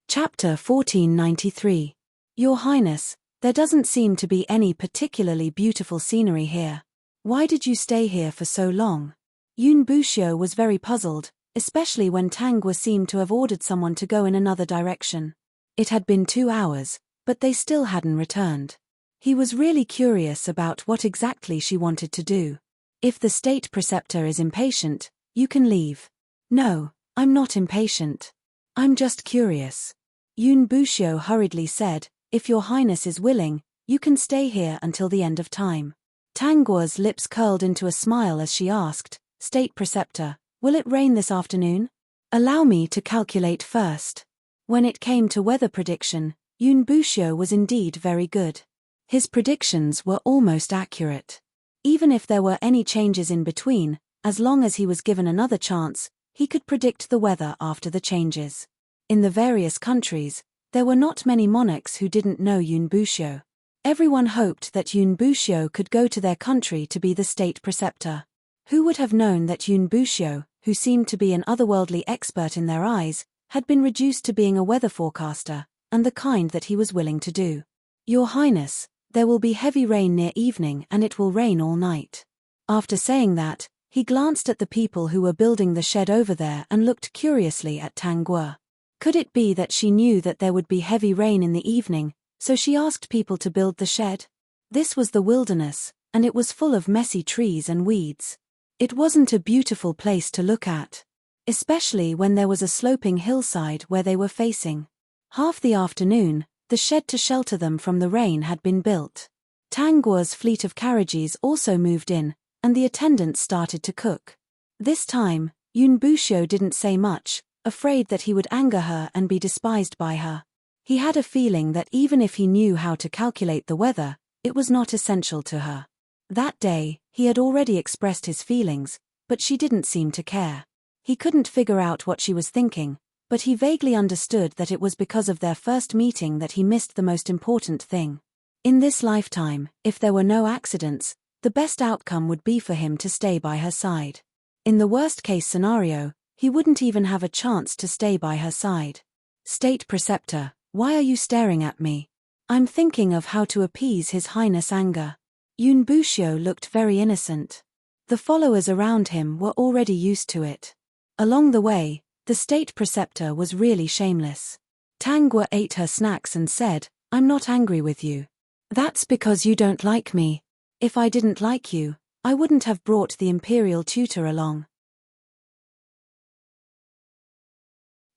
Chapter 1493. Your Highness, there doesn't seem to be any particularly beautiful scenery here. Why did you stay here for so long? Yun Buxiu was very puzzled, especially when Tang Guo seemed to have ordered someone to go in another direction. It had been 2 hours, but they still hadn't returned. He was really curious about what exactly she wanted to do. If the state preceptor is impatient, you can leave. No, I'm not impatient. I'm just curious. Yun Buxiu hurriedly said, if your highness is willing, you can stay here until the end of time. Tang Guo's lips curled into a smile as she asked, State preceptor, will it rain this afternoon? Allow me to calculate first. When it came to weather prediction, Yun Buxiu was indeed very good. His predictions were almost accurate. Even if there were any changes in between, as long as he was given another chance, he could predict the weather after the changes. In the various countries, there were not many monarchs who didn't know Yun Buxiu. Everyone hoped that Yun Buxiu could go to their country to be the state preceptor. Who would have known that Yun Buxiu, who seemed to be an otherworldly expert in their eyes, had been reduced to being a weather forecaster, and the kind that he was willing to do. Your Highness, there will be heavy rain near evening and it will rain all night. After saying that, he glanced at the people who were building the shed over there and looked curiously at Tang Guo. Could it be that she knew that there would be heavy rain in the evening, so she asked people to build the shed? This was the wilderness, and it was full of messy trees and weeds. It wasn't a beautiful place to look at, especially when there was a sloping hillside where they were facing. Half the afternoon, the shed to shelter them from the rain had been built. Tang Guo's fleet of carriages also moved in, and the attendants started to cook. This time, Yun Buxiu didn't say much, afraid that he would anger her and be despised by her. He had a feeling that even if he knew how to calculate the weather, it was not essential to her. That day, he had already expressed his feelings, but she didn't seem to care. He couldn't figure out what she was thinking, but he vaguely understood that it was because of their first meeting that he missed the most important thing. In this lifetime, if there were no accidents, the best outcome would be for him to stay by her side. In the worst-case scenario, he wouldn't even have a chance to stay by her side. State preceptor, why are you staring at me? I'm thinking of how to appease His Highness' anger. Yun Buxiu looked very innocent. The followers around him were already used to it. Along the way, the state preceptor was really shameless. Tang Guo ate her snacks and said, I'm not angry with you. That's because you don't like me. If I didn't like you, I wouldn't have brought the imperial tutor along.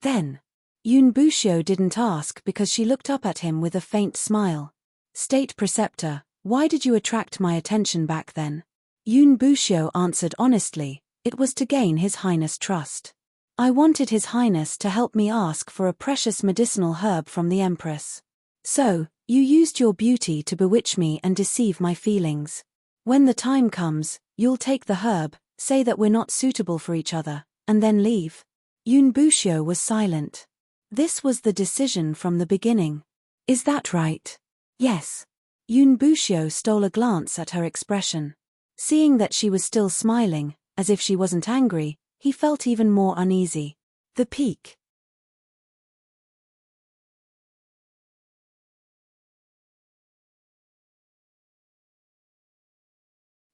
Then, Yun Buxiu didn't ask because she looked up at him with a faint smile. State preceptor, why did you attract my attention back then? Yun Buxiu answered honestly, it was to gain His Highness' trust. I wanted His Highness to help me ask for a precious medicinal herb from the Empress. So, you used your beauty to bewitch me and deceive my feelings. When the time comes, you'll take the herb, say that we're not suitable for each other, and then leave. Yun Buxiu was silent. This was the decision from the beginning. Is that right? Yes. Yun Buxiu stole a glance at her expression. Seeing that she was still smiling, as if she wasn't angry, he felt even more uneasy. The peak.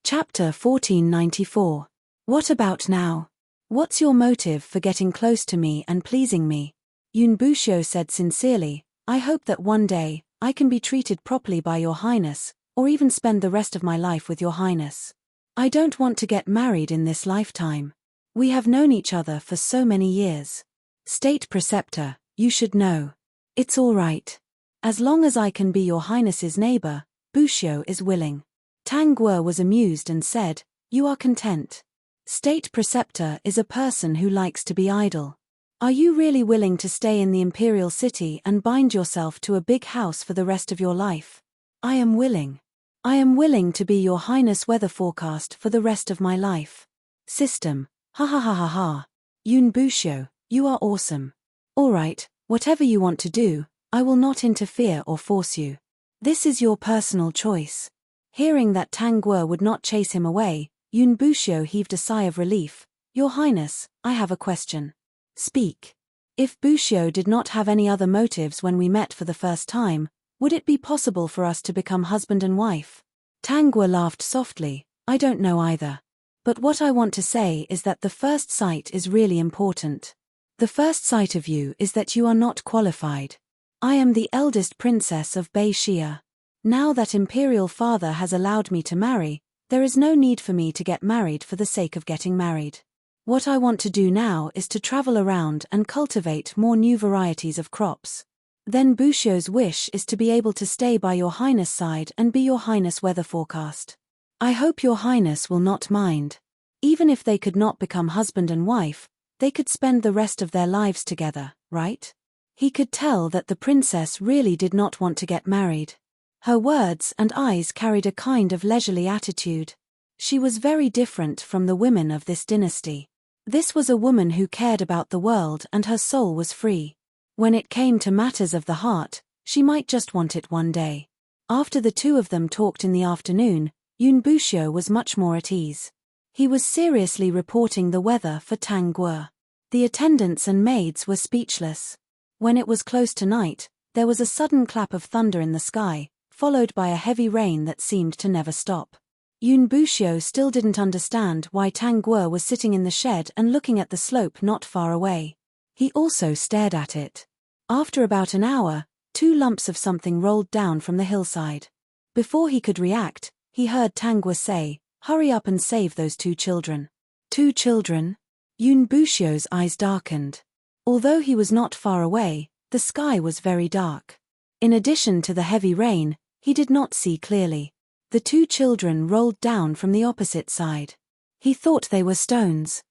Chapter 1494. What about now? What's your motive for getting close to me and pleasing me? Yun Bushio said sincerely, I hope that one day, I can be treated properly by your highness, or even spend the rest of my life with your highness. I don't want to get married in this lifetime. We have known each other for so many years. State preceptor, you should know. It's all right. As long as I can be your highness's neighbor, Bushio is willing. Tang Guo was amused and said, you are content. State preceptor is a person who likes to be idle. Are you really willing to stay in the imperial city and bind yourself to a big house for the rest of your life? I am willing. I am willing to be your highness weather forecast for the rest of my life. System. Ha ha ha ha ha. Yun Bushio, you are awesome. All right, whatever you want to do, I will not interfere or force you. This is your personal choice. Hearing that Tang Guo would not chase him away, Yun Bushio heaved a sigh of relief. Your Highness, I have a question. Speak. If Bushio did not have any other motives when we met for the first time, would it be possible for us to become husband and wife? Tang Guo laughed softly, I don't know either. But what I want to say is that the first sight is really important. The first sight of you is that you are not qualified. I am the eldest princess of Bei Xia. Now that Imperial Father has allowed me to marry, there is no need for me to get married for the sake of getting married. What I want to do now is to travel around and cultivate more new varieties of crops. Then Bushio's wish is to be able to stay by your highness side and be your highness weather forecast. I hope your highness will not mind. Even if they could not become husband and wife, they could spend the rest of their lives together, right? He could tell that the princess really did not want to get married. Her words and eyes carried a kind of leisurely attitude. She was very different from the women of this dynasty. This was a woman who cared about the world and her soul was free. When it came to matters of the heart, she might just want it one day. After the two of them talked in the afternoon, Yun Bushio was much more at ease. He was seriously reporting the weather for Tang Guo. The attendants and maids were speechless. When it was close to night, there was a sudden clap of thunder in the sky, followed by a heavy rain that seemed to never stop. Yun Bushio still didn't understand why Tang Guo was sitting in the shed and looking at the slope not far away. He also stared at it. After about an hour, 2 lumps of something rolled down from the hillside. Before he could react, he heard Tang Guo say, hurry up and save those 2 children. 2 children? Yun Bushio's eyes darkened. Although he was not far away, the sky was very dark. In addition to the heavy rain, he did not see clearly. The 2 children rolled down from the opposite side. He thought they were stones.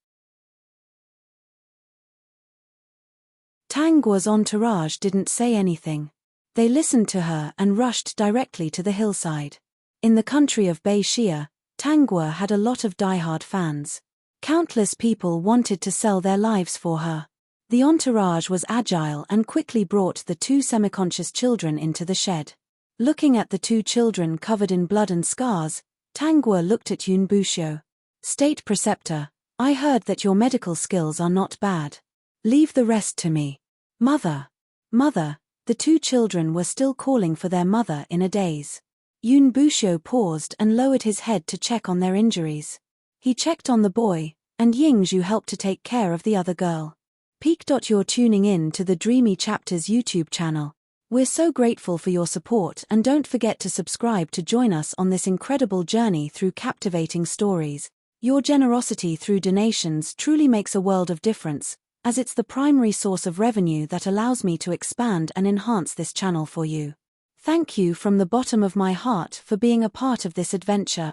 Tang Guo's entourage didn't say anything. They listened to her and rushed directly to the hillside. In the country of Bei Xia, Tang Guo had a lot of diehard fans. Countless people wanted to sell their lives for her. The entourage was agile and quickly brought the 2 semi-conscious children into the shed. Looking at the 2 children covered in blood and scars, Tang Guo looked at Yun Bushio. State preceptor, I heard that your medical skills are not bad. Leave the rest to me. Mother. Mother, the 2 children were still calling for their mother in a daze. Yun Bushio paused and lowered his head to check on their injuries. He checked on the boy, and Yingzhu helped to take care of the other girl. Peak. You're tuning in to the Dreamy Chapters YouTube channel. We're so grateful for your support and don't forget to subscribe to join us on this incredible journey through captivating stories. Your generosity through donations truly makes a world of difference, as it's the primary source of revenue that allows me to expand and enhance this channel for you. Thank you from the bottom of my heart for being a part of this adventure.